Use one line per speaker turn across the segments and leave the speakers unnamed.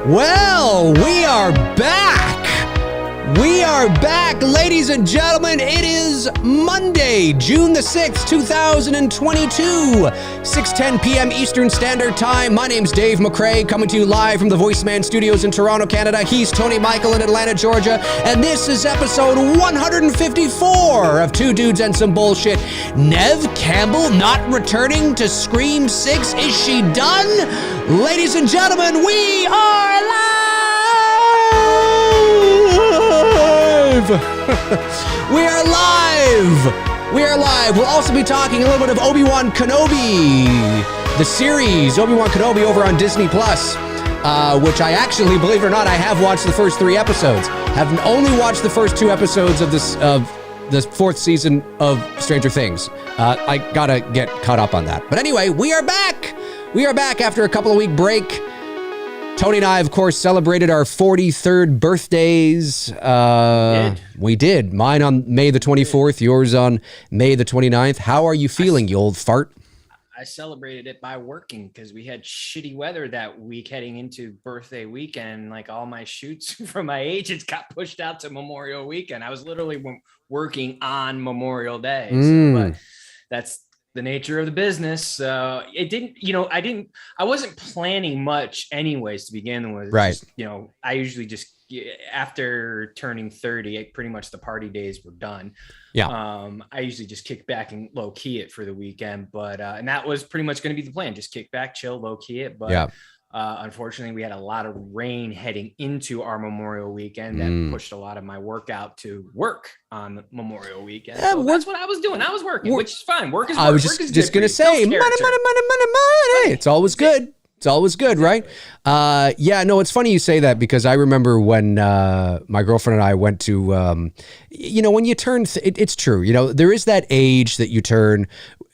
Well, we are back. We are back, ladies and gentlemen. It is Monday, June the 6th, 2022, 6:10 p.m. Eastern Standard Time. My name's Dave McRae, coming to you live from the VoiceMann Studios in Toronto, Canada. He's Tony Michael in Atlanta, Georgia. And this is episode 154 of Two Dudes and Some Bullshit. Neve Campbell not returning to Scream 6. Is she done? Ladies and gentlemen, we are live! We are live! We are live. We'll also be talking a little bit of Obi-Wan Kenobi, the series Obi-Wan Kenobi over on Disney Plus, which I actually, believe it or not, I have watched the first 3 episodes. Have only watched the first 2 episodes of this of the 4th season of Stranger Things. I gotta get caught up on that. But anyway, we are back. We are back after a couple of week break. Tony and I, of course, celebrated our 43rd birthdays. We did. Mine on May the 24th, yours on May the 29th. How are you feeling, you old fart?
I celebrated it by working because we had shitty weather that week heading into birthday weekend. Like all my shoots from my agents got pushed out to Memorial weekend. I was literally working on Memorial Day. But that's the nature of the business. It didn't, I wasn't planning much anyways to begin with.
Right.
Just, I usually just, after turning 30, pretty much the party days were done.
Yeah.
I usually just kick back and low key it for the weekend, but, and that was pretty much going to be the plan. Just kick back, chill, low key it. But yeah. Unfortunately, we had a lot of rain heading into our Memorial weekend that pushed a lot of my workout to work on Memorial weekend. So that's what I was doing. I was working, which is fine. Work is work.
I was just going to say, money. It's always good. It's always good, right? Yeah, no, it's funny you say that because I remember when my girlfriend and I went to, when you turn, it's true. There is that age that you turn,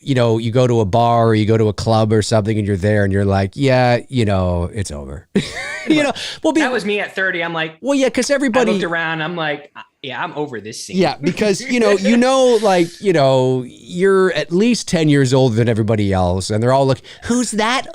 you go to a bar or you go to a club or something and you're there and you're like, yeah, it's over.
That was me at 30. I'm like,
well, yeah, because everybody
I looked around. I'm like, yeah, I'm over this scene.
Yeah, because, you're at least 10 years older than everybody else. And they're all like, who's that?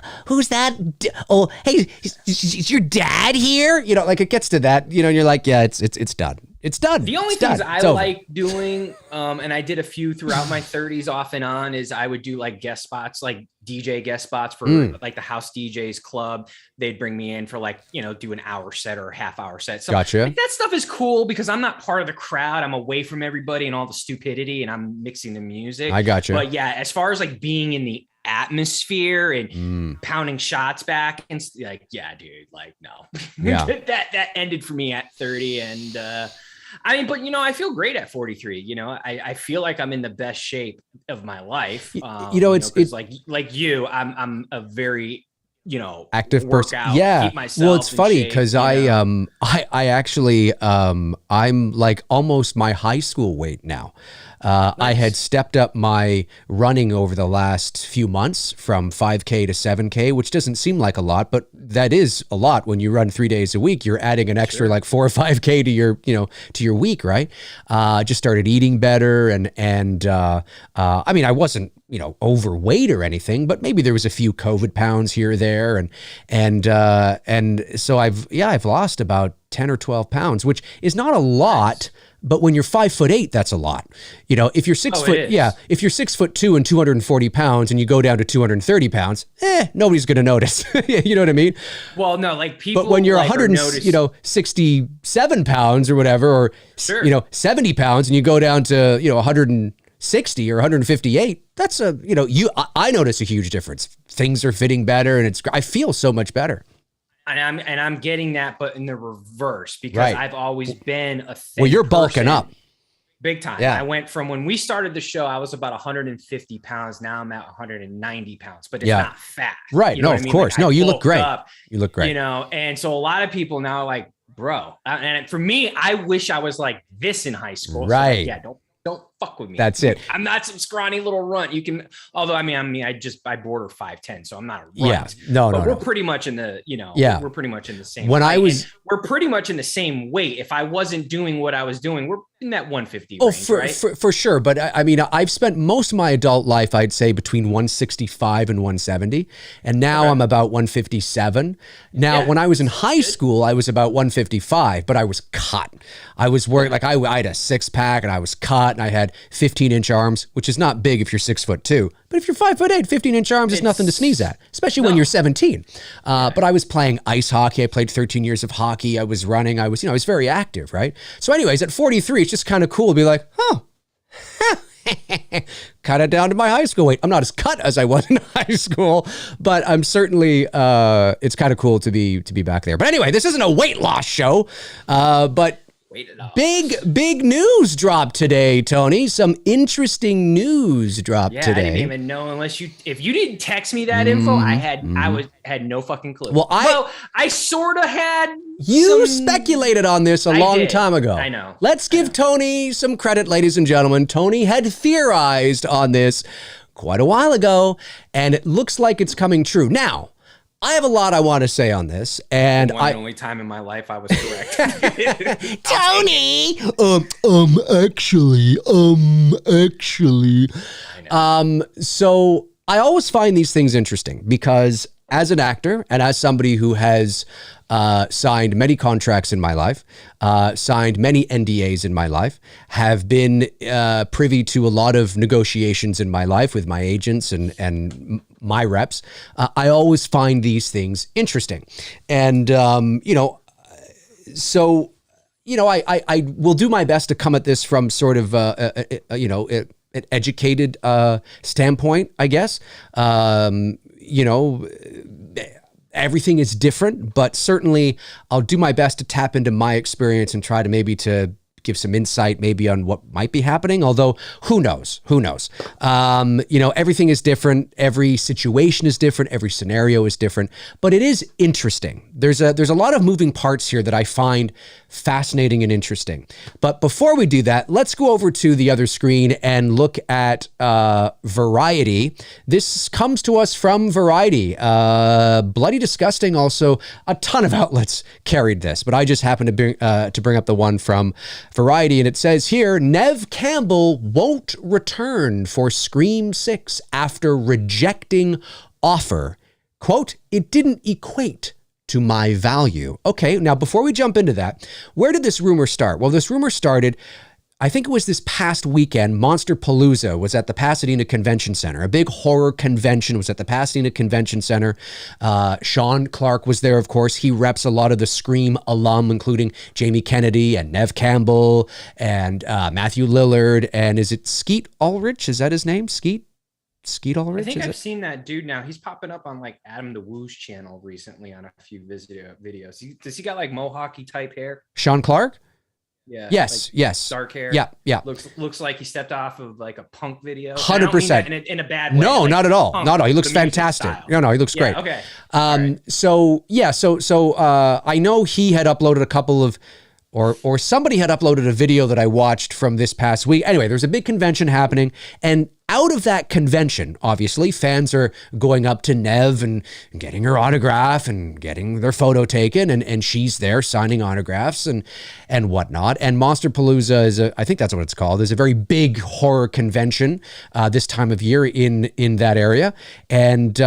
Oh, hey, is your dad here? It gets to that, and you're like, yeah, it's done. It's done.
The only things I like doing, and I did a few throughout my 30s off and on, is I would do like guest spots, like DJ guest spots for like the House DJs Club. They'd bring me in for do an hour set or a half hour set. So
gotcha.
That stuff is cool because I'm not part of the crowd. I'm away from everybody and all the stupidity, and I'm mixing the music.
I gotcha.
But yeah, as far as like being in the atmosphere and pounding shots back and yeah, dude, no.
Yeah.
that ended for me at 30, and but I feel great at 43. I feel like I'm in the best shape of my life. It's like you. I'm a very
active person.
Yeah. Keep myself.
Well, it's funny because I actually I'm like almost my high school weight now. Nice. I had stepped up my running over the last few months from 5K to 7K, which doesn't seem like a lot, but that is a lot when you run 3 days a week. You're adding an extra like 4 or 5K to your week, right? Just started eating better, and I mean, I wasn't overweight or anything, but maybe there was a few COVID pounds here or there, and so I've lost about 10 or 12 pounds, which is not a lot. But when you're 5'8", that's a lot. If you're 6 foot, if you're 6'2" and 240 pounds and you go down to 230 pounds, nobody's going to notice. You know what I mean?
Well, no, like people.
But when you're 67 pounds or whatever, or 70 pounds, and you go down to 160 or 158, that's I notice a huge difference. Things are fitting better, and I feel so much better.
And I'm getting that, but in the reverse, because I've always been a thin
Well, you're bulking up.
Big time. Yeah. I went from when we started the show, I was about 150 pounds. Now I'm at 190 pounds, but it's not fat.
Right. No, of course. No, you look great. You look great.
And so a lot of people now are like, bro. And for me, I wish I was like this in high school.
Right.
So don't fuck with me.
That's it.
I'm not some scrawny little runt. You can, although I border 5'10", so I'm not a runt.
Yeah, no.
We're pretty much in the, we're pretty much in the same.
When
height.
we're
pretty much in the same weight. If I wasn't doing what I was doing, we're in that 150 range, right?
For sure. But I mean, I've spent most of my adult life, I'd say, between 165 and 170. And now I'm about 157. Now, when I was in high school, I was about 155, but I was cut. I was working, like I had a six pack and I was cut, and I had 15-inch arms, which is not big if you're 6'2". But if you're 5'8", 15-inch arms is nothing to sneeze at, especially when you're 17. But I was playing ice hockey. I played 13 years of hockey. I was running. I was very active, right? So anyways, at 43, it's just kind of cool to be like, cut it down to my high school weight. I'm not as cut as I was in high school, but I'm certainly, it's kind of cool to be back there. But anyway, this isn't a weight loss show, but big news dropped today, Tony. Some interesting news dropped today.
I didn't even know if you didn't text me that info, I had no fucking clue.
Well,
I sort of had.
You speculated on this a long time ago.
I know.
Let's give Tony some credit, ladies and gentlemen. Tony had theorized on this quite a while ago, and it looks like it's coming true. Now, I have a lot I want to say on this, and
the only time in my life I was correct.
Tony, actually. So I always find these things interesting because as an actor and as somebody who has signed many contracts in my life, signed many NDAs in my life, have been privy to a lot of negotiations in my life with my agents and my reps. I always find these things interesting. And, I will do my best to come at this from sort of, an educated standpoint, I guess. Everything is different, but certainly I'll do my best to tap into my experience and try to maybe to give some insight maybe on what might be happening. Although who knows? Everything is different. Every situation is different. Every scenario is different, but it is interesting. There's a lot of moving parts here that I find fascinating and interesting. But before we do that, let's go over to the other screen and look at Variety. This comes to us from Variety. Bloody Disgusting. Also, a ton of outlets carried this, but I just happened to bring up the one from Variety, and it says here, Neve Campbell won't return for Scream 6 after rejecting offer. Quote, it didn't equate to my value. Okay, now before we jump into that, where did this rumor start? Well, this rumor started, I think it was this past weekend. Monsterpalooza was at the Pasadena Convention Center. A big horror convention was at the Pasadena Convention Center. Sean Clark was there, of course. He reps a lot of the Scream alum, including Jamie Kennedy and Neve Campbell and Matthew Lillard. And is it Skeet Ulrich? Is that his name? Skeet Ulrich?
I think I've seen that dude now. He's popping up on like Adam the Woo's channel recently on a few videos. Does he got like mohawky type hair?
Sean Clark?
Yeah.
Yes.
Dark hair.
Yeah.
Looks like he stepped off of like a punk video.
100%.
In a bad way.
No,
like
not at all.
Punk,
Not at all. He looks fantastic. No, he looks great.
Okay.
Right. So I know he had uploaded a couple of, or somebody had uploaded a video that I watched from this past week. Anyway, there's a big convention happening, and out of that convention, obviously, fans are going up to Neve and getting her autograph and getting their photo taken, and she's there signing autographs and whatnot. And Monsterpalooza I think that's what it's called, is a very big horror convention this time of year in that area. And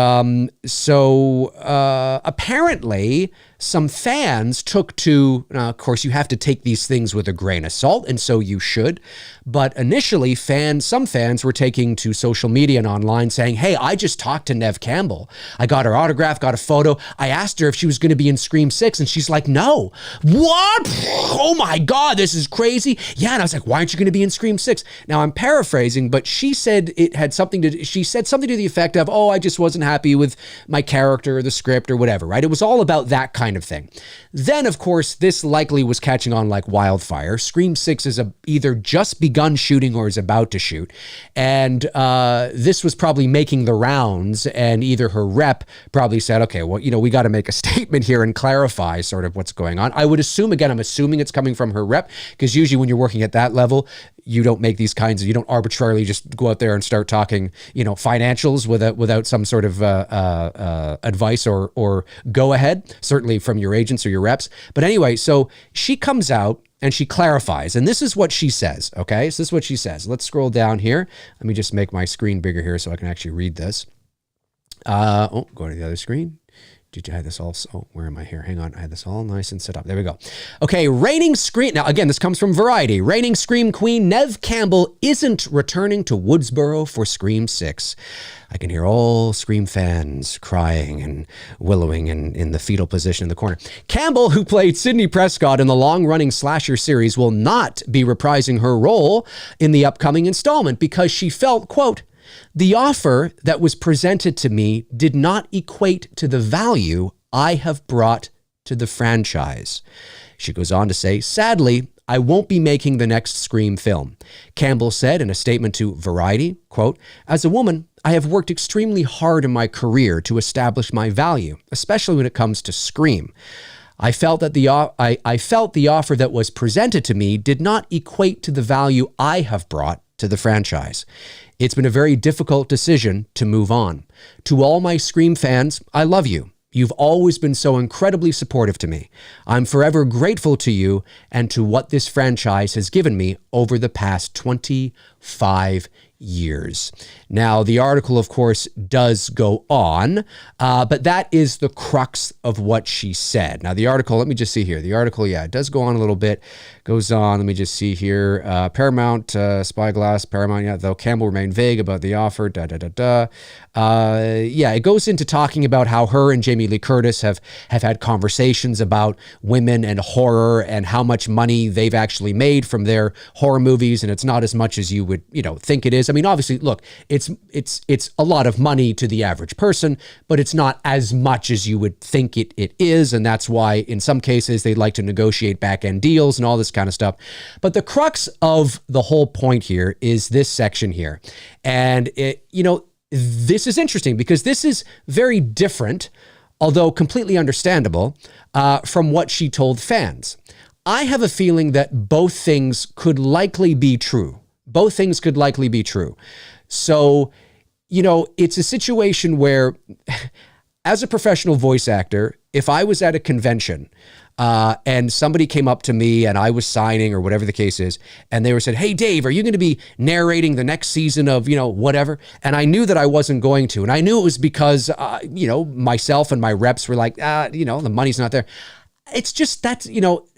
so apparently some fans took to, of course, you have to take these things with a grain of salt, and so you should. But initially, some fans were taking to social media and online saying, hey, I just talked to Neve Campbell. I got her autograph, got a photo. I asked her if she was going to be in Scream 6, and she's like, no. What? Oh my God, this is crazy. Yeah, and I was like, why aren't you going to be in Scream 6? Now, I'm paraphrasing, but she said she said something to the effect of, oh, I just wasn't happy with my character or the script or whatever, right? It was all about that kind of thing. Then, of course, this likely was catching on like wildfire. Scream 6 is either just begun shooting or is about to shoot. And And this was probably making the rounds, and either her rep probably said, okay, well, we got to make a statement here and clarify sort of what's going on. I would assume, again, I'm assuming it's coming from her rep, because usually when you're working at that level, you don't make these kinds of, you don't arbitrarily just go out there and start talking, financials without some sort of advice or go ahead, certainly from your agents or your reps. But anyway, so she comes out and she clarifies, and this is what she says, okay? So this is what she says. Let's scroll down here. Let me just make my screen bigger here so I can actually read this. Go to the other screen. Did you have this all? Oh, where am I here? Hang on. I had this all nice and set up. There we go. Okay, reigning Scream. Now, again, this comes from Variety. Reigning Scream Queen Neve Campbell isn't returning to Woodsboro for Scream 6. I can hear all Scream fans crying and willowing in the fetal position in the corner. Campbell, who played Sidney Prescott in the long-running slasher series, will not be reprising her role in the upcoming installment because she felt, quote, "The offer that was presented to me did not equate to the value I have brought to the franchise." She goes on to say, "Sadly, I won't be making the next Scream film." Campbell said in a statement to Variety, quote, "As a woman, I have worked extremely hard in my career to establish my value, especially when it comes to Scream. I felt that I felt the offer that was presented to me did not equate to the value I have brought to the franchise. It's been a very difficult decision to move on. To all my Scream fans, I love you. You've always been so incredibly supportive to me. I'm forever grateful to you and to what this franchise has given me over the past 25 years." Now, the article, of course, does go on, but that is the crux of what she said. Now, the article, let me just see here. The article, it does go on a little bit. Goes on, let me just see here. Paramount, Spyglass, Paramount, though Campbell remained vague about the offer, it goes into talking about how her and Jamie Lee Curtis have had conversations about women and horror and how much money they've actually made from their horror movies, and it's not as much as you would, think it is. I mean, obviously, look, it's a lot of money to the average person, but it's not as much as you would think it is, and that's why in some cases they'd like to negotiate back-end deals and all this kind of stuff. But the crux of the whole point here is this section here. And this is interesting because this is very different, although completely understandable, from what she told fans. I have a feeling that both things could likely be true. Both things could likely be true. So, it's a situation where, as a professional voice actor, if I was at a convention and somebody came up to me and I was signing or whatever the case is, and they were said, "Hey, Dave, are you going to be narrating the next season of, whatever?" And I knew that I wasn't going to. And I knew it was because, myself and my reps were like, the money's not there. It's just that,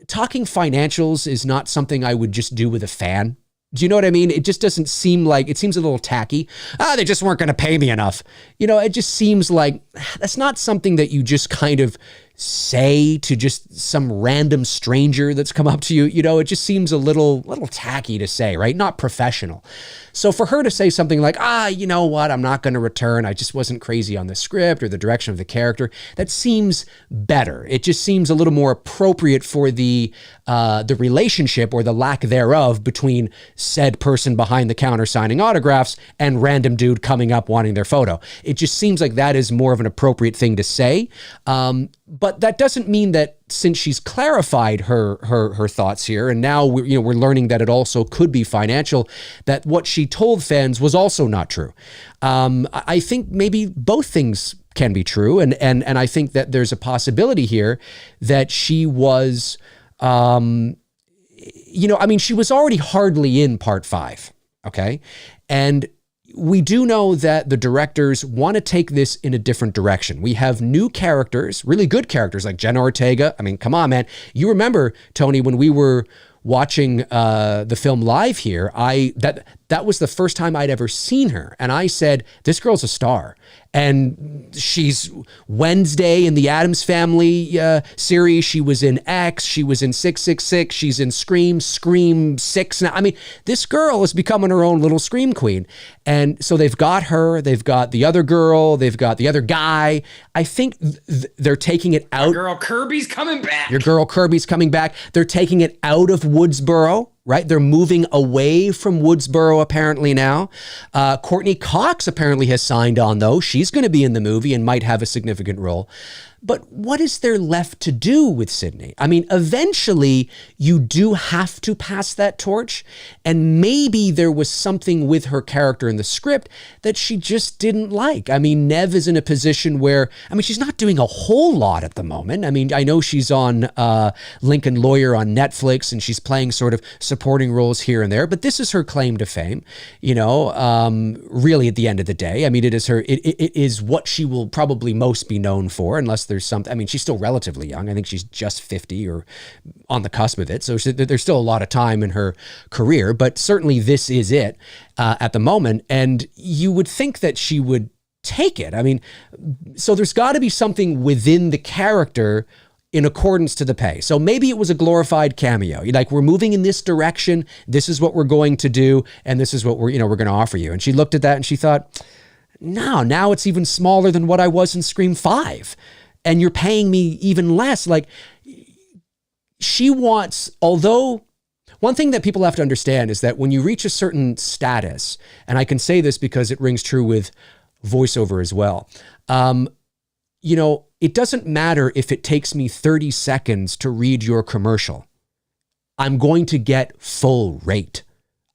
talking financials is not something I would just do with a fan. Do you know what I mean? It just doesn't seem like, it seems a little tacky. They just weren't going to pay me enough. It just seems like that's not something that you just kind of say to just some random stranger that's come up to you. It just seems a little tacky to say, right? Not professional. So for her to say something like, you know what, I'm not going to return. I just wasn't crazy on the script or the direction of the character. That seems better. It just seems a little more appropriate for the relationship or the lack thereof between said person behind the counter signing autographs and random dude coming up wanting their photo. It just seems like that is more of an appropriate thing to say. But that doesn't mean that since she's clarified her thoughts here, and now we're learning that it also could be financial, that what she told fans was also not true. I think maybe both things can be true, and I think that there's a possibility here that she was, she was already hardly in part 5, okay, and we do know that the directors want to take this in a different direction. We have new characters, really good characters like Jenna Ortega. I mean, come on, man. You remember, Tony, when we were watching the film live here, that was the first time I'd ever seen her. And I said, this girl's a star. And she's Wednesday in the Addams Family series. She was in X. She was in 666. She's in Scream 6 now. I mean, this girl is becoming her own little Scream queen. And so they've got her. They've got the other girl. They've got the other guy. I think they're taking it out.
Your girl Kirby's coming back.
Your girl Kirby's coming back. They're taking it out of Woodsboro. right? They're moving away from Woodsboro apparently now. Courtney Cox apparently has signed on though. She's going to be in the movie and might have a significant role. But what is there left to do with Sydney? I mean, eventually you do have to pass that torch. And maybe there was something with her character in the script that she just didn't like. I mean, Neve is in a position where, I mean, she's not doing a whole lot at the moment. I mean, I know she's on Lincoln Lawyer on Netflix and she's playing sort of supporting roles here and there, but this is her claim to fame, you know, really at the end of the day. I mean, it is what she will probably most be known for, unless there's something. I mean, she's still relatively young. I think she's just 50 or on the cusp of it. So there's still a lot of time in her career, but certainly this is it at the moment. And you would think that she would take it. I mean, so there's got to be something within the character in accordance to the pay. So maybe it was a glorified cameo. Like, we're moving in this direction. This is what we're going to do. And this is what we're going to offer you. And she looked at that and she thought, no, now it's even smaller than what I was in Scream 5. And you're paying me even less. Like, she wants, although one thing that people have to understand is that when you reach a certain status, and I can say this because it rings true with voiceover as well, you know, it doesn't matter if it takes me 30 seconds to read your commercial. I'm going to get full rate.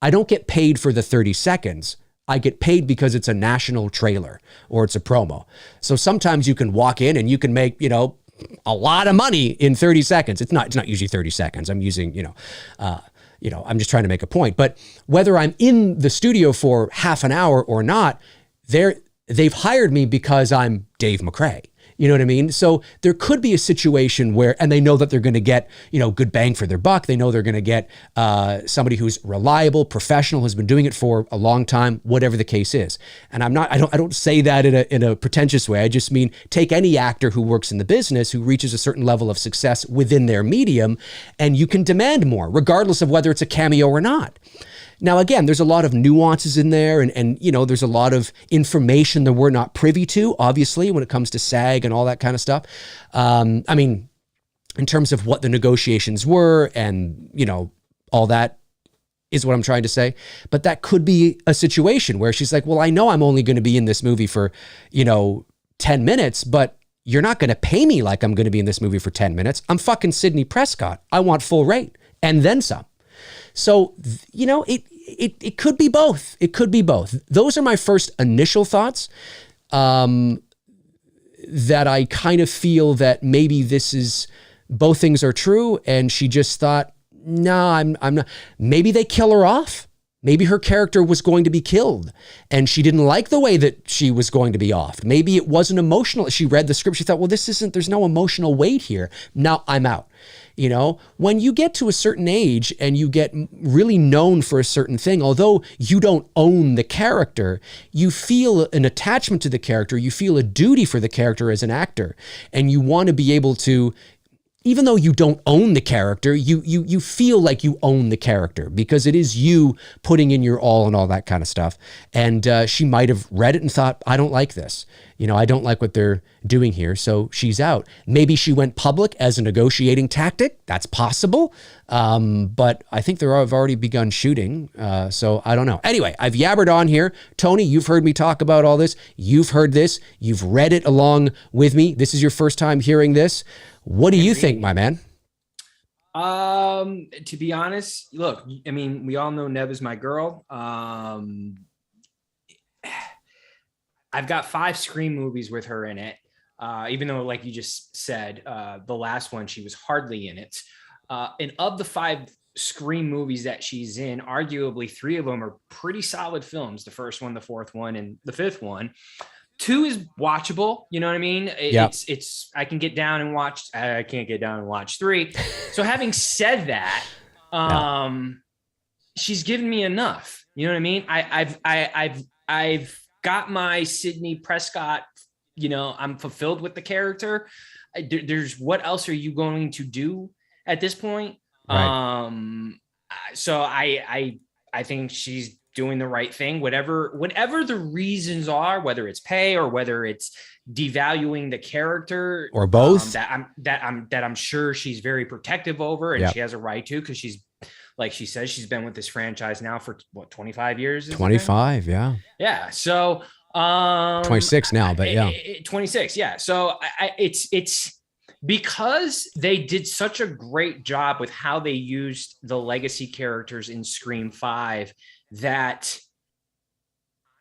I don't get paid for the 30 seconds. I get paid because it's a national trailer or it's a promo. So sometimes you can walk in and you can make, you know, a lot of money in 30 seconds. It's not usually 30 seconds. I'm using, I'm just trying to make a point. But whether I'm in the studio for half an hour or not, they've hired me because I'm Dave McRae. You know what I mean? So there could be a situation where, and they know that they're going to get, you know, good bang for their buck. They know they're going to get somebody who's reliable, professional, has been doing it for a long time, whatever the case is. And I don't say that in a pretentious way. I just mean, take any actor who works in the business, who reaches a certain level of success within their medium, and you can demand more, regardless of whether it's a cameo or not. Now, again, there's a lot of nuances in there and you know, there's a lot of information that we're not privy to, obviously, when it comes to SAG and all that kind of stuff. I mean, in terms of what the negotiations were and, you know, all that is what I'm trying to say. But that could be a situation where she's like, well, I know I'm only going to be in this movie for, you know, 10 minutes, but you're not going to pay me like I'm going to be in this movie for 10 minutes. I'm fucking Sidney Prescott. I want full rate and then some. So, you know, it could be both. It could be both. Those are my first initial thoughts, that I kind of feel that maybe this is, both things are true. And she just thought, no, I'm not. Maybe they kill her off. Maybe her character was going to be killed and she didn't like the way that she was going to be offed. Maybe it wasn't emotional. She read the script. She thought, well, there's no emotional weight here. Now I'm out. You know, when you get to a certain age and you get really known for a certain thing, although you don't own the character, you feel an attachment to the character. You feel a duty for the character as an actor, and you want to be able to, even though you don't own the character, you feel like you own the character because it is you putting in your all and all that kind of stuff. And she might have read it and thought, I don't like this. You know, I don't like what they're doing here. So she's out. Maybe she went public as a negotiating tactic. That's possible. But I think have already begun shooting. So I don't know. Anyway, I've yabbered on here. Tony, you've heard me talk about all this. You've heard this. You've read it along with me. This is your first time hearing this. What do you think, my man?
To be honest, look, I mean, we all know Neve is my girl. I've got 5 Scream movies with her in it. Even though, like you just said, the last one, she was hardly in it. And of the 5 Scream movies that she's in, arguably 3 of them are pretty solid films. The first one, the 4th one, and the 5th one. 2 is watchable. You know what I mean? It's I can get down and watch. I can't get down and watch 3. So having said that, she's given me enough. You know what I mean? I've got my Sidney Prescott. You know, I'm fulfilled with the character. There's what else are you going to do at this point? Right. So I think she's doing the right thing, whatever the reasons are, whether it's pay or whether it's devaluing the character
or both,
that I'm sure she's very protective over, and she has a right to, because she's like she says, she's been with this franchise now for what, 25 years?
25, yeah.
Yeah. So
26 now, but yeah.
26, yeah. So it's because they did such a great job with how they used the legacy characters in Scream 5 that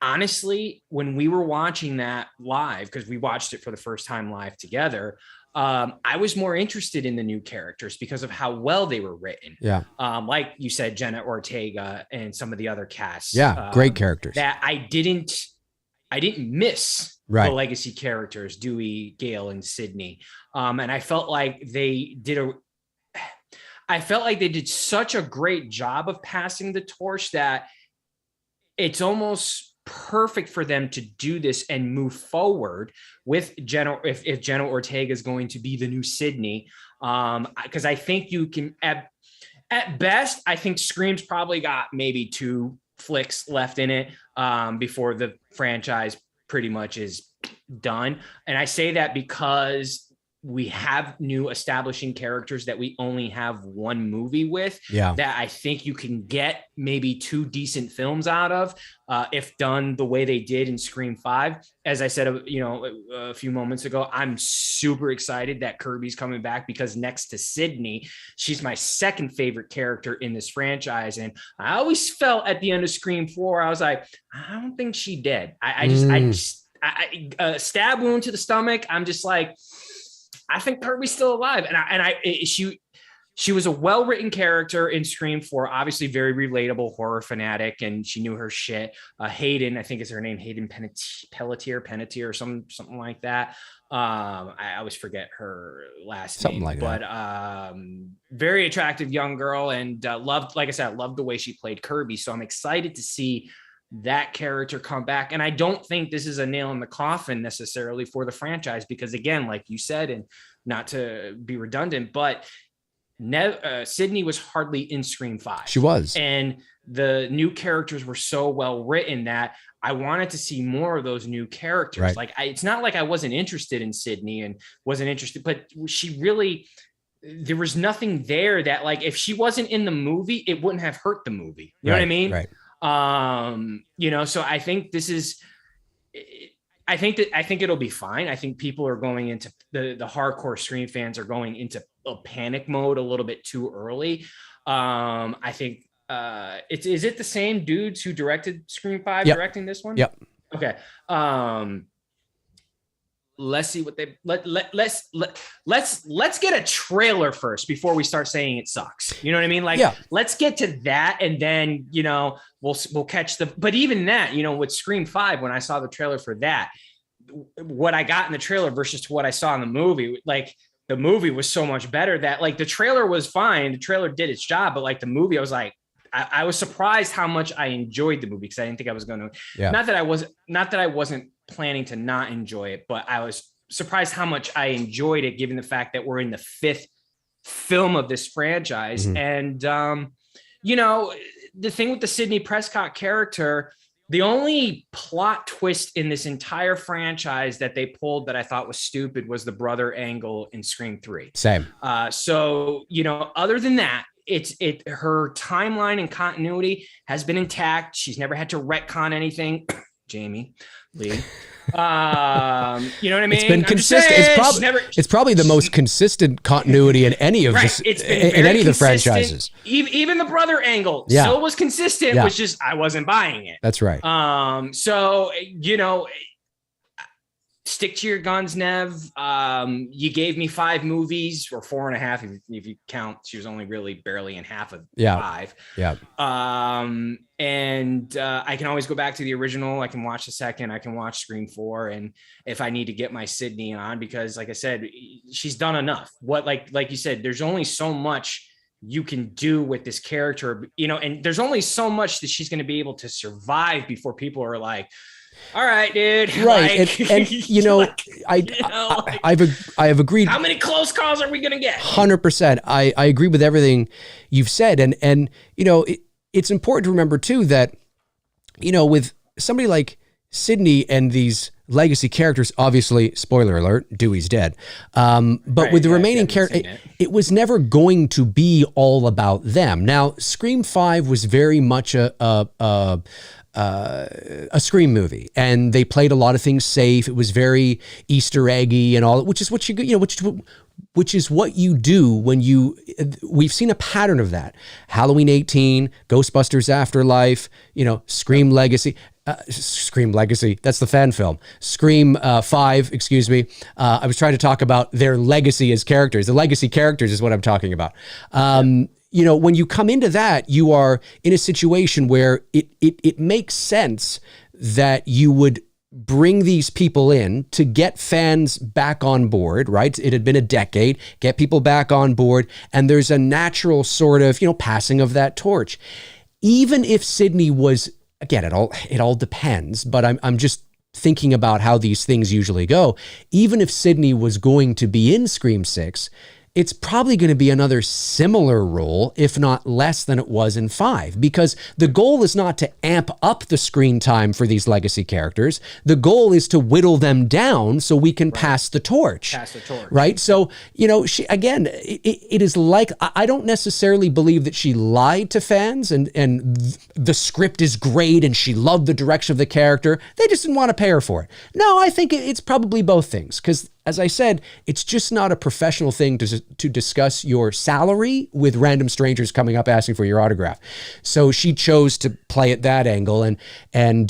honestly, when we were watching that live, because we watched it for the first time live together, I was more interested in the new characters because of how well they were written.
Yeah.
Like you said, Jenna Ortega and some of the other casts.
Yeah, great characters.
That I didn't miss the legacy characters, Dewey, Gale, and Sydney. And I felt like they did such a great job of passing the torch that it's almost perfect for them to do this and move forward with Jenna. If Jenna Ortega is going to be the new Sydney, because I think you can, at best, I think Scream's probably got maybe 2 flicks left in it before the franchise pretty much is done. And I say that because we have new establishing characters that we only have 1 movie with, that I think you can get maybe 2 decent films out of if done the way they did in Scream 5. As I said, a few moments ago, I'm super excited that Kirby's coming back because next to Sydney, she's my second favorite character in this franchise. And I always felt at the end of Scream 4, I was like, I don't think she did. I stab wound to the stomach. I'm just like, I think Kirby's still alive. She was a well-written character in Scream 4, obviously very relatable horror fanatic, and she knew her shit. Hayden, I think is her name, Hayden Panettiere, or something like that. I always forget her last
name,
but very attractive young girl, and loved the way she played Kirby. So I'm excited to see that character come back. And I don't think this is a nail in the coffin necessarily for the franchise, because again, like you said, and not to be redundant, but Sydney was hardly in Scream 5.
She was.
And the new characters were so well written that I wanted to see more of those new characters.
Right.
Like it's not like I wasn't interested in Sydney and wasn't interested, but she really, there was nothing there that, like, if she wasn't in the movie, it wouldn't have hurt the movie. You know what I mean?
Right.
So I think I think it'll be fine. I think people are going into the hardcore Scream fans are going into a panic mode a little bit too early. I think is it the same dudes who directed Scream 5 directing this one?
Yep.
Okay. Let's see what let's get a trailer first before we start saying it sucks. You know what I mean? Like, let's get to that, and then we'll catch but even that, with Scream 5, when I saw the trailer for that, what I got in the trailer versus to what I saw in the movie, like the movie was so much better that, like, the trailer was fine. The trailer did its job, but like the movie, I was like, I was surprised how much I enjoyed the movie, because I didn't think I was going to. Not that I wasn't planning to not enjoy it, but I was surprised how much I enjoyed it, given the fact that we're in the 5th film of this franchise. And the thing with the Sidney Prescott character, the only plot twist in this entire franchise that they pulled that I thought was stupid was the brother angle in Scream 3.
Same.
So other than that, her timeline and continuity has been intact. She's never had to retcon anything. Jamie Lee. You know what I mean?
It's been consistent. It's probably the most consistent continuity in any of in any of the franchises.
Even the brother angle still was consistent, which just I wasn't buying it.
That's right.
So stick to your guns, Nev. You gave me 5 movies, or 4.5 if you count. She was only really barely in half of 5.
Yeah.
And I can always go back to the original. I can watch the second. I can watch Scream 4, and if I need to get my Sydney on, because like I said, she's done enough. Like you said, there's only so much you can do with this character, and there's only so much that she's going to be able to survive before people are like, all right, dude.
Right.
Like,
I have agreed.
How many close calls are we going to get?
100%. I agree with everything you've said. And it's important to remember too that, with somebody like Sydney and these legacy characters, obviously, spoiler alert, Dewey's dead. But
Right,
with the
yeah, if you
remaining
haven't
characters,
seen it.
it was never going to be all about them. Now, Scream 5 was very much a Scream movie, and they played a lot of things safe. It was very Easter eggy and all, which is what which is what you do when we've seen a pattern of that. Halloween 18, Ghostbusters Afterlife, Scream Legacy. Scream Legacy, that's the fan film. Scream 5, excuse me. I was trying to talk about their legacy as characters. The legacy characters is what I'm talking about. When you come into that, you are in a situation where it makes sense that you would bring these people in to get fans back on board, right? It had been a decade, get people back on board, and there's a natural sort of, passing of that torch. Even if Sydney was, again, it all depends, but I'm just thinking about how these things usually go. Even if Sydney was going to be in Scream 6, it's probably going to be another similar role, if not less than it was in 5, because the goal is not to amp up the screen time for these legacy characters. The goal is to whittle them down so we can pass the torch. Right? So, she, again, it is like, I don't necessarily believe that she lied to fans and the script is great and she loved the direction of the character. They just didn't want to pay her for it. No, I think it's probably both things, because as I said, it's just not a professional thing to discuss your salary with random strangers coming up asking for your autograph. So she chose to play at that angle, and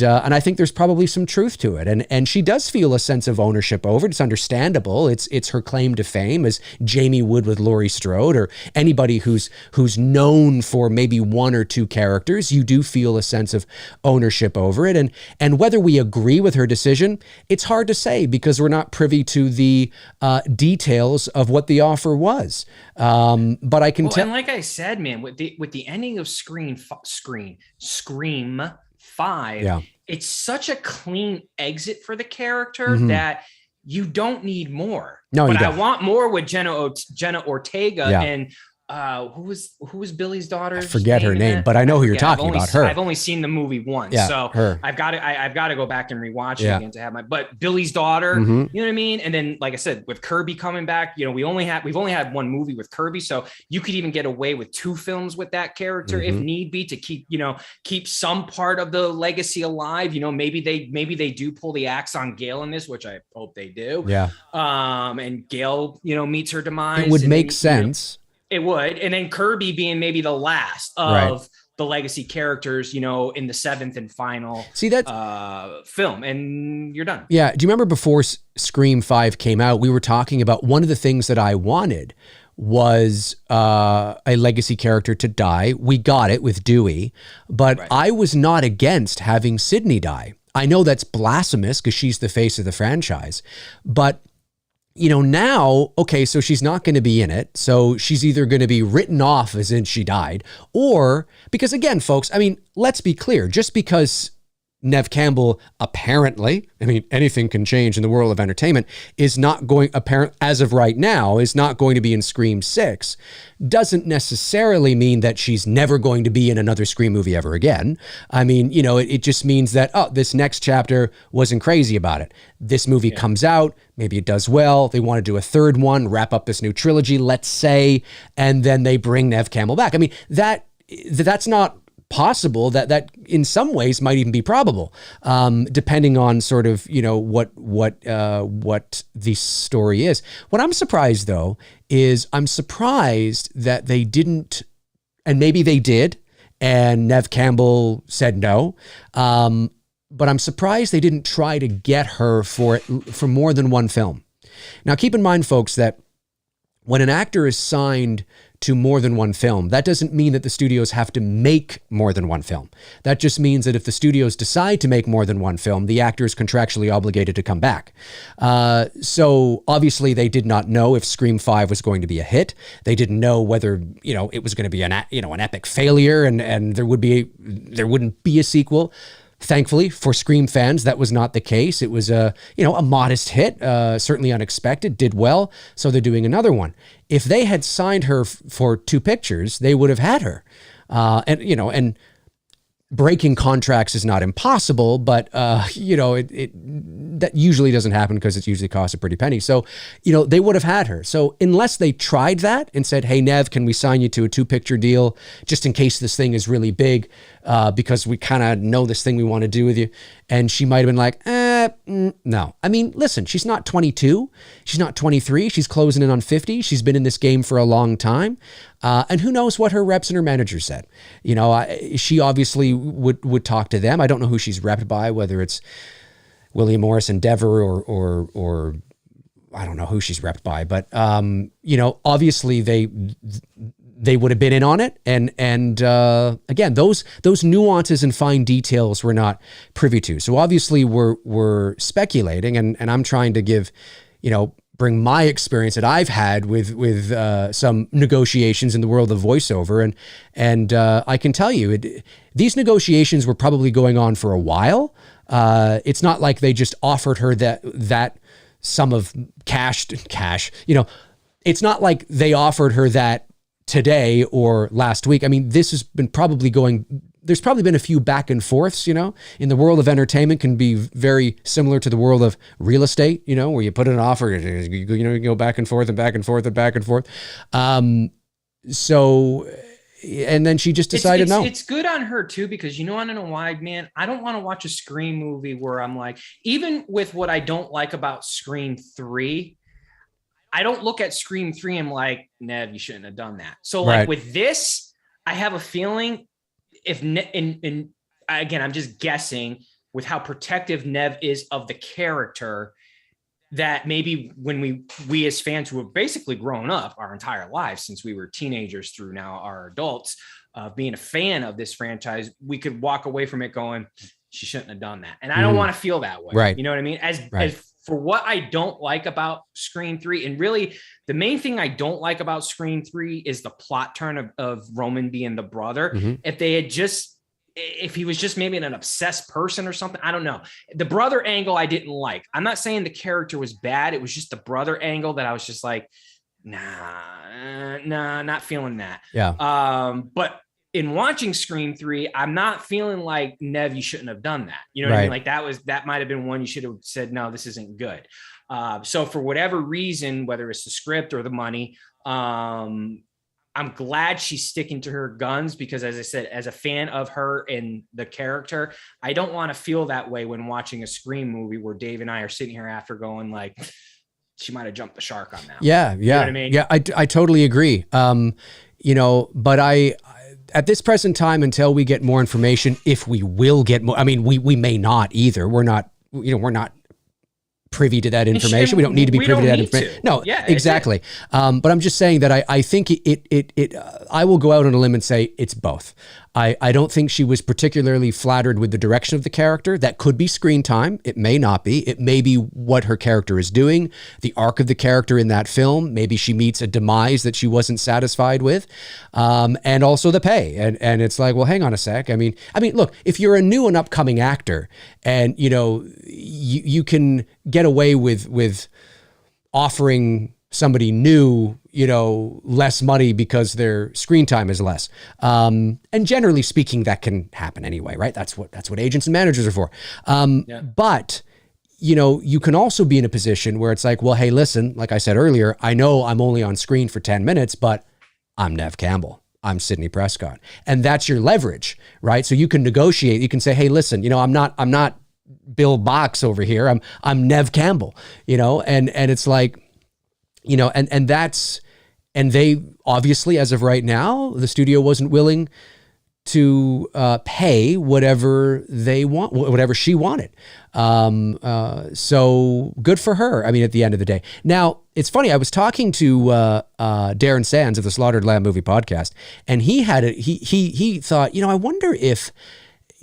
I think there's probably some truth to it. And she does feel a sense of ownership over it. It's understandable. It's her claim to fame, as Jamie would with Laurie Strode, or anybody who's known for maybe one or two characters. You do feel a sense of ownership over it, and whether we agree with her decision, it's hard to say, because we're not privy to the details of what the offer was. But I can tell.
And like I said, man, with the ending of Scream 5, it's such a clean exit for the character that you don't need more.
No,
but
you don't.
I want more with Jenna Ortega and who was Billy's daughter?
I forget her name, but I know who you're talking about. Her.
I've only seen the movie once, so
her.
I've got to go back and rewatch it again to have but Billy's daughter, you know what I mean? And then, like I said, with Kirby coming back, we've only had one movie with Kirby, so you could even get away with 2 films with that character if need be, to keep some part of the legacy alive. Maybe they do pull the axe on Gail in this, which I hope they do. Yeah. And Gail, meets her demise.
It would make sense.
It would. And then Kirby being maybe the last of the legacy characters, in the 7th and final film, and you're done.
Yeah. Do you remember before Scream 5 came out, we were talking about one of the things that I wanted was a legacy character to die. We got it with Dewey, but I was not against having Sydney die. I know that's blasphemous because she's the face of the franchise, but now, okay, so she's not going to be in it. So she's either going to be written off as in she died, or, because again, folks, I mean, let's be clear, just because Neve Campbell apparently, anything can change in the world of entertainment, is not going, as of right now, is not going to be in Scream 6, doesn't necessarily mean that she's never going to be in another Scream movie ever again. It just means that, this next chapter wasn't crazy about it. This movie comes out, maybe it does well, they want to do a third one, wrap up this new trilogy, let's say, and then they bring Neve Campbell back. That's not possible. That in some ways might even be probable, depending on sort of what the story is. What I'm surprised though is I'm surprised that they didn't, and maybe they did, and Neve Campbell said no. But I'm surprised they didn't try to get her for more than one film. Now, keep in mind, folks, that when an actor is signed to more than one film, that doesn't mean that the studios have to make more than one film. That just means that if the studios decide to make more than one film, the actor is contractually obligated to come back. So obviously they did not know if Scream 5 was going to be a hit. They didn't know whether, it was going to be an epic failure and there wouldn't be a sequel. Thankfully, for Scream fans, that was not the case. It was a modest hit, certainly unexpected, did well, so they're doing another one. If they had signed her for 2 pictures, they would have had her. And breaking contracts is not impossible, but you know, that usually doesn't happen because it usually costs a pretty penny. So, you know, they would have had her. So unless they tried that and said, hey, Neve, can we sign you to a 2-picture deal just in case this thing is really big, because we kind of know this thing we want to do with you. And she might have been like, no. I mean, listen, she's not 22. She's not 23. She's closing in on 50. She's been in this game for a long time. And who knows what her reps and her manager said. You know, she obviously would talk to them. I don't know who she's repped by, whether it's William Morris Endeavor or I don't know who she's repped by. But, you know, obviously they would have been in on it. And again, those nuances and fine details we're not privy to. So obviously we're speculating, and I'm trying to give, you know, bring my experience that I've had with some negotiations in the world of voiceover. And I can tell you, these negotiations were probably going on for a while. It's not like they just offered her that sum of cash, you know, it's not like they offered her that today or last week. I mean, this has been probably there's probably been a few back and forths, you know, in the world of entertainment can be very similar to the world of real estate, you know, where you put in an offer, you know, you go back and forth and back and forth and back and forth. So, and then she just decided no.
It's good on her too, because you know, I don't know why, man, I don't want to watch a Scream movie where I'm like, even with what I don't like about Scream 3, I don't look at Scream 3 and I'm like, Neve, you shouldn't have done that. So like with this, I have a feeling if again, I'm just guessing with how protective Neve is of the character, that maybe when we as fans who have basically grown up our entire lives since we were teenagers through now our adults, being a fan of this franchise, we could walk away from it going, she shouldn't have done that. And I don't want to feel that way.
Right.
You know what I mean? As for what I don't like about Scream 3, and really the main thing I don't like about Scream 3 is the plot turn of Roman being the brother. Mm-hmm. If he was just maybe an obsessed person or something, I don't know. The brother angle I didn't like. I'm not saying the character was bad. It was just the brother angle that I was just like, nah, not feeling that.
Yeah.
But in watching Scream 3, I'm not feeling like, Neve, you shouldn't have done that. You know what I mean? Like that might've been one you should have said, no, this isn't good. So for whatever reason, whether it's the script or the money, I'm glad she's sticking to her guns, because as I said, as a fan of her and the character, I don't want to feel that way when watching a Scream movie where Dave and I are sitting here after going like, she might've jumped the shark on that.
Yeah.
You know what I mean?
Yeah. I totally agree. You know, but at this present time, until we get more information, if we will get more, I mean, we may not either. We're not privy to that information. We don't need to be privy to that information. No, yeah, exactly. But I'm just saying that I think I will go out on a limb and say it's both. I don't think she was particularly flattered with the direction of the character. That could be screen time. It may not be. It may be what her character is doing, the arc of the character in that film. Maybe she meets a demise that she wasn't satisfied with, and also the pay. And it's like, well, hang on a sec. I mean, look, if you're a new and upcoming actor, and you know, you can get away with offering somebody new, you know, less money because their screen time is less. And generally speaking, that can happen anyway, right? That's what agents and managers are for. But, you know, you can also be in a position where it's like, well, hey, listen, like I said earlier, I know I'm only on screen for 10 minutes, but I'm Neve Campbell. I'm Sidney Prescott. And that's your leverage, right? So you can negotiate. You can say, hey, listen, you know, I'm not Bill Box over here. I'm Neve Campbell, you know, and it's like, you know, and they obviously, as of right now, the studio wasn't willing to pay whatever she wanted. So good for her. I mean, at the end of the day. Now, it's funny. I was talking to Darren Sands of the Slaughtered Lamb Movie Podcast, and he thought, you know, I wonder if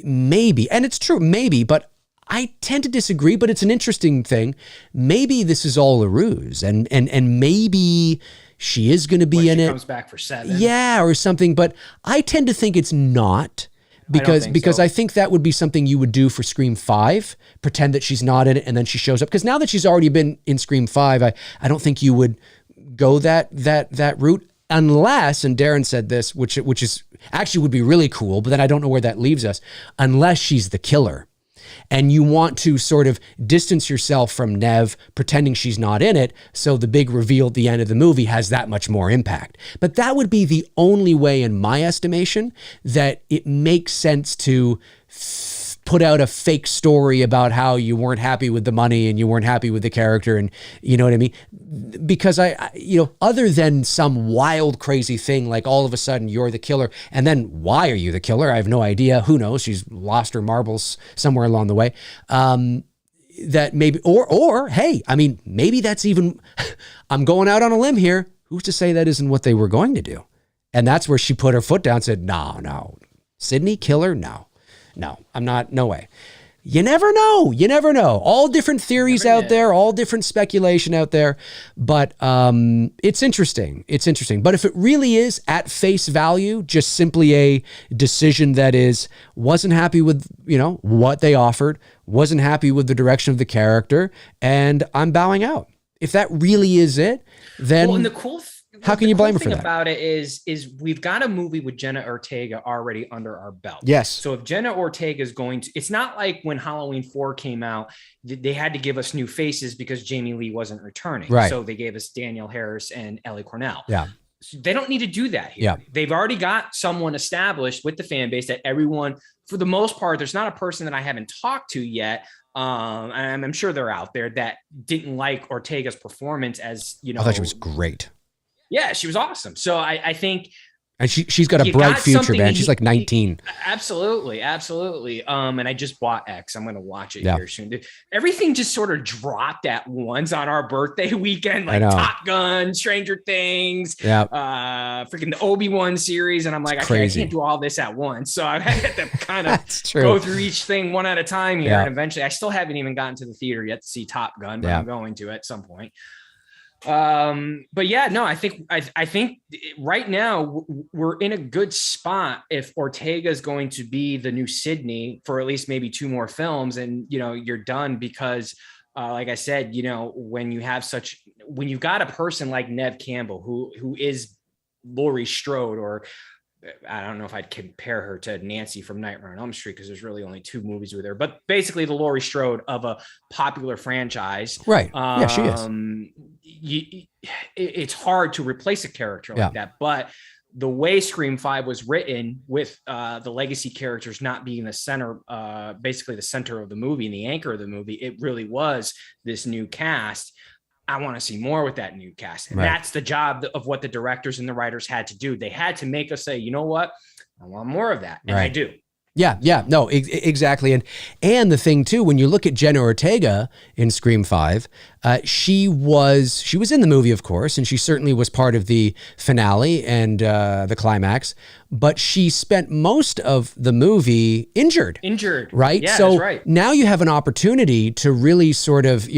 maybe, and it's true, maybe, but I tend to disagree, but it's an interesting thing. Maybe this is all a ruse, and maybe she is going to be in it. Comes
back for 7.
Yeah, or something. But I tend to think it's not, because I think that would be something you would do for Scream 5, pretend that she's not in it, and then she shows up. Because now that she's already been in Scream 5, I don't think you would go that route, unless, and Darren said this, which is actually would be really cool, but then I don't know where that leaves us unless she's the killer. And you want to sort of distance yourself from Neve, pretending she's not in it, so the big reveal at the end of the movie has that much more impact. But that would be the only way, in my estimation, that it makes sense to put out a fake story about how you weren't happy with the money and you weren't happy with the character, and you know what I mean? Because other than some wild, crazy thing, like all of a sudden you're the killer, and then why are you the killer? I have no idea. Who knows? She's lost her marbles somewhere along the way. That maybe, or hey, I mean, maybe that's even, I'm going out on a limb here. Who's to say that isn't what they were going to do? And that's where she put her foot down and said, no, Sydney, killer, no, I'm not, no way. You never know. All different theories out there, all different speculation out there, but it's interesting. But if it really is at face value, just simply a decision that wasn't happy with, what they offered, wasn't happy with the direction of the character, and I'm bowing out. If that really is it, then how can you blame her for that?
The thing about it is we've got a movie with Jenna Ortega already under our belt.
Yes.
So if Jenna Ortega is going to, it's not like when Halloween 4 came out, they had to give us new faces because Jamie Lee wasn't returning.
Right.
So they gave us Danielle Harris and Ellie Cornell.
Yeah.
So they don't need to do that here.
Yeah.
They've already got someone established with the fan base that everyone, for the most part, there's not a person that I haven't talked to yet. And I'm sure they're out there that didn't like Ortega's performance as,
I thought she was great.
Yeah, she was awesome. So I think,
and she's got a bright future, man. She's like 19.
Absolutely. And I just bought X. I'm going to watch it here soon. Everything just sort of dropped at once on our birthday weekend, like Top Gun, Stranger Things, freaking the Obi-Wan series. And I'm like, I can't do all this at once. So I had to kind of go through each thing one at a time here. And eventually I still haven't even gotten to the theater yet to see Top Gun, but I'm going to at some point. But yeah, no, I think right now we're in a good spot if Ortega is going to be the new Sydney for at least maybe 2 more films, and you're done because like I said, when you've got a person like Neve Campbell who is Laurie Strode, or I don't know if I'd compare her to Nancy from Nightmare on Elm Street because there's really only 2 movies with her, but basically the Laurie Strode of a popular franchise. Right. Yeah, she is. It's hard to replace a character like that, but the way Scream 5 was written with the legacy characters not being the center, basically the center of the movie and the anchor of the movie, it really was this new cast. I want to see more with that new cast. And that's the job of what the directors and the writers had to do. They had to make us say, you know what? I want more of that. And I do.
Yeah, no, exactly. And the thing too, when you look at Jenna Ortega in Scream 5, she was in the movie, of course, and she certainly was part of the finale and the climax, but she spent most of the movie injured. Right?
Yeah,
so
that's right.
Now you have an opportunity to really sort of,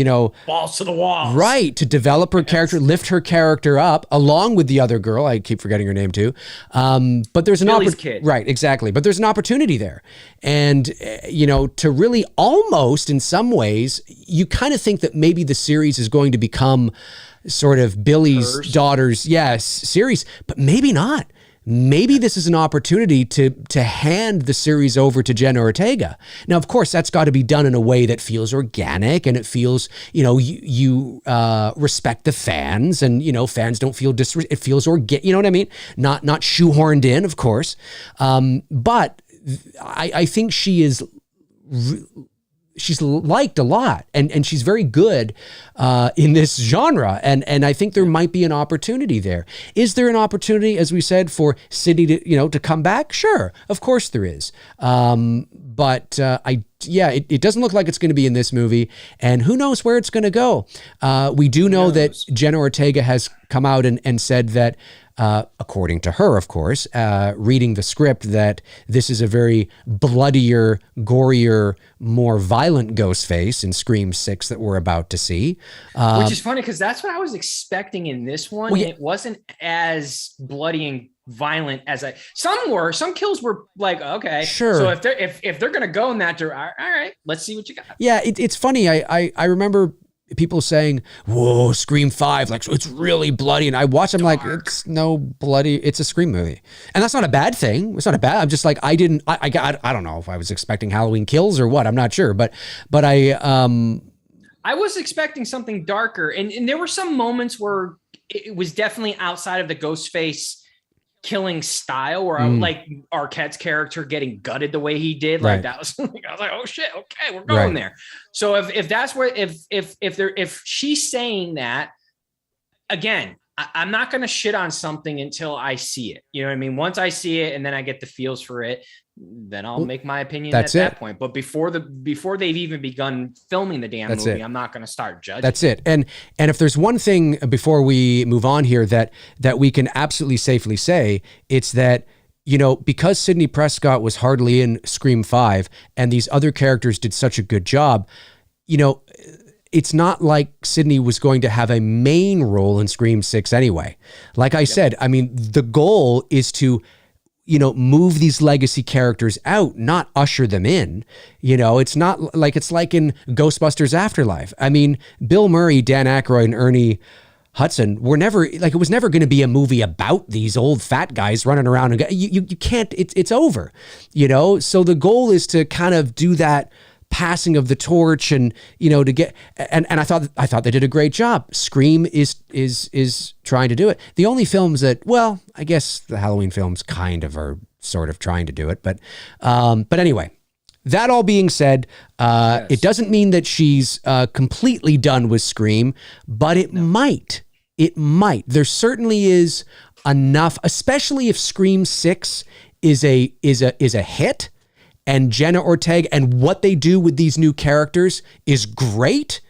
balls to the wall.
Right, to develop her character, lift her character up along with the other girl. I keep forgetting her name too. But there's an opportunity. Right, exactly. But there's an opportunity there. And, to really almost in some ways, you kind of think that maybe the series is going to become sort of Billy's daughter's, series, but maybe not. Maybe this is an opportunity to hand the series over to Jenna Ortega. Now, of course, that's got to be done in a way that feels organic and it feels, you respect the fans, and, fans don't feel it feels organic, you know what I mean? Not shoehorned in, of course. But I think she's liked a lot, and she's very good in this genre, and I think there might be an opportunity there. Is there an opportunity, as we said, for Sydney to come back? Sure, of course there is. But it doesn't look like it's going to be in this movie, and who knows where it's going to go. We do know that Jenna Ortega has come out and said that, according to her, of course, reading the script, that this is a very bloodier, gorier, more violent Ghostface in Scream 6 that we're about to see.
Which is funny because that's what I was expecting in this one. Well, it wasn't as bloody and violent as some kills were like, okay, sure. So if they're gonna go in that direction, all right, let's see what you got.
Yeah, it's funny. I remember people saying, "Whoa, Scream 5, like it's really bloody," and I watch, I'm like, it's no bloody, it's a Scream movie, and that's not a bad thing. It's not a bad. I'm just like, I don't know if I was expecting Halloween Kills or what. I'm not sure, but
I was expecting something darker, and there were some moments where it was definitely outside of the Ghostface killing style, where like Arquette's character getting gutted the way he did, like that was like, I was like, oh shit, okay, we're going there. So if that's where, if she's saying that, again, I'm not going to shit on something until I see it. You know what I mean? Once I see it and then I get the feels for it, then I'll make my opinion at that point. But before they've even begun filming the damn movie, I'm not going to start judging.
That's it. And if there's one thing before we move on here that we can absolutely safely say, it's that, you know, because Sidney Prescott was hardly in Scream 5 and these other characters did such a good job, you know, it's not like Sidney was going to have a main role in Scream 6 anyway. Like I said, I mean, the goal is to, you know, move these legacy characters out, not usher them in. You know, it's not like, it's like in Ghostbusters Afterlife. I mean, Bill Murray, Dan Aykroyd, and Ernie Hudson were never, like, it was never going to be a movie about these old fat guys running around and you can't, it's over, you know? So the goal is to kind of do that passing of the torch, and you know, to get, and I thought they did a great job. Scream is trying to do it. The only films that, well, I guess the Halloween films kind of are sort of trying to do it, but anyway, that all being said, it doesn't mean that she's completely done with Scream, but it might. There certainly is enough, especially if Scream 6 is a hit. And Jenna Ortega and what they do with these new characters is great.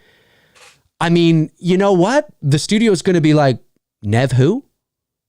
I mean, you know what? The studio is going to be like, Neve who?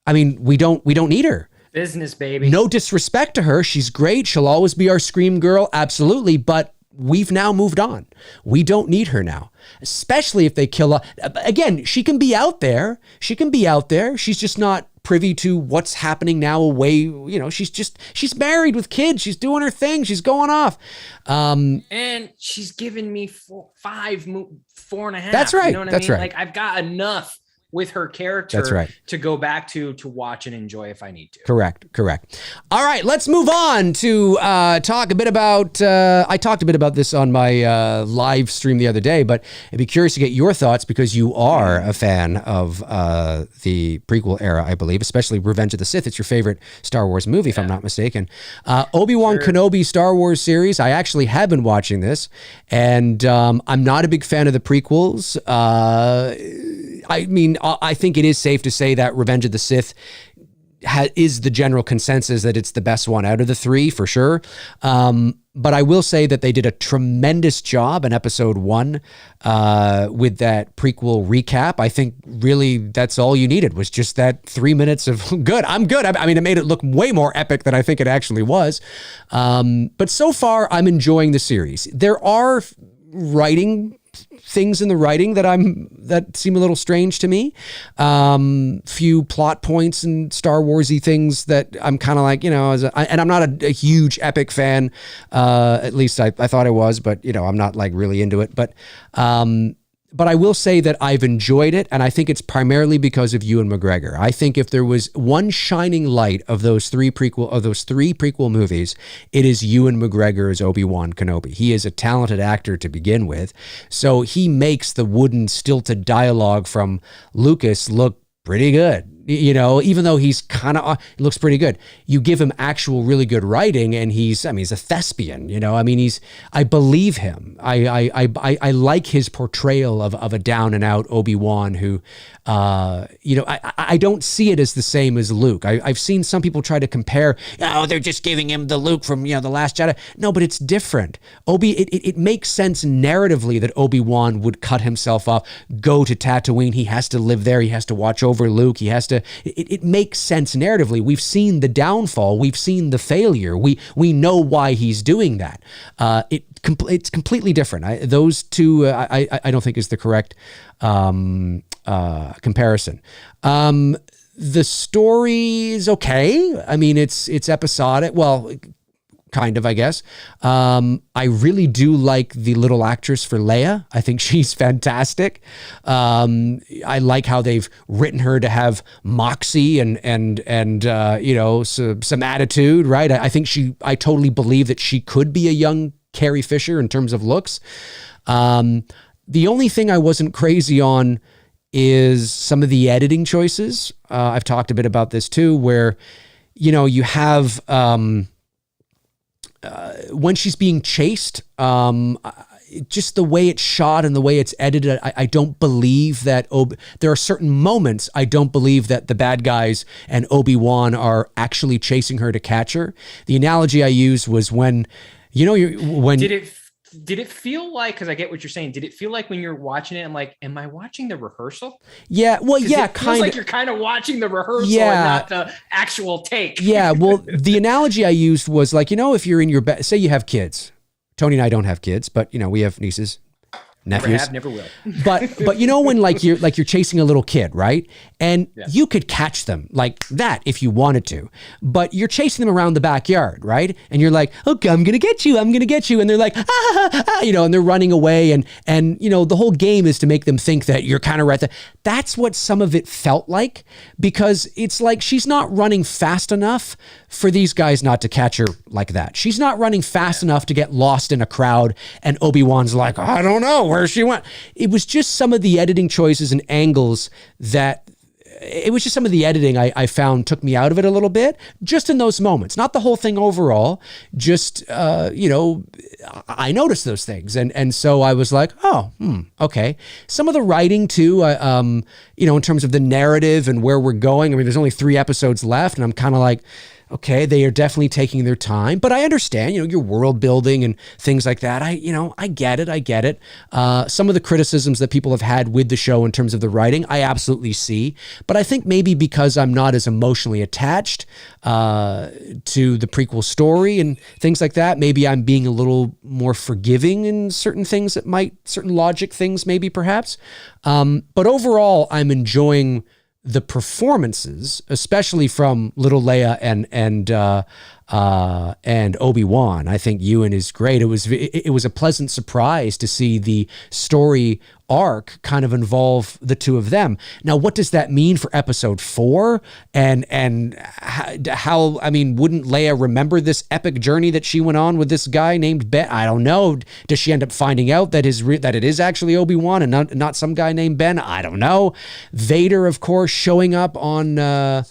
I mean, we don't need her.
Business, baby.
No disrespect to her. She's great. She'll always be our Scream girl. Absolutely. But we've now moved on. We don't need her now, especially if they kill her. Again, she can be out there. She's just not privy to what's happening now away. You know, she's married with kids. She's doing her thing. She's going off.
And she's given me 4.5.
That's right.
You know what
That's
I mean?
right.
Like, I've got enough with her character to go back to watch and enjoy if I need to.
Correct. All right, let's move on to talk a bit about, I talked a bit about this on my live stream the other day, but I'd be curious to get your thoughts because you are a fan of the prequel era, I believe, especially Revenge of the Sith. It's your favorite Star Wars movie, if I'm not mistaken. Obi-Wan Kenobi Star Wars series. I actually have been watching this, and I'm not a big fan of the prequels. I mean, I think it is safe to say that Revenge of the Sith is the general consensus that it's the best one out of the three, for sure. But I will say that they did a tremendous job in episode 1 with that prequel recap. I think really that's all you needed was just that 3 minutes of good. I'm good. I mean, it made it look way more epic than I think it actually was. But so far, I'm enjoying the series. There are things in the writing that seem a little strange to me. Few plot points and Star Warsy things that I'm kind of like, you know, and I'm not a huge epic fan. At least I thought I was, but you know, I'm not like really into it. But I will say that I've enjoyed it, and I think it's primarily because of Ewan McGregor. I think if there was one shining light of those three prequel movies, it is Ewan McGregor as Obi-Wan Kenobi. He is a talented actor to begin with, so he makes the wooden, stilted dialogue from Lucas look pretty good. You know, even though he's kind of looks pretty good, you give him actual really good writing, and he's a thespian. You know, I mean, I believe him. I like his portrayal of a down and out Obi-Wan who, you know, I don't see it as the same as Luke. I've seen some people try to compare. Oh, they're just giving him the Luke from, you know, The Last Jedi. No, but it's different. It makes sense narratively that Obi-Wan would cut himself off, go to Tatooine. He has to live there. He has to watch over Luke. He has to. It makes sense narratively. We've seen the downfall. We've seen the failure. We know why he's doing that. It's completely different. Those two, I don't think is the correct comparison. The story is okay. I mean, it's episodic. Well, kind of, I guess. I really do like the little actress for Leia. I think she's fantastic. I like how they've written her to have moxie and you know, some attitude, right? I totally believe that she could be a young Carrie Fisher in terms of looks. The only thing I wasn't crazy on is some of the editing choices. I've talked a bit about this too, where, you know, you have, when she's being chased, just the way it's shot and the way it's edited, I don't believe that there are certain moments I don't believe that the bad guys and Obi-Wan are actually chasing her to catch her. The analogy I used was when, you know,
did it feel like, because I get what you're saying, did it feel like when you're watching it, I'm like, am I watching the rehearsal?
Yeah, well, yeah,
it feels like you're kind of watching the rehearsal and not the actual take.
Yeah, well, the analogy I used was like, you know, if you're in your bed, say you have kids. Tony and I don't have kids, but, you know, we have nieces, nephews.
Never will.
But you know, when you're chasing a little kid, right? And you could catch them like that if you wanted to, but you're chasing them around the backyard, right? And you're like, okay, I'm gonna get you. And they're like, you know, and they're running away, and you know, the whole game is to make them think that you're kind of right there. That's what some of it felt like, because it's like she's not running fast enough for these guys not to catch her like that. She's not running fast enough to get lost in a crowd, and Obi-Wan's like, I don't know where she went. It was just some of the editing choices and angles I found took me out of it a little bit, just in those moments, not the whole thing overall, just, you know, I noticed those things. And so I was like, okay. Some of the writing too, you know, in terms of the narrative and where we're going. I mean, there's only 3 episodes left, and I'm kind of like, okay, they are definitely taking their time, but I understand, you know, your world building and things like that. I get it. Some of the criticisms that people have had with the show in terms of the writing, I absolutely see, but I think maybe because I'm not as emotionally attached to the prequel story and things like that, maybe I'm being a little more forgiving in certain things certain logic things, maybe perhaps. But overall, I'm enjoying the performances, especially from little Leia and Obi-Wan. I think Ewan is great. It was a pleasant surprise to see the story arc kind of involve the two of them. Now, what does that mean for episode 4? And how, I mean, wouldn't Leia remember this epic journey that she went on with this guy named Ben? I don't know. Does she end up finding out that it is actually Obi-Wan and not some guy named Ben? I don't know. Vader, of course, showing up on the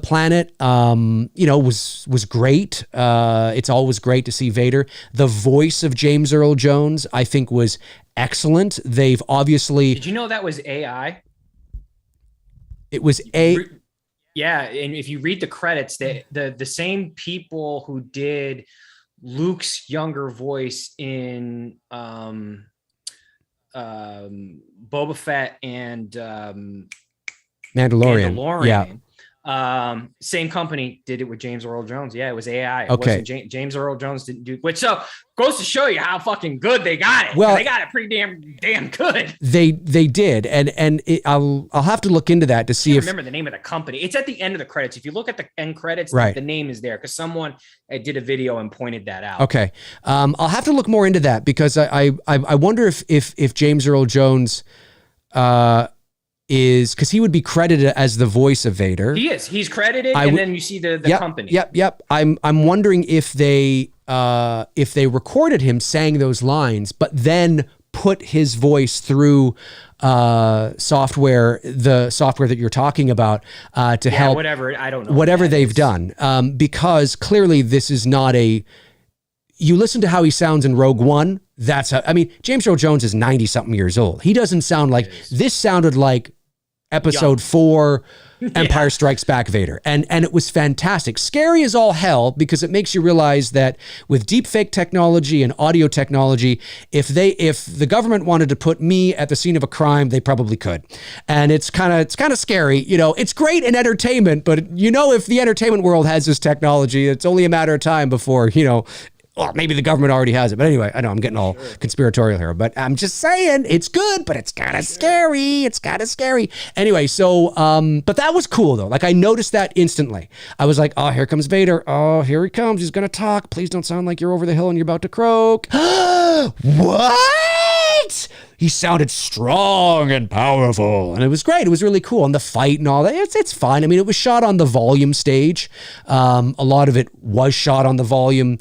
planet, you know, was great. It's always great to see Vader. The voice of James Earl Jones, I think, was excellent. They've obviously...
Did you know that was AI?
It was
Yeah, and if you read the credits, the same people who did Luke's younger voice in Boba Fett and
Mandalorian.
Same company did it with James Earl Jones. Yeah, it was AI. It
okay.
wasn't James Earl Jones didn't do, which so goes to show you how fucking good they got it.
Well,
they got it pretty damn good.
They did, and I'll have to look into that to see if
remember the name of the company. It's at the end of the credits. If you look at the end credits,
right,
the name is there because someone did a video and pointed that out.
Okay, I'll have to look more into that because I wonder if James Earl Jones is, because he would be credited as the voice of Vader.
He is. He's credited, and then you see the company.
Yep. I'm wondering if they recorded him saying those lines, but then put his voice through software, the software that you're talking about, to help.
Whatever. I don't know.
Whatever they've done, because clearly this is not a. You listen to how he sounds in Rogue One. I mean, James Earl Jones is 90-something years old. He doesn't sound like this. Sounded like Episode 4, Empire Strikes Back Vader. And it was fantastic. Scary as all hell, because it makes you realize that with deepfake technology and audio technology, if the government wanted to put me at the scene of a crime, they probably could. And it's kind of scary. You know, it's great in entertainment, but you know, if the entertainment world has this technology, it's only a matter of time before, you know, Or maybe the government already has it. But anyway, I know I'm getting all conspiratorial here, but I'm just saying it's good, but it's kind of scary. It's kind of scary. Anyway, so, but that was cool though. Like I noticed that instantly. I was like, oh, here comes Vader. Oh, here he comes. He's going to talk. Please don't sound like you're over the hill and you're about to croak. What? He sounded strong and powerful, and it was great. It was really cool. And the fight and all that, it's fine. I mean, it was shot on the volume stage. A lot of it was shot on the volume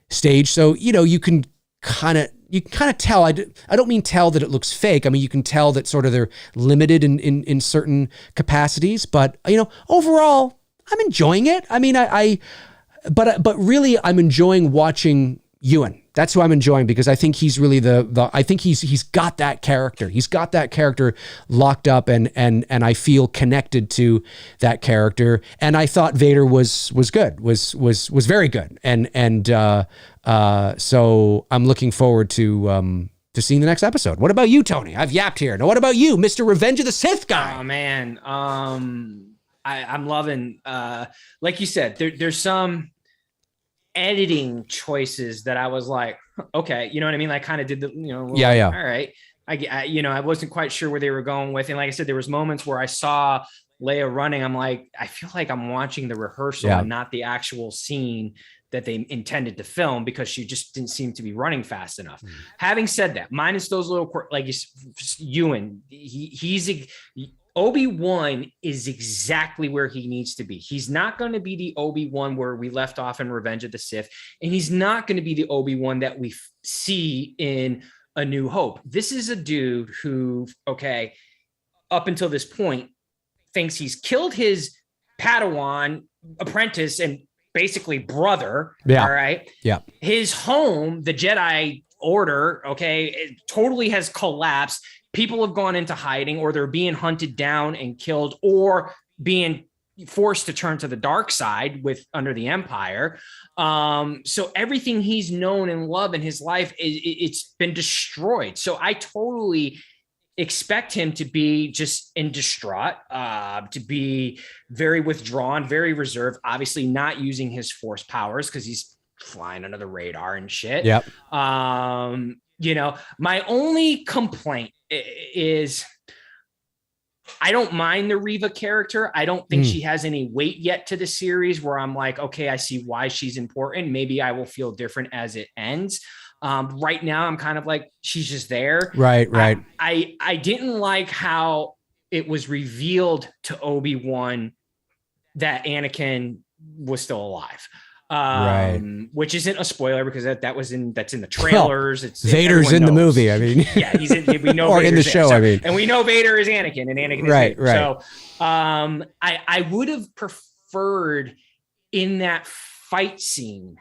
stage. So, you know, you can kind of tell. I don't mean tell that it looks fake. I mean, you can tell that sort of they're limited in certain capacities. But, you know, overall, I'm enjoying it. I mean, but really, I'm enjoying watching Ewan. That's who I'm enjoying, because I think he's really I think he's got that character. He's got that character locked up, and I feel connected to that character. And I thought Vader was good, was very good. And so I'm looking forward to seeing the next episode. What about you, Tony? I've yapped here. Now, what about you, Mr. Revenge of the Sith guy?
Oh man, I'm loving. Like you said, there's some editing choices that I was like, okay, you know what I mean? Like kind of did the, you know,
yeah.
All right. I, you know, I wasn't quite sure where they were going with. And like I said, there was moments where I saw Leia running. I'm like, I feel like I'm watching the rehearsal and not the actual scene that they intended to film, because she just didn't seem to be running fast enough. Having said that, minus those little, like Ewan, Obi-Wan is exactly where he needs to be. He's not going to be the Obi-Wan where we left off in Revenge of the Sith, and he's not going to be the Obi-Wan that we see in A New Hope. This is a dude who, okay, up until this point, thinks he's killed his Padawan apprentice and basically brother. Yeah. All right.
Yeah.
His home, the Jedi Order, okay, it totally has collapsed. People have gone into hiding, or they're being hunted down and killed, or being forced to turn to the dark side under the Empire. So everything he's known and loved in his life, it's been destroyed. So I totally expect him to be just in distraught, to be very withdrawn, very reserved, obviously not using his force powers because he's flying under the radar and shit.
Yep.
You know, my only complaint is I don't mind the Reva character. I don't think she has any weight yet to the series where I'm like, okay, I see why she's important. Maybe I will feel different as it ends. Right now, I'm kind of like, she's just there.
Right.
I didn't like how it was revealed to Obi-Wan that Anakin was still alive. Which isn't a spoiler because that's in the trailers.
Well, Vader's in the movie. I mean,
yeah, he's in. We know,
or
Vader's
in the show. I mean,
and we know Vader is Anakin, and Anakin is Vader.
Right.
So, I would have preferred in that fight scene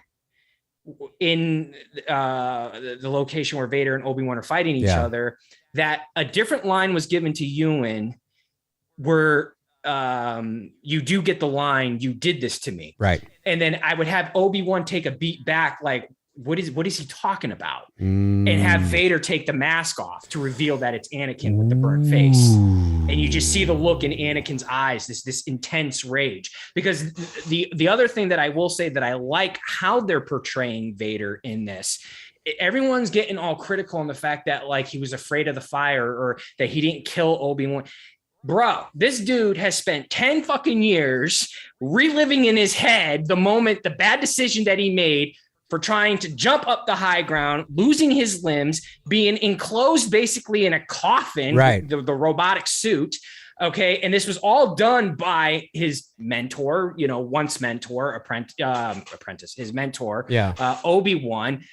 in the location where Vader and Obi-Wan are fighting each other, that a different line was given to Ewan, where you do get the line, "You did this to me."
Right.
And then I would have Obi-Wan take a beat back, like, what is he talking about? And have Vader take the mask off to reveal that it's Anakin with the burnt face. And you just see the look in Anakin's eyes, this intense rage. Because the other thing that I will say that I like how they're portraying Vader in this, everyone's getting all critical on the fact that like he was afraid of the fire or that he didn't kill Obi-Wan. Bro, this dude has spent 10 fucking years reliving in his head the bad decision that he made for trying to jump up the high ground, losing his limbs, being enclosed basically in a coffin,
right.
the robotic suit. Okay. And this was all done by his mentor, once mentor, apprentice, his mentor, Obi-Wan.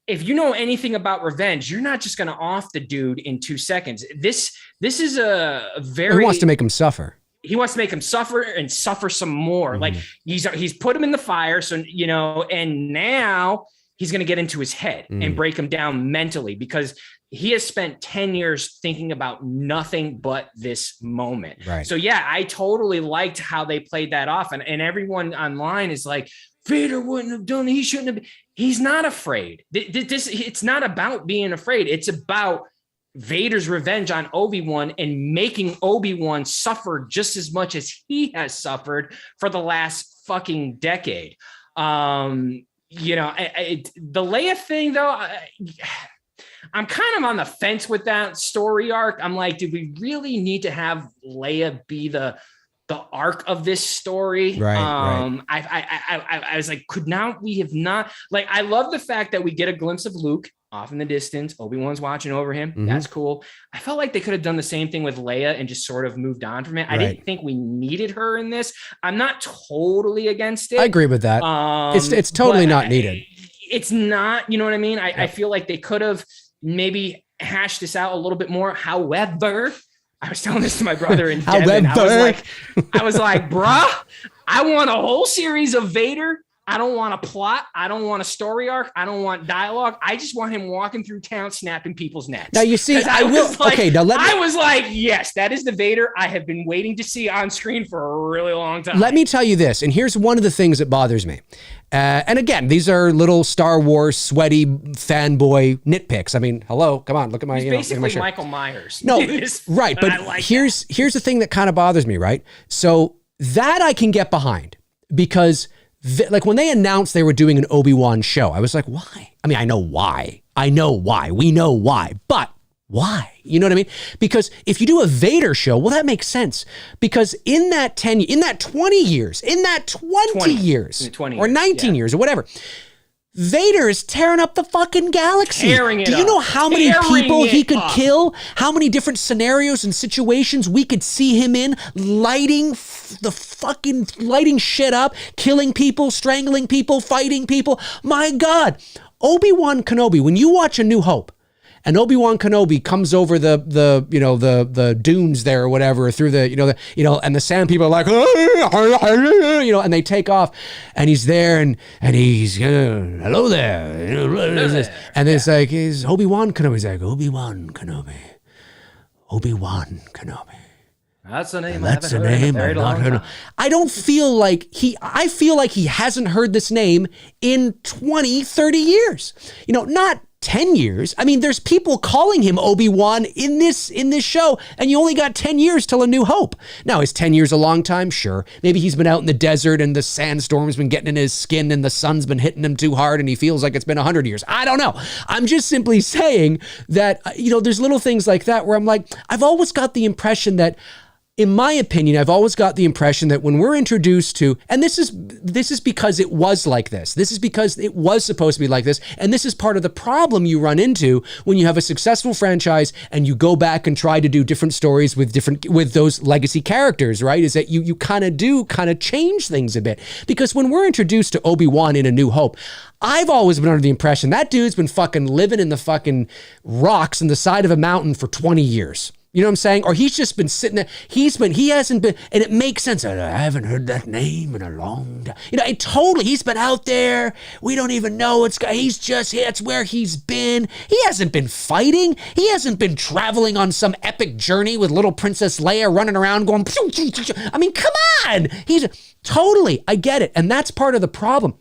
If you know anything about revenge, you're not just going to off the dude in 2 seconds. This is a very...
He wants to make him suffer.
He wants to make him suffer and suffer some more. Mm-hmm. Like he's put him in the fire. So, and now he's going to get into his head and break him down mentally because he has spent 10 years thinking about nothing but this moment.
Right.
So yeah, I totally liked how they played that off. And everyone online is like, Vader wouldn't have done it. He shouldn't have. He's not afraid. It's not about being afraid. It's about Vader's revenge on Obi-Wan and making Obi-Wan suffer just as much as he has suffered for the last fucking decade. the Leia thing though, I'm kind of on the fence with that story arc. I'm like, did we really need to have Leia be the arc of this story?
Right.
I was like, we have not, like, I love the fact that we get a glimpse of Luke off in the distance. Obi-Wan's watching over him. Mm-hmm. That's cool. I felt like they could have done the same thing with Leia and just sort of moved on from it. I didn't think we needed her in this. I'm not totally against it.
I agree with that. It's totally not needed.
It's not, you know what I mean? I feel like they could have maybe hashed this out a little bit more. However, I was telling this to my brother in Devon. I was like, bruh, I want a whole series of Vader. I don't want a plot. I don't want a story arc. I don't want dialogue. I just want him walking through town, snapping people's necks.
Now you see, I was like,
yes, that is the Vader I have been waiting to see on screen for a really long time.
Let me tell you this, and here's one of the things that bothers me. And again, these are little Star Wars sweaty fanboy nitpicks. I mean, hello, come on, look at my.
He's basically Michael Myers.
No, right, but here's the thing that kind of bothers me, right? So that I can get behind because. Like when they announced they were doing an Obi-Wan show, I was like, why? I mean, I know why. We know why, but why? You know what I mean? Because if you do a Vader show, well, that makes sense. Because in that 20 years, or 19 years or whatever, Vader is tearing up the fucking galaxy. Do you know how many people he could kill? How many different scenarios and situations we could see him in, lighting shit up, killing people, strangling people, fighting people. My God, Obi-Wan Kenobi, when you watch A New Hope, and Obi-Wan Kenobi comes over the dunes there or whatever through and the sand people are like, and they take off, and he's there and he's hello there, and it's like he's Obi-Wan Kenobi. He's like Obi-Wan Kenobi.
That's the name.
That's the name I've not heard of. I feel like he hasn't heard this name in 20, 30 years. Not 10 years. I mean, there's people calling him Obi-Wan in this show, and you only got 10 years till A New Hope. Now, is 10 years a long time? Sure. Maybe he's been out in the desert and the sandstorm's been getting in his skin and the sun's been hitting him too hard and he feels like it's been 100 years. I don't know. I'm just simply saying that, there's little things like that where I'm like, I've always got the impression that, in my opinion, I've always got the impression that when we're introduced to, and this is because it was like this. This is because it was supposed to be like this. And this is part of the problem you run into when you have a successful franchise and you go back and try to do different stories with those legacy characters, right? Is that you kind of change things a bit. Because when we're introduced to Obi-Wan in A New Hope, I've always been under the impression that dude's been fucking living in the fucking rocks in the side of a mountain for 20 years. You know what I'm saying? Or he's just been sitting there. He hasn't been, and it makes sense. I haven't heard that name in a long time. He's been out there. We don't even know that's where he's been. He hasn't been fighting. He hasn't been traveling on some epic journey with little Princess Leia running around going, I mean, come on. I get it. And that's part of the problem.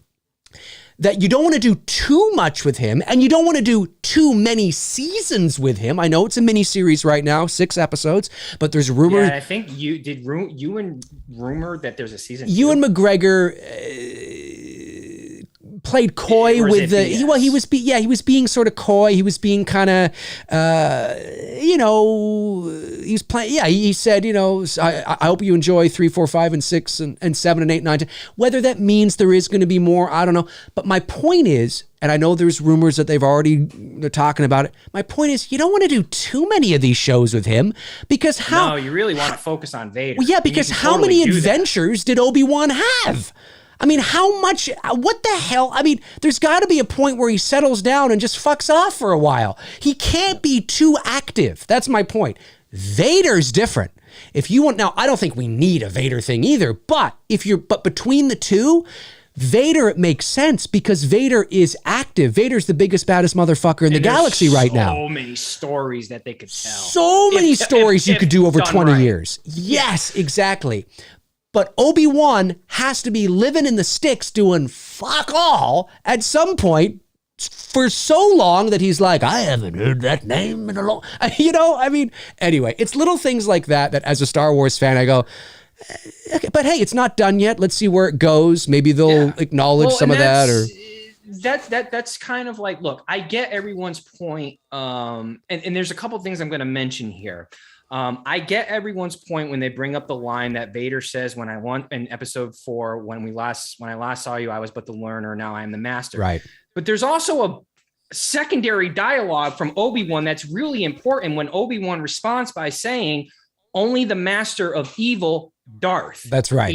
That you don't want to do too much with him, and you don't want to do too many seasons with him. I know it's a mini series right now, 6 episodes, but there's rumor.
Yeah, I think Ewan rumored that there's a season.
Ewan McGregor played coy with he was being sort of coy. He was being kind of he's playing. Yeah, he said, I hope you enjoy 3, 4, 5, and 6, and 7, and 8, 9, 10. Whether that means there is going to be more, I don't know. But my point is, and I know there's rumors that they're talking about it. My point is, you don't want to do too many of these shows with him because
No, you really want to focus on Vader.
Well, yeah, because how many adventures did Obi-Wan have? I mean, how much, what the hell? I mean, there's got to be a point where he settles down and just fucks off for a while. He can't be too active. That's my point. Vader's different. If you want, now, I don't think we need a Vader thing either, but between the two, Vader, it makes sense because Vader is active. Vader's the biggest, baddest motherfucker in the galaxy right now.
So many stories that they could tell.
So many stories you could do over 20 years. Yes, exactly. But Obi-Wan has to be living in the sticks doing fuck all at some point for so long that he's like, I haven't heard that name in a long... Anyway, it's little things like that as a Star Wars fan, I go, okay, but hey, it's not done yet. Let's see where it goes. Maybe they'll acknowledge some of that. Or
that's kind of like, look, I get everyone's point. And there's a couple of things I'm going to mention here. I get everyone's point when they bring up the line that Vader says when I want in episode 4, when I last saw you, I was but the learner. Now I am the master.
Right.
But there's also a secondary dialogue from Obi-Wan that's really important when Obi-Wan responds by saying, only the master of evil, Darth.
That's right.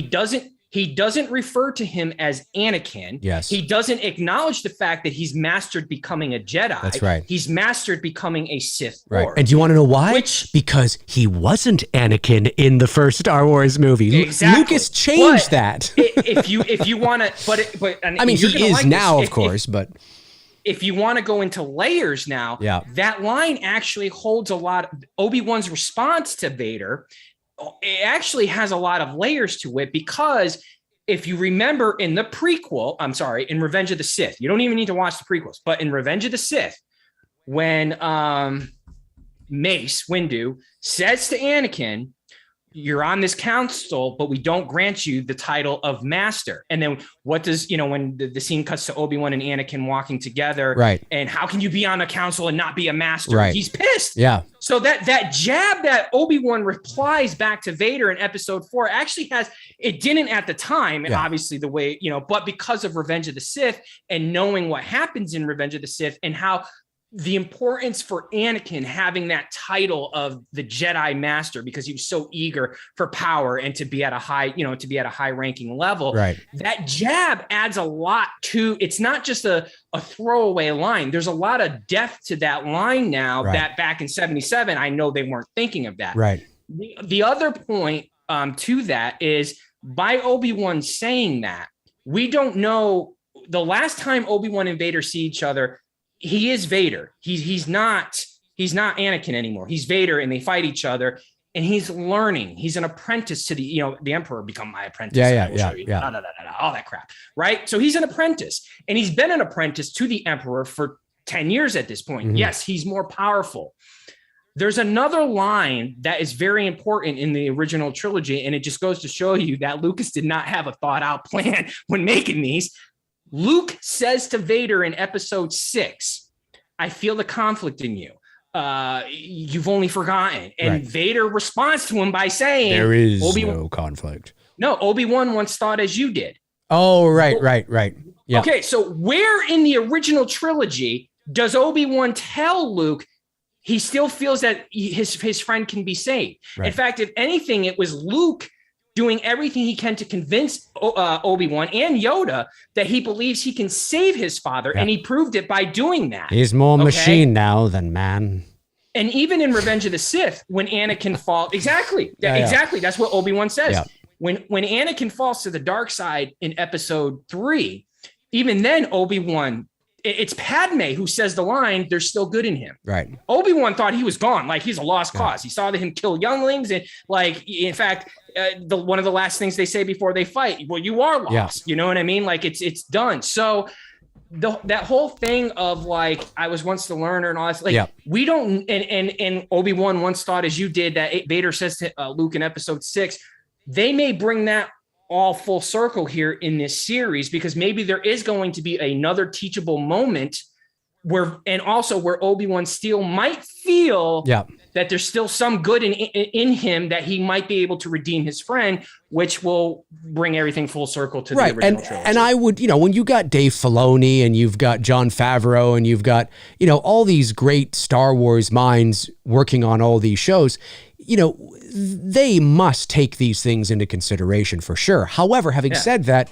He doesn't refer to him as Anakin.
Yes.
He doesn't acknowledge the fact that he's mastered becoming a Jedi.
That's right.
He's mastered becoming a Sith
Right.
Lord.
And do you want to know why? Because he wasn't Anakin in the first Star Wars movie.
Exactly.
Lucas changed that.
if you want to, but
I mean, he is now, of course, but
if you want to go into layers now, that line actually holds a lot. Obi-Wan's response to Vader, it actually has a lot of layers to it, because if you remember in the prequel, in Revenge of the Sith, you don't even need to watch the prequels, but in Revenge of the Sith, when Mace Windu says to Anakin, you're on this council, but we don't grant you the title of master. And then what does, when the scene cuts to Obi-Wan and Anakin walking together,
right? And
how can you be on a council and not be a master?
Right.
He's pissed.
Yeah.
So that jab that Obi-Wan replies back to Vader in episode 4 actually it didn't at the time, and obviously the way, but because of Revenge of the Sith and knowing what happens in Revenge of the Sith and how the importance for Anakin having that title of the Jedi Master, because he was so eager for power and to be at a high ranking level.
Right.
That jab adds a lot to, it's not just a throwaway line. There's a lot of depth to that line now that back in 77, I know they weren't thinking of that.
Right.
The other point to that is by Obi-Wan saying that, we don't know the last time Obi-Wan and Vader see each other. He is Vader. He's not Anakin anymore. He's Vader, and they fight each other. And he's learning. He's an apprentice to the Emperor. Become my apprentice. All that crap, right? So he's an apprentice, and he's been an apprentice to the Emperor for 10 years at this point. Mm-hmm. Yes, he's more powerful. There's another line that is very important in the original trilogy, and it just goes to show you that Lucas did not have a thought out plan when making these. Luke says to Vader in episode 6, I feel the conflict in you. You've only forgotten. And Vader responds to him by saying,
there is no conflict.
No, Obi-Wan once thought as you did.
Oh, right. Yeah.
Okay, so where in the original trilogy does Obi-Wan tell Luke he still feels that his friend can be saved? Right. In fact, if anything, it was Luke doing everything he can to convince Obi-Wan and Yoda that he believes he can save his father, and he proved it by doing that.
He's more machine now than man.
And even in Revenge of the Sith, when Anakin falls, exactly, that's what Obi-Wan says. Yeah. When Anakin falls to the dark side in episode 3, even then Obi-Wan, it's Padme who says the line, there's still good in him.
Right.
Obi-Wan thought he was gone, like he's a lost cause. He saw him kill younglings, and in fact, one of the last things they say before they fight, well, you are lost. You know what I mean? Like it's done. So that whole thing of like, I was once the learner and all that, we don't, and Obi-Wan once thought as you did that Vader says to Luke in episode 6, they may bring that all full circle here in this series, because maybe there is going to be another teachable moment where Obi-Wan still might feel that there's still some good in him, that he might be able to redeem his friend, which will bring everything full circle to the original trilogy.
And I would, when you got Dave Filoni and you've got Jon Favreau and you've got, all these great Star Wars minds working on all these shows, they must take these things into consideration for sure. However, having said that,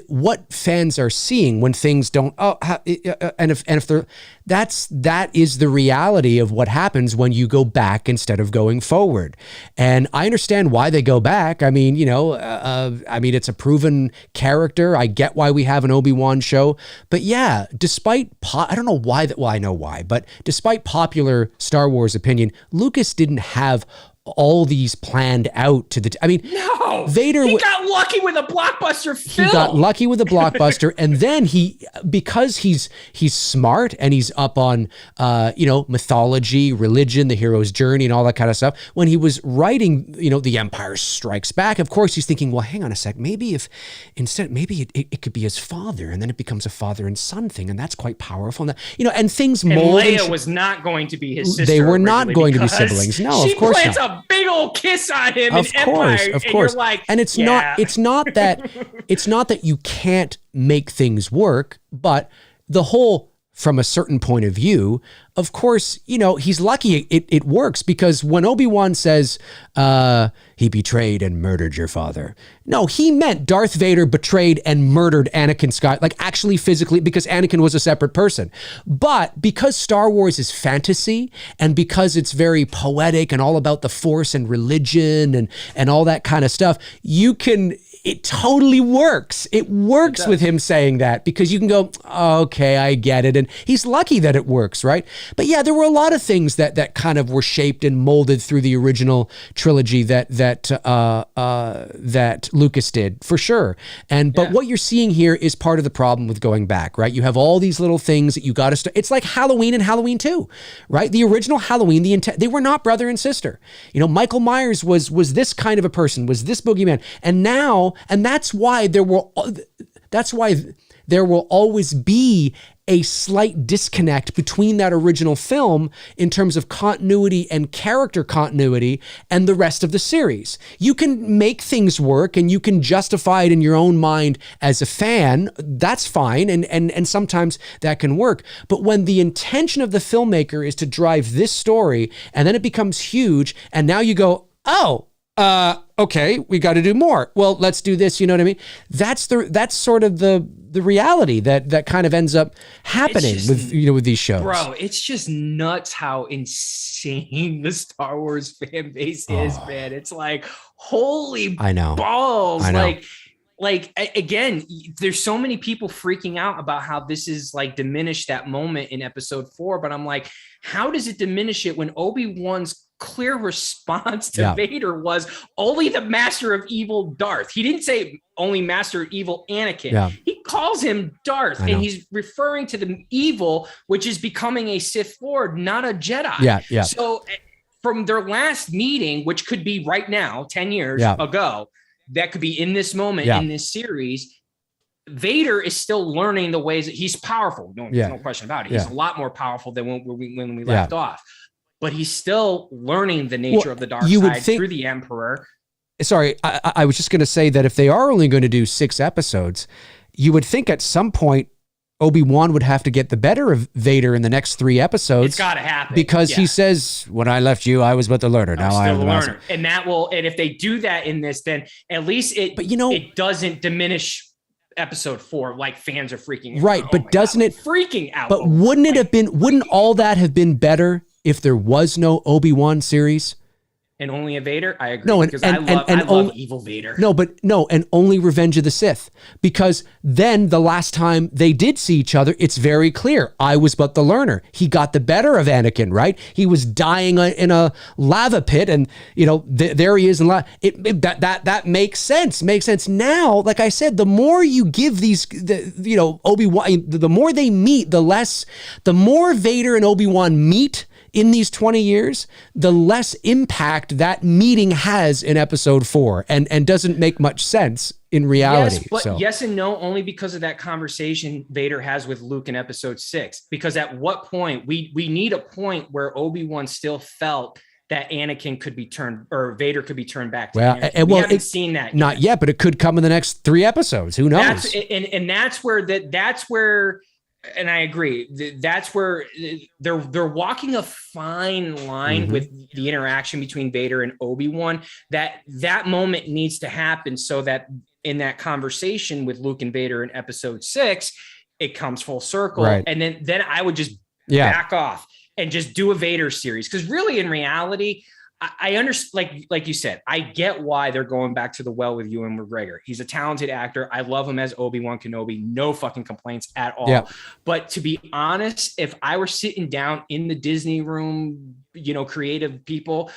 what fans are seeing when things don't, and if they're, that is the reality of what happens when you go back instead of going forward. And I understand why they go back. I mean, it's a proven character. I get why we have an Obi-Wan show, but despite, I don't know why I know why, but despite popular Star Wars opinion, Lucas didn't have all these planned out to the. I mean,
No,
Vader.
He got lucky with a blockbuster film.
He got lucky with a blockbuster, and then because he's smart and he's up on mythology, religion, the hero's journey, and all that kind of stuff. When he was writing, The Empire Strikes Back, of course he's thinking, well, hang on a sec, maybe if instead, maybe it could be his father, and then it becomes a father and son thing, and that's quite powerful. And things mold.
And Leia was not going to be his sister.
They were not going to be siblings. No, of course not.
She plants a big old kiss on him in Empire,
of course.
And you're like,
and it's not that you can't make things work, but the whole, from a certain point of view, of course, he's lucky it works, because when Obi-Wan says he betrayed and murdered your father, no, he meant Darth Vader betrayed and murdered Anakin Skywalker, like actually physically, because Anakin was a separate person. But because Star Wars is fantasy, and because it's very poetic and all about the Force and religion and all that kind of stuff, it totally works. It works with him saying that, because you can go, okay, I get it. And he's lucky that it works, right? But yeah, there were a lot of things that kind of were shaped and molded through the original trilogy that Lucas did, for sure. But what you're seeing here is part of the problem with going back, right? You have all these little things that you got to start. It's like Halloween and Halloween 2, right? The original Halloween, they were not brother and sister. Michael Myers was this kind of a person, was this boogeyman, and that's why there will always be a slight disconnect between that original film in terms of continuity and character continuity and the rest of the series. You can make things work and you can justify it in your own mind as a fan. That's fine. And sometimes that can work. But when the intention of the filmmaker is to drive this story and then it becomes huge, and now you go, okay, we got to do more. Well, let's do this. You know what I mean? That's sort of the reality that kind of ends up happening with these shows.
Bro, it's just nuts how insane the Star Wars fan base is, man. It's like, holy balls. Like again, there's so many people freaking out about how this is like diminished that moment in episode 4, but I'm like, how does it diminish it when Obi-Wan's clear response to Vader was only the master of evil Darth? He didn't say only master of evil Anakin. He calls him Darth, and he's referring to the evil, which is becoming a Sith Lord, not a Jedi. So from their last meeting, which could be right now, 10 years ago, that could be in this moment in this series, Vader is still learning the ways that he's powerful. No question about it. He's a lot more powerful than when we left off. But he's still learning the nature of the dark side through the Emperor.
Sorry, I was just going to say that if they are only going to do 6 episodes, you would think at some point Obi-Wan would have to get the better of Vader in the next 3 episodes.
It's got to happen.
Because he says, when I left you, I was but the learner. Now I am the master.
And if they do that in this, then at least it doesn't diminish episode 4 like fans are freaking out.
Right, but doesn't it
freaking out?
But wouldn't all that have been better if there was no Obi-Wan series?
And only a Vader? I agree.
No,
I love evil Vader.
And only Revenge of the Sith. Because then the last time they did see each other, it's very clear. I was but the learner. He got the better of Anakin, right? He was dying in a lava pit, and there he is. That makes sense. Makes sense. Now, like I said, the more you give Obi-Wan, the more they meet, the more Vader and Obi-Wan meet in these 20 years, the less impact that meeting has in episode 4 and doesn't make much sense in reality.
Yes, but yes and no, only because of that conversation Vader has with Luke in episode 6. Because at what point, we need a point where Obi-Wan still felt that Anakin could be turned, or Vader could be turned back to Anakin. We haven't seen that
not yet, but it could come in the next 3 episodes. Who knows?
That's where and I agree. That's where they're walking a fine line with the interaction between Vader and Obi-Wan. That moment needs to happen so that in that conversation with Luke and Vader in episode 6, it comes full circle. Right. And then I would just back off and just do a Vader series. Because really, in reality, I understand, like you said, I get why they're going back to the well with Ewan McGregor. He's a talented actor. I love him as Obi-Wan Kenobi. No fucking complaints at all. Yeah. But to be honest, if I were sitting down in the Disney room, creative people,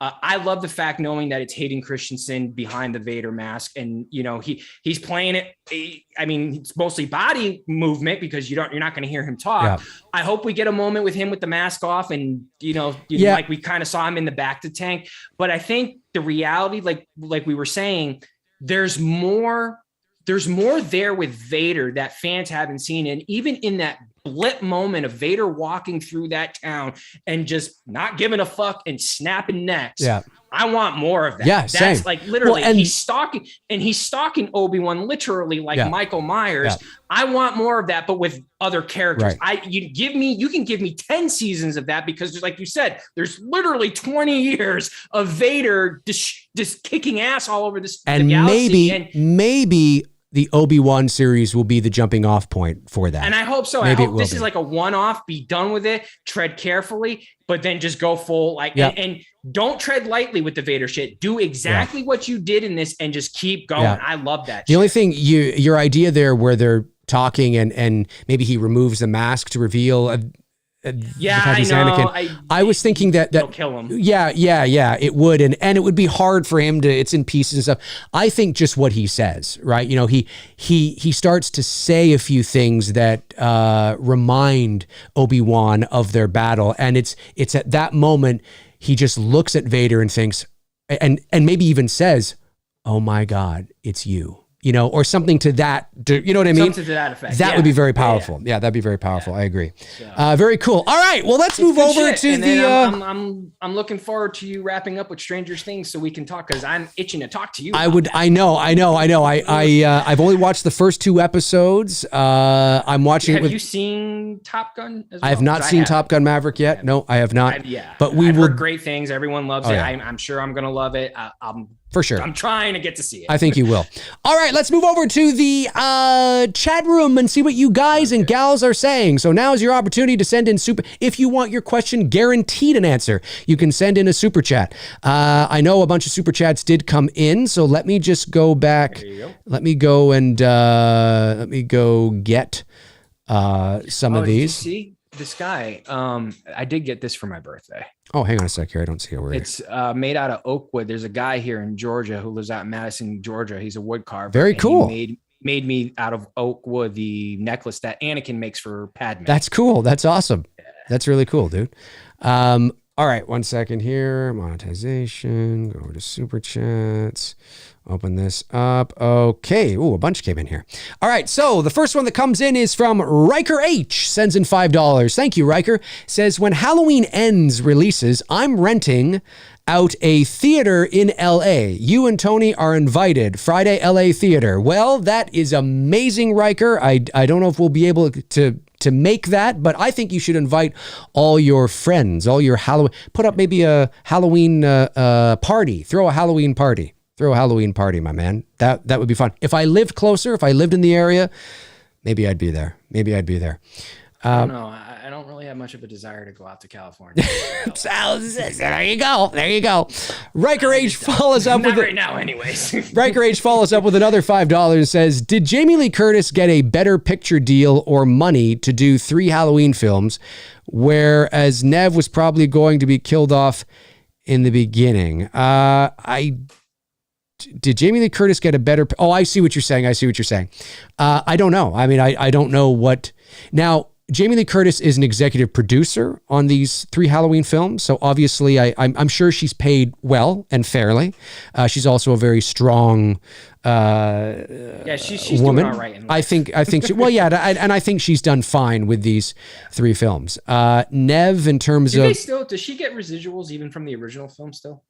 I love the fact knowing that it's Hayden Christensen behind the Vader mask, and he's playing it. I mean, it's mostly body movement because you're not going to hear him talk. Yeah. I hope we get a moment with him with the mask off, and like we kind of saw him in the back to tank. But I think the reality, like we were saying, there's more there with Vader that fans haven't seen, and even in that blip moment of Vader walking through that town and just not giving a fuck and snapping necks.
Yeah.
I want more of that.
Yeah,
that's
same.
like literally he's stalking Obi-Wan literally like Michael Myers. Yeah. I want more of that, but with other characters. Right. You can give me 10 seasons of that, because like you said, there's literally 20 years of Vader just kicking ass all over this
and
the galaxy.
Maybe the Obi-Wan series will be the jumping off point for that.
And I hope so. Maybe I hope this is like a one-off, be done with it, tread carefully, but then just go full, and don't tread lightly with the Vader shit. Do exactly what you did in this and just keep going. Yeah. I love that.
The only thing your idea there where they're talking and maybe he removes the mask to reveal
I know.
I was thinking that
kill him.
Yeah, it would, and it would be hard for him to. It's in pieces and stuff. I think just what he says, right? He starts to say a few things that remind Obi-Wan of their battle, and it's at that moment he just looks at Vader and thinks, and maybe even says, "Oh my God, it's you." Or something to that, you know what I mean?
Something to that effect.
That would be very powerful. Yeah, that'd be very powerful. I agree. Very cool. All right, well, let's move over to
the. I'm looking forward to you wrapping up with Stranger Things so we can talk, because I'm itching to talk to you.
I know. I've only watched the first 2 episodes. I'm watching.
Have you seen Top Gun as well?
I have not seen Top Gun Maverick yet. No, I have not. But
I've heard great things. Everyone loves it. I'm sure I'm gonna love it.
For sure.
I'm trying to get to see it.
I think you will. All right, let's move over to the chat room and see what you guys and gals are saying. So now is your opportunity to send in if you want your question guaranteed an answer, you can send in a super chat. I know a bunch of super chats did come in, so let me just go back.
There you go.
Let me go and let me go get some of these.
Did you see this guy? I did get this for my birthday.
Oh, hang on a sec here. I don't see it.
It's made out of oak wood. There's a guy here in Georgia who lives out in Madison, Georgia. He's a wood carver.
Very cool.
He made me out of oak wood the necklace that Anakin makes for Padme.
That's cool. That's awesome. That's really cool, dude. All right, 1 second here. Monetization. Go over to super chats. Open this up. Okay. Ooh, a bunch came in here. All right. So the first one that comes in is from Riker H. Sends in $5. Thank you, Riker. Says, when Halloween Ends releases, I'm renting out a theater in LA. You and Tony are invited. Friday, LA theater. Well, that is amazing, Riker. I don't know if we'll be able to make that, but I think you should invite all your friends, all your Halloween, put up maybe a Halloween party. Throw a Halloween party. Throw a Halloween party, my man. That would be fun. If I lived closer, if I lived in the area, maybe I'd be there.
I don't know. I don't really have much of a desire to go out to California.
There you go. Riker H follows up with
right now, anyways.
Riker H follows up with another $5 and says, did Jamie Lee Curtis get a better picture deal or money to do 3 Halloween films, whereas Neve was probably going to be killed off in the beginning? Did Jamie Lee Curtis get a better? Oh, I see what you're saying. I don't know. I mean, I don't know what. Now, Jamie Lee Curtis is an executive producer on these 3 Halloween films. So obviously I'm sure she's paid well and fairly. She's also a very strong
she's
woman.
Doing all right in life.
I think she, well, yeah. And I think she's done fine with these 3 films. Neve, in terms
does she get residuals even from the original film still?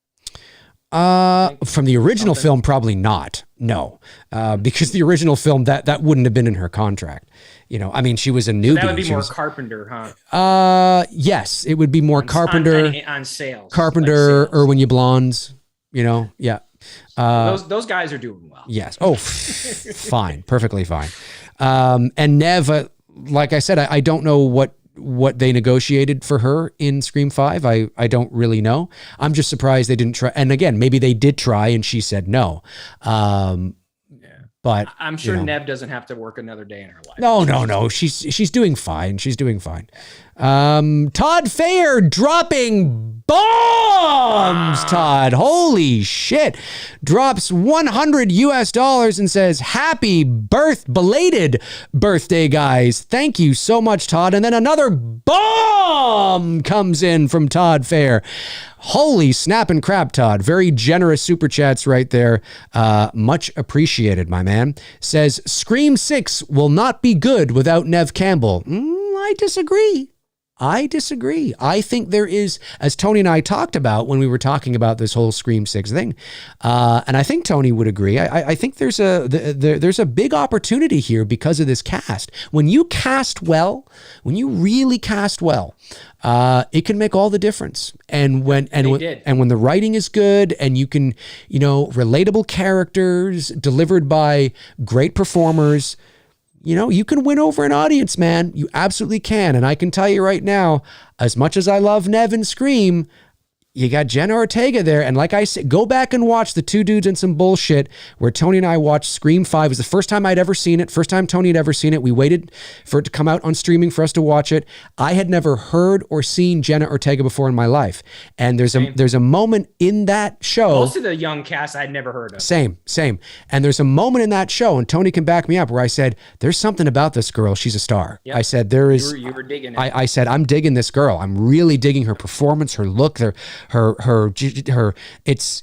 From the original film, probably not. No, because the original film that wouldn't have been in her contract. I mean, she was a newbie. So
that would be more Carpenter, huh?
Yes, it would be more Carpenter
on sales.
Carpenter,
like sales.
Irwin Yablans. Yeah.
Those guys are doing well.
Yes. Oh, fine, perfectly fine. And Neve, like I said, I don't know what they negotiated for her in Scream 5. I don't really know. I'm just surprised they didn't try. And again, maybe they did try and she said no. But
I'm sure Neve doesn't have to work another day in her life.
No. She's doing fine. Todd Fair dropping bombs. Todd, holy shit. Drops $100 and says, happy belated birthday, guys. Thank you so much, Todd. And then another bomb comes in from Todd Fair. Holy snap and crap, Todd. Very generous super chats right there. Much appreciated, my man. Says, Scream 6 will not be good without Neve Campbell. I disagree. I think there is, as Tony and I talked about when we were talking about this whole Scream 6 thing, and I think Tony would agree, I think there's a big opportunity here because of this cast. When you cast well, when you really cast well, it can make all the difference. And when the writing is good and you can, relatable characters delivered by great performers, you can win over an audience, man. You absolutely can. And I can tell you right now, as much as I love Neve and Scream, you got Jenna Ortega there. And like I said, go back and watch the Two Dudes and Some Bullshit where Tony and I watched Scream 5. It was the first time I'd ever seen it. First time Tony had ever seen it. We waited for it to come out on streaming for us to watch it. I had never heard or seen Jenna Ortega before in my life. And there's a moment in that show.
Most of the young cast I'd never heard of.
Same. And there's a moment in that show, and Tony can back me up, where I said, there's something about this girl. She's a star. Yep. I said, there is.
You were digging it.
I said, I'm digging this girl. I'm really digging her performance, her look, her it's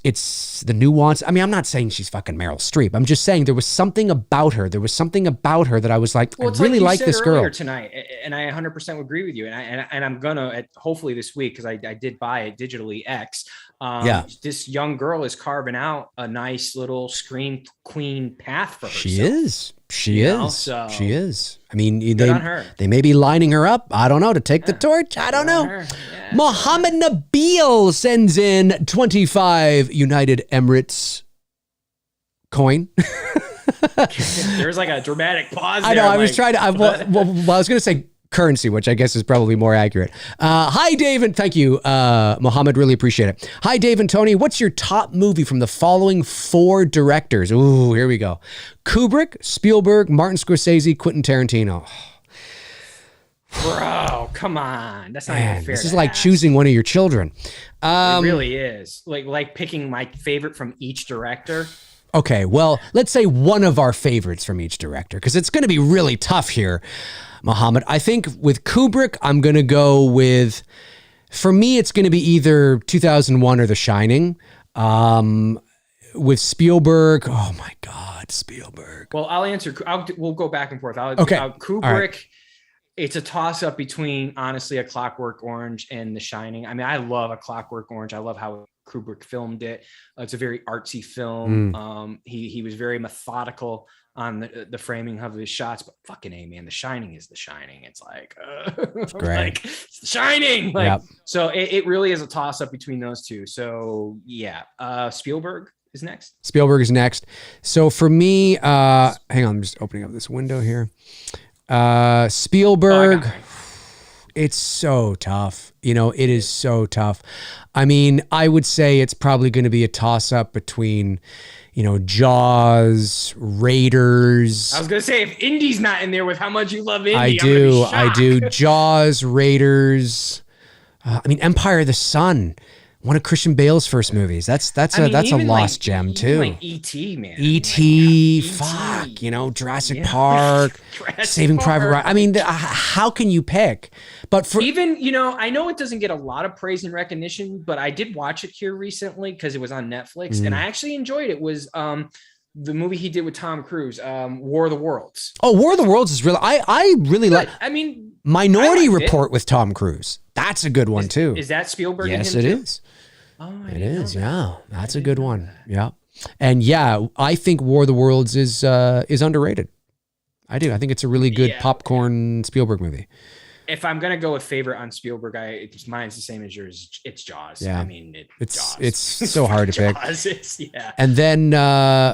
the nuance. I mean, I'm not saying she's fucking Meryl Streep. I'm just saying there was something about her. There was something about her that I was like, I really like this girl
tonight. And I 100% agree with you. And I'm gonna hopefully this week, because I did buy it digitally X. This young girl is carving out a nice little Scream queen path for herself. She is. I mean, they may be lining her up, I don't know, to take the torch. I don't know. Yeah.
Mohammed Nabil sends in 25 United Emirates coin.
There's like a dramatic pause there.
I know, I was trying to, I was going to say currency, which I guess is probably more accurate. Hi, Dave, and thank you, Mohammed. Really appreciate it. Hi, Dave and Tony. What's your top movie from the following 4 directors? Ooh, here we go. Kubrick, Spielberg, Martin Scorsese, Quentin Tarantino.
Bro, come on. That's not even fair.
This is like choosing one of your children.
It really is. Like picking my favorite from each director.
Okay, well, let's say one of our favorites from each director, because it's going to be really tough here, Mohammed. I think with Kubrick, I'm going to go with, for me, it's going to be either 2001 or The Shining. With Spielberg, oh my God, Spielberg.
Well, I'll answer. We'll go back and forth.
Okay.
Kubrick, right. It's a toss-up between, honestly, A Clockwork Orange and The Shining. I mean, I love A Clockwork Orange. I love how Kubrick filmed it. It's a very artsy film. He was very methodical on the framing of his shots, but fucking A, man, The Shining is The Shining. It's like,
it's great.
Like, it's The Shining. So it really is a toss-up between those two. So yeah, Spielberg is next. So for me, hang on, I'm just opening up this window here. Spielberg, it's so tough. It is so tough. I mean, I would say it's probably going to be a toss-up between, Jaws, Raiders. I was going to say, if Indy's not in there with how much you love Indy,
I do. Jaws, Raiders. I mean, Empire of the Sun. One of Christian Bale's first movies. That's a lost gem too.
Like E.T., man.
E.T. Fuck, Jurassic Park, Saving Private Ryan. I mean, how can you pick? But for
even, I know it doesn't get a lot of praise and recognition, but I did watch it here recently because it was on Netflix, and I actually enjoyed it. It was the movie he did with Tom Cruise, War of the Worlds.
Oh, War of the Worlds is really. I really like.
I mean,
Minority Report with Tom Cruise. That's a good one too.
Is that Spielberg?
Yes, it is. Oh, it is. Yeah, that's a good one. Yeah, and I think War of the Worlds is underrated. I do. I think it's a really good popcorn Spielberg movie.
If I'm gonna go with favorite on Spielberg, mine's the same as yours. It's Jaws.
Yeah.
I mean,
Jaws. It's so hard to pick.
Yeah.
And then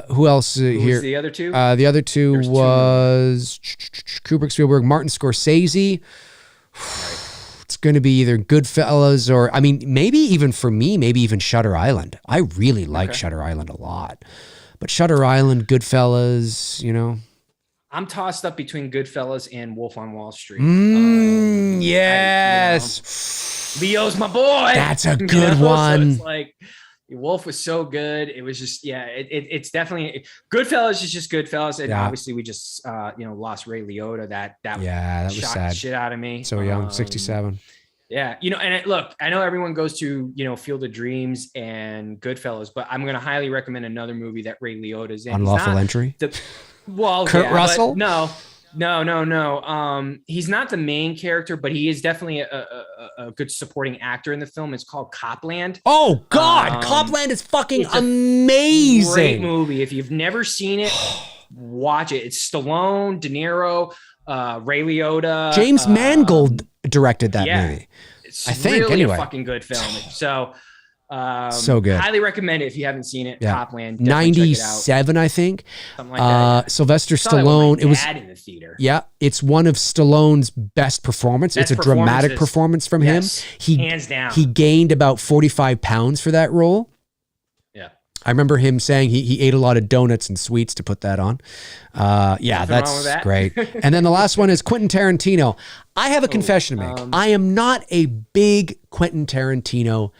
who else here?
Was the other two?
The other two was Kubrick, Spielberg, Martin Scorsese.
Right.
It's going to be either Goodfellas or, I mean, maybe even for me, maybe even Shutter Island. I really like Shutter Island a lot. But Shutter Island, Goodfellas,
I'm tossed up between Goodfellas and Wolf on Wall Street.
Yes.
Leo's my boy.
That's a good one.
So it's like Wolf was so good. It was just, it's definitely Goodfellas is just Goodfellas. And obviously we just, lost Ray Liotta. That
was sad.
The shit out of me.
So young, 67.
Yeah. And look, I know everyone goes to, Field of Dreams and Goodfellas, but I'm going to highly recommend another movie that Ray Liotta's in.
Unlawful Entry.
Kurt
Russell?
No. He's not the main character, but he is definitely a good supporting actor in the film. It's called Copland.
Oh God, Copland is fucking amazing.
Great movie. If you've never seen it, watch it. It's Stallone, De Niro, Ray Liotta.
James Mangold directed that movie.
I think really a fucking good film. So
good.
Highly recommend it if you haven't seen it. Copland.
97, I think.
Something like that.
Sylvester Stallone.
It was in the theater.
Yeah, it's one of Stallone's best performance. It's a dramatic performance from him.
Hands down.
He gained about 45 pounds for that role.
Yeah.
I remember him saying he ate a lot of donuts and sweets to put that on. That's great. And then the last one is Quentin Tarantino. I have a confession to make. I am not a big Quentin Tarantino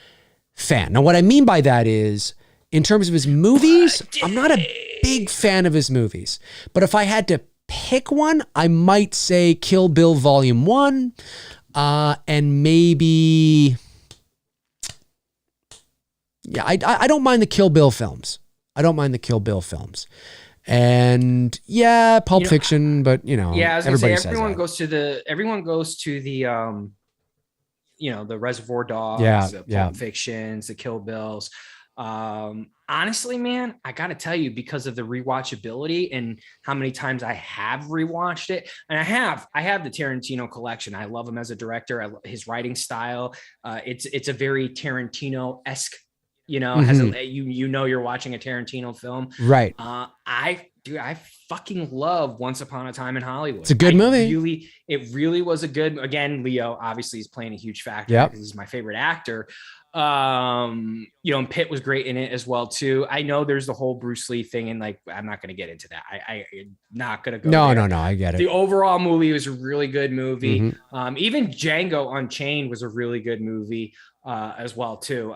fan. Now, what I mean by that is, in terms of his movies, I'm not a big fan of his movies. But if I had to pick one, I might say Kill Bill Volume 1, and maybe... Yeah, I don't mind the Kill Bill films. And yeah, Pulp Fiction, but I was gonna say everyone goes to the the Reservoir Dogs, the Pulp Fictions, the Kill Bills. Honestly, man, I got to tell you, because of the rewatchability and how many times I have rewatched it, and I have the Tarantino collection. I love him as a director. His writing style. It's a very Tarantino-esque, has you're watching a Tarantino film. Right.
I fucking love Once Upon a Time in Hollywood.
It's a good movie.
It really was a good, again, Leo obviously is playing a huge factor because he's my favorite actor. And Pitt was great in it as well too. I know there's the whole Bruce Lee thing, and I'm not going to get into that. I'm not going to go.
No, I get it.
The overall movie was a really good movie. Even Django Unchained was a really good movie as well too.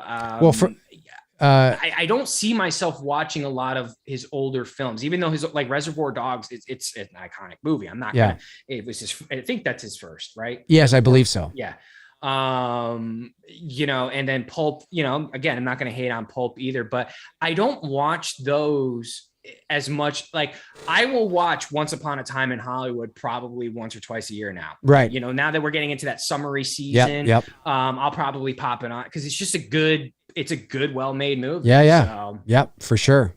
I don't see myself watching a lot of his older films, even though his Reservoir Dogs, it's an iconic movie. I'm not gonna, it was I think that's his first, right?
Yes, I believe so.
Yeah. And then Pulp, again, I'm not going to hate on Pulp either, but I don't watch those as much. Like, I will watch Once Upon a Time in Hollywood probably once or twice a year now.
Right.
Now that we're getting into that summery season, I'll probably pop it on because it's just a good well-made movie.
Yeah. Yep, for sure.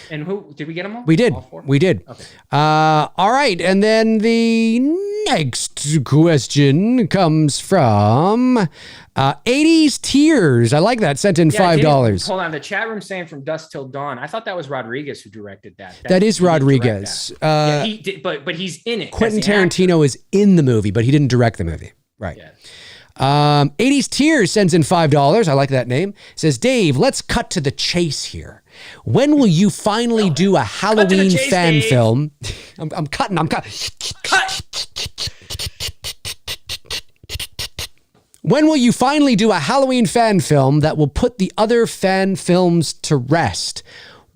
And who did we get them all?
We did.
All four?
We did.
Okay.
All right. And then the next question comes from 80s Tears. I like that. Sent in $5.
Hold on. The chat room saying From Dusk Till Dawn. I thought that was Rodriguez who directed that.
That is Rodriguez.
He did, but he's in it.
Quentin Tarantino is in the movie, but he didn't direct the movie. Right. Yeah. 80s Tears sends in $5. I like that name. Says, Dave, let's cut to the chase here. When will you finally do a Halloween fan film? I'm cutting. Cut. When will you finally do a Halloween fan film that will put the other fan films to rest?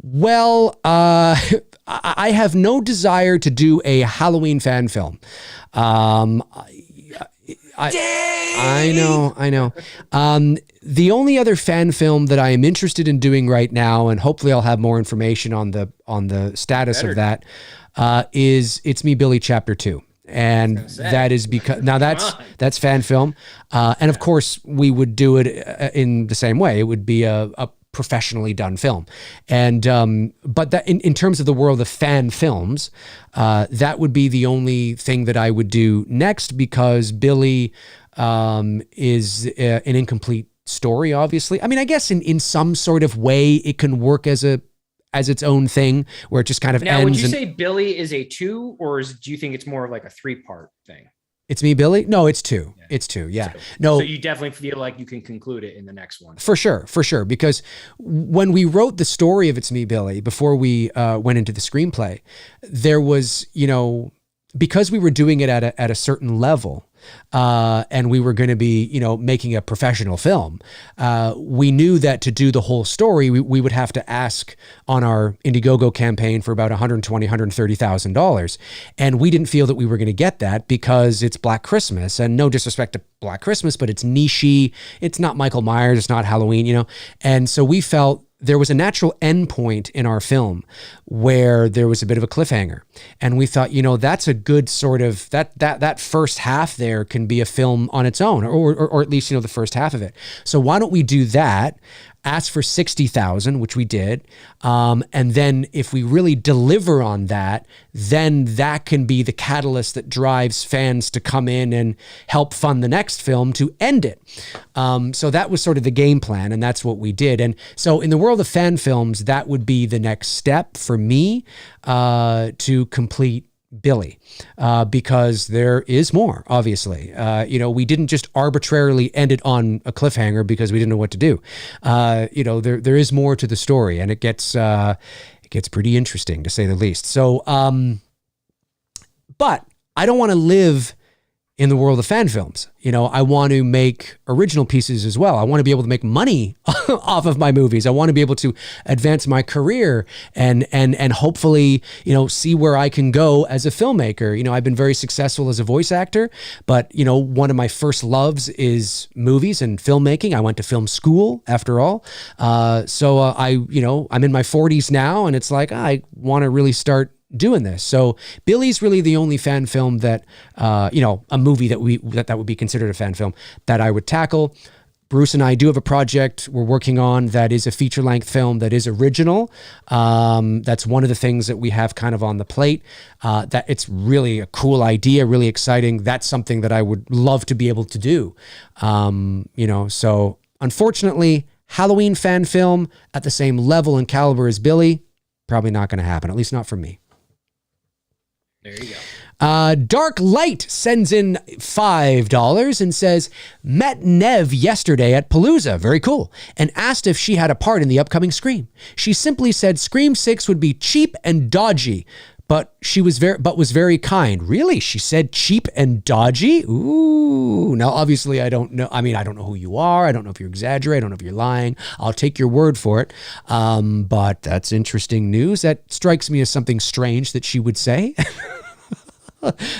Well, I have no desire to do a Halloween fan film. I know. The only other fan film that I am interested in doing right now, and hopefully I'll have more information on the status of that, is It's Me, Billy Chapter 2. And that is because now that's fan film. And of course we would do it in the same way. It would be a professionally done film. And but that in terms of the world of fan films, that would be the only thing that I would do next, because Billy is an incomplete story, obviously. I mean, I guess in some sort of way it can work as its own thing, where it just kind of ends.
Now, would you say Billy is a 2, or do you think it's more of like a 3-part thing?
It's Me, Billy? No, it's 2.
Yeah.
It's 2. Yeah.
So,
No.
So you definitely feel like you can conclude it in the next one.
For sure. Because when we wrote the story of It's Me, Billy, before we went into the screenplay, there was, because we were doing it at a certain level, and we were going to be, making a professional film, we knew that to do the whole story, we would have to ask on our Indiegogo campaign for about $120,000, $130,000. And we didn't feel that we were going to get that because it's Black Christmas, and no disrespect to Black Christmas, but it's niche-y. It's not Michael Myers. It's not Halloween, And so we felt there was a natural endpoint in our film where there was a bit of a cliffhanger. And we thought, that's a good sort of, that first half there can be a film on its own, or at least, the first half of it. So why don't we do that? Ask for 60,000, which we did. And then if we really deliver on that, then that can be the catalyst that drives fans to come in and help fund the next film to end it. So that was sort of the game plan, and that's what we did. And so in the world of fan films, that would be the next step for me to complete Billy, because there is more, obviously. We didn't just arbitrarily end it on a cliffhanger because we didn't know what to do. There is more to the story, and it gets pretty interesting, to say the least. So, but I don't want to live in the world of fan films. I want to make original pieces as well. I want to be able to make money off of my movies. I want to be able to advance my career and hopefully, see where I can go as a filmmaker. I've been very successful as a voice actor, but, one of my first loves is movies and filmmaking. I went to film school after all. So I'm in my 40s now, and it's like, I want to really start doing this. So Billy's really the only fan film that, a movie that would be considered a fan film that I would tackle. Bruce and I do have a project we're working on that is a feature-length film that is original. That's one of the things that we have kind of on the plate. That it's really a cool idea, really exciting. That's something that I would love to be able to do. So unfortunately, Halloween fan film at the same level and caliber as Billy, probably not going to happen, at least not for me.
There you go.
Dark Light sends in $5 and says, met Neve yesterday at Palooza, very cool, and asked if she had a part in the upcoming Scream. She simply said Scream 6 would be cheap and dodgy, but was very kind. Really? She said cheap and dodgy? Ooh. Now, obviously, I don't know. I mean, I don't know who you are. I don't know if you're exaggerating. I don't know if you're lying. I'll take your word for it. But that's interesting news. That strikes me as something strange that she would say.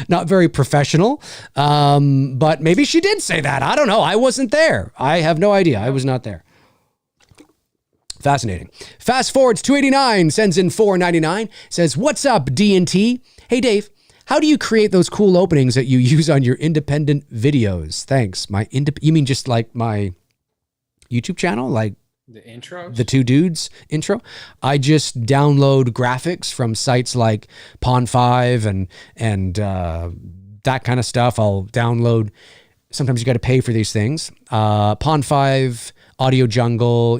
Not very professional. But maybe she did say that. I don't know. I wasn't there. I have no idea. I was not there. Fascinating. Fast Forwards 289 sends in $4.99, says, what's up, D&T? Hey, Dave, how do you create those cool openings that you use on your independent videos? Thanks. You mean just like my YouTube channel? Like
the intro?
The Two Dudes intro? I just download graphics from sites like Pond5 and that kind of stuff. I'll download. Sometimes you got to pay for these things. Pond5, Audio Jungle,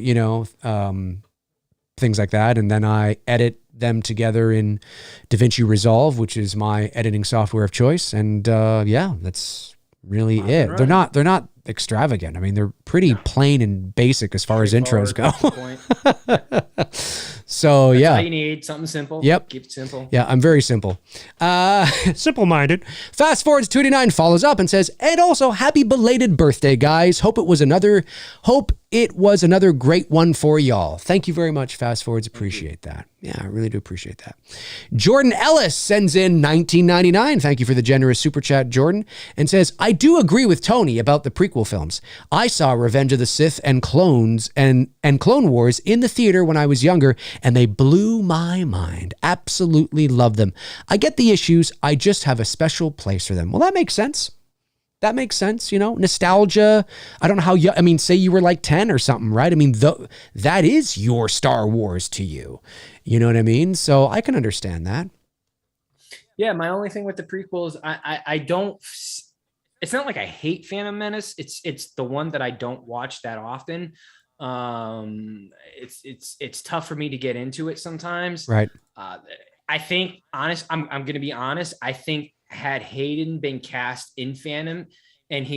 things like that. And then I edit them together in DaVinci Resolve, which is my editing software of choice. And that's really it. Right. They're not extravagant. I mean, they're pretty plain and basic as far as intros go. So
that's
yeah,
all you need, something simple.
Yep.
Keep it simple.
Yeah, I'm very simple. Simple-minded. Fast Forwards 289 follows up and says, and also happy belated birthday, guys. Hope it was another great one for y'all. Thank you very much, Fast Forwards. Appreciate that. Yeah, I really do appreciate that. Jordan Ellis sends in $19.99. Thank you for the generous super chat, Jordan, and says, I do agree with Tony about the prequel films. I saw Revenge of the Sith and Clones and Clone Wars in the theater when I was younger, and they blew my mind. Absolutely love them. I get the issues. I just have a special place for them. Well, that makes sense. That makes sense, nostalgia. I don't know how say you were like 10 or something, right? I mean, that is your Star Wars to you. You know what I mean? So I can understand that.
Yeah, my only thing with the prequels, I don't. It's not like I hate Phantom Menace. It's the one that I don't watch that often. It's tough for me to get into it sometimes.
Right.
I think I'm going to be honest. I think had Hayden been cast in Phantom, and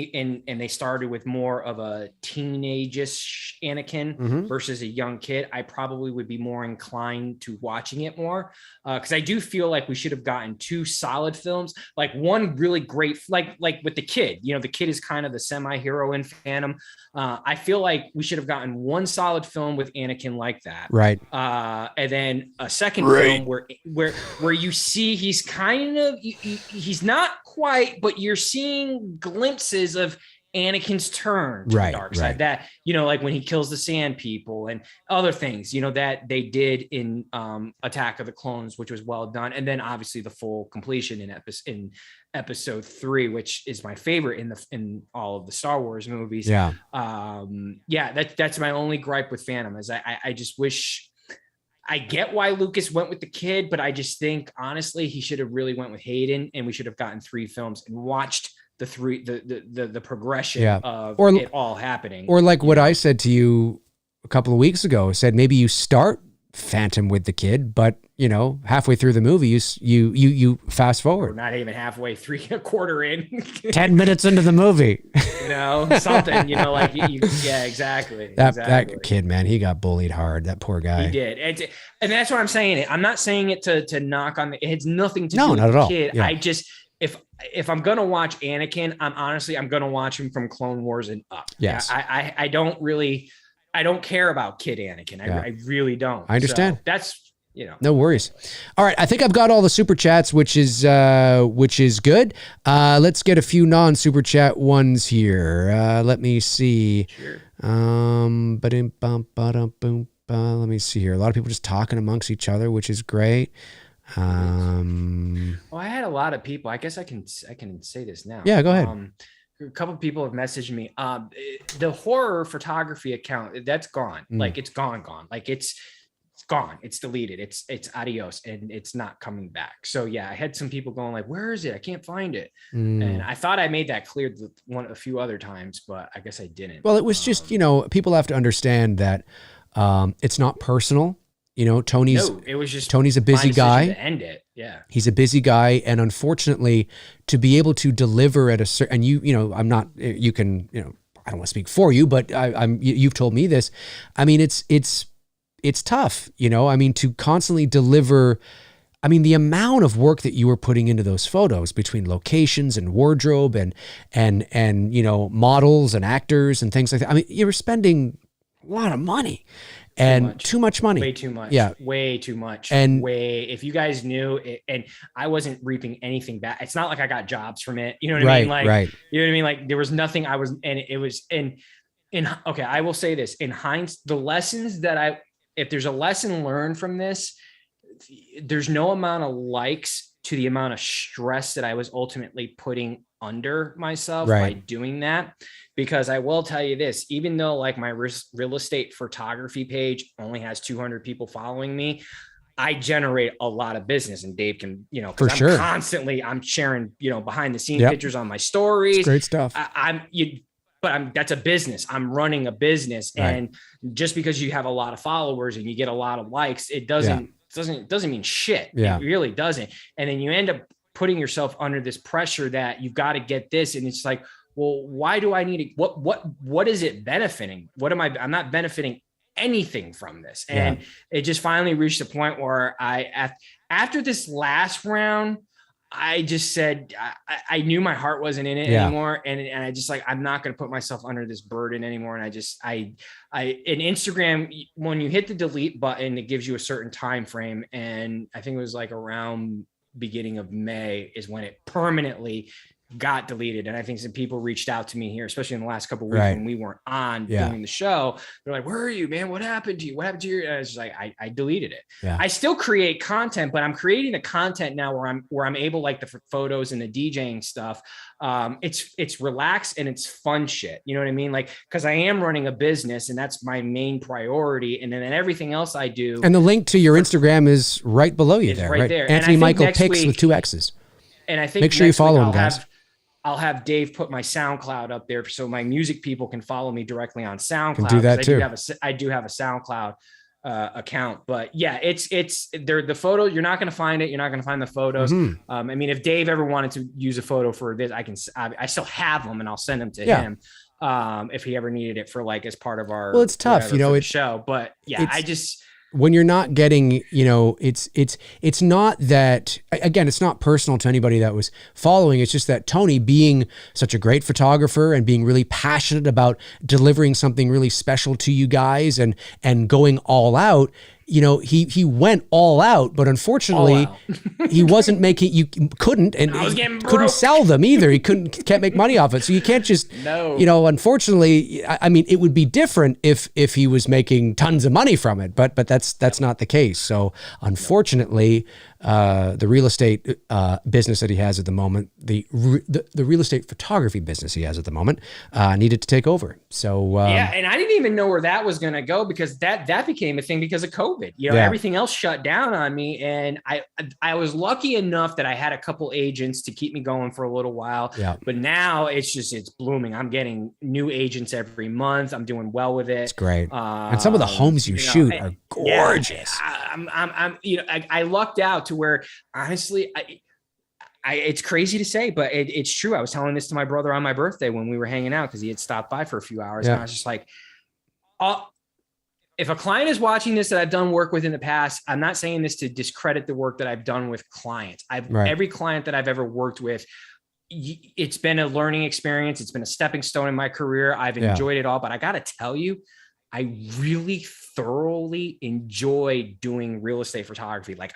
they started with more of a teenage-ish Anakin versus a young kid, I probably would be more inclined to watching it more, because I do feel like we should have gotten 2 solid films, like one really great, like with the kid. You know, the kid is kind of the semi-hero in Phantom. I feel like we should have gotten 1 solid film with Anakin like that,
right?
And then a second film where you see he's kind of he's not quite, but you're seeing glimpses of Anakin's turn to the dark side, that, you know, like when he kills the Sand People and other things, you know, that they did in Attack of the Clones, which was well done. And then obviously the full completion in episode 3, which is my favorite in all of the Star Wars movies. That's my only gripe with Phantom, is I just wish, I get why Lucas went with the kid, but I just think honestly he should have really went with Hayden, and we should have gotten 3 films and watched the progression of it all happening. Or like what I said to you a couple of weeks ago, said maybe you start Phantom with the kid, but you know, halfway through the movie, you fast forward. We're not even halfway, 3/4 in. 10 minutes into the movie. You know, something, you know, like yeah, exactly. That kid, man, he got bullied hard. That poor guy. He did. And that's what I'm saying. I'm not saying it to knock on it has nothing to do with the kid. Yeah. I just, if I'm gonna watch Anakin, I'm gonna watch him from Clone Wars and up. Yes. I don't care about kid Anakin. I really don't. I understand. So that's, you know, no worries. All right, I think I've got all the super chats, which is good. Let's get a few non-super chat ones here. Let me see. Sure. Let me see here. A lot of people just talking amongst each other, which is great. Well, I had a lot of people. I guess I can say this now. Yeah, go ahead. A couple of people have messaged me. The horror photography account, that's gone. Like it's gone. Like it's gone. It's deleted. It's adios, and it's not coming back. So yeah, I had some people going like, "Where is it? I can't find it." And I thought I made that clear a few other times, but I guess I didn't. Well, it was just, you know, people have to understand that it's not personal. You know, Tony's a busy guy. To end it. Yeah. He's a busy guy. And unfortunately, to be able to deliver at a certain, and you know, I'm not, you can, you know, I don't want to speak for you, but you've told me this. I mean, it's tough, you know, I mean, to constantly deliver. I mean, the amount of work that you were putting into those photos between locations and wardrobe and, you know, models and actors and things like that. I mean, you were spending a lot of money. Too much money. Way too much. Yeah. Way too much. And if you guys knew it, and I wasn't reaping anything back. It's not like I got jobs from it. You know what I mean? Like, you know what I mean? Like there was nothing okay, I will say this in hindsight, the lessons that if there's a lesson learned from this, there's no amount of likes to the amount of stress that I was ultimately putting under myself by doing that. Because I will tell you this, even though like my real estate photography page only has 200 people following me, I generate a lot of business, and Dave can, you know, because I'm sharing, you know, behind the scenes pictures on my stories. It's great stuff. That's a business. I'm running a business. And just because you have a lot of followers and you get a lot of likes, it doesn't mean shit. It really doesn't. And then you end up putting yourself under this pressure that you've got to get this. And it's like, well, why do I need it? What is it benefiting? I'm not benefiting anything from this. And it just finally reached a point where after this last round, I just said, I knew my heart wasn't in it anymore. And I just like, I'm not going to put myself under this burden anymore. And in Instagram, when you hit the delete button, it gives you a certain time frame. And I think it was like around beginning of May is when it permanently got deleted. And I think some people reached out to me here, especially in the last couple of weeks when we weren't on doing the show. They're like, where are you, man? What happened to you? What happened to you? And I was just like, I deleted it. I still create content, but I'm creating the content now where I'm able, like the photos and the DJing stuff. It's relaxed and it's fun shit. You know what I mean? Like, cause I am running a business and that's my main priority. And then everything else I do. And the link to your Instagram is right below you there, right? There. Anthony Michael Pics with 2 X's. And I think make sure you follow him, guys. I'll have Dave put my SoundCloud up there so my music people can follow me directly on SoundCloud. Can do that too. I do have a SoundCloud. account. But yeah, it's there. The photo, you're not going to find it. You're not going to find the photos. I mean, if Dave ever wanted to use a photo for this, I still have them and I'll send them to him. If he ever needed it for like as part of our,
well, it's tough, it's
show. But yeah, I just,
when you're not getting, it's not that, again, it's not personal to anybody that was following. It's just that Tony, being such a great photographer and being really passionate about delivering something really special to you guys and going all out, he went all out, but unfortunately he wasn't making, you couldn't sell them either. He can't make money off it. So you can't just, unfortunately, I mean, it would be different if he was making tons of money from it, but that's not the case. So unfortunately, the real estate business that he has at the moment, the real estate photography business he has at the moment, needed to take over. So
yeah, and I didn't even know where that was going to go because that became a thing because of COVID. Everything else shut down on me, and I was lucky enough that I had a couple agents to keep me going for a little while. Yeah. But now it's blooming. I'm getting new agents every month. I'm doing well with it.
It's great, and some of the homes you shoot are gorgeous.
I lucked out to where, honestly, it's crazy to say, but it's true. I was telling this to my brother on my birthday when we were hanging out because he had stopped by for a few hours, and I was just like, if a client is watching this that I've done work with in the past, I'm not saying this to discredit the work that I've done with clients. Every client that I've ever worked with, it's been a learning experience. It's been a stepping stone in my career. I've enjoyed it all, but I got to tell you, I really thoroughly enjoy doing real estate photography. Like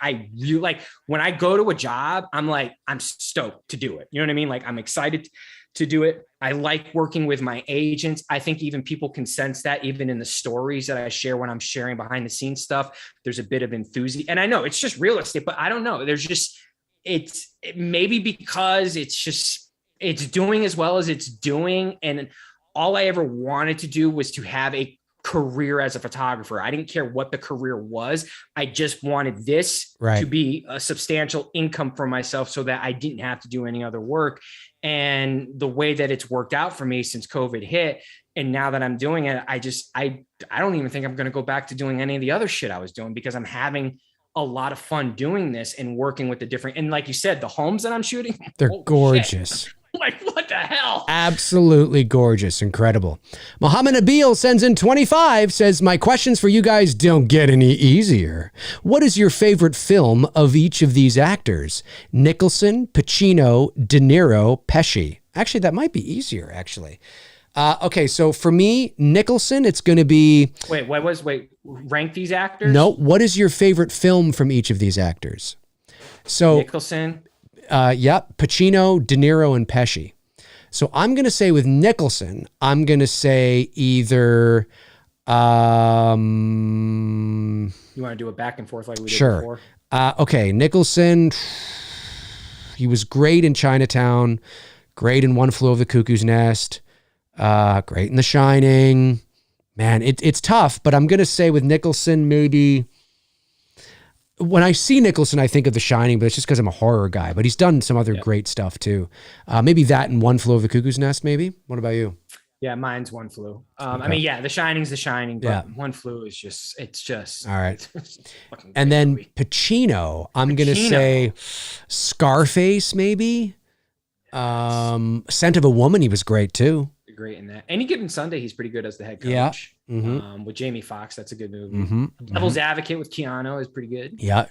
when I go to a job, I'm stoked to do it. You know what I mean? Like I'm excited to do it. I like working with my agents. I think even people can sense that even in the stories that I share when I'm sharing behind the scenes stuff, there's a bit of enthusiasm. And I know it's just real estate, but I don't know. There's just, maybe because it's doing as well as it's doing. And all I ever wanted to do was to have a career as a photographer. I didn't care what the career was. I just wanted this to be a substantial income for myself so that I didn't have to do any other work. And the way that it's worked out for me since COVID hit, and now that I'm doing it, I don't even think I'm going to go back to doing any of the other shit I was doing because I'm having a lot of fun doing this and working with the different, and like you said, the homes that I'm shooting,
they're gorgeous.
Shit. Like, what the hell?
Absolutely gorgeous. Incredible. Muhammad Nabil sends in 25, says, my questions for you guys don't get any easier. What is your favorite film of each of these actors? Nicholson, Pacino, De Niro, Pesci. Actually, that might be easier, actually. Okay, so for me, Nicholson, it's going to be...
Wait, rank these actors?
No, what is your favorite film from each of these actors? So
Nicholson...
Pacino, De Niro, and Pesci. So I'm going to say with Nicholson, I'm going to say either...
you want to do a back and forth like we did before?
Okay, Nicholson, he was great in Chinatown, great in One Flew Over the Cuckoo's Nest, great in The Shining. Man, it's tough, but I'm going to say with Nicholson, maybe... When I see Nicholson, I think of The Shining, but it's just because I'm a horror guy. But he's done some other great stuff too. Maybe that and One Flew Over the Cuckoo's Nest, maybe? What about you?
Yeah, mine's One Flew. Okay. I mean, The Shining's The Shining, but One Flew is just... All
right. And then movie. Pacino, I'm going to say Scarface, maybe? Scent of a Woman, he was great too.
Great in that. Any Given Sunday, he's pretty good as the head coach.
Yeah.
With Jamie Foxx, that's a good movie. Devil's Advocate with Keanu is pretty good.
Yeah.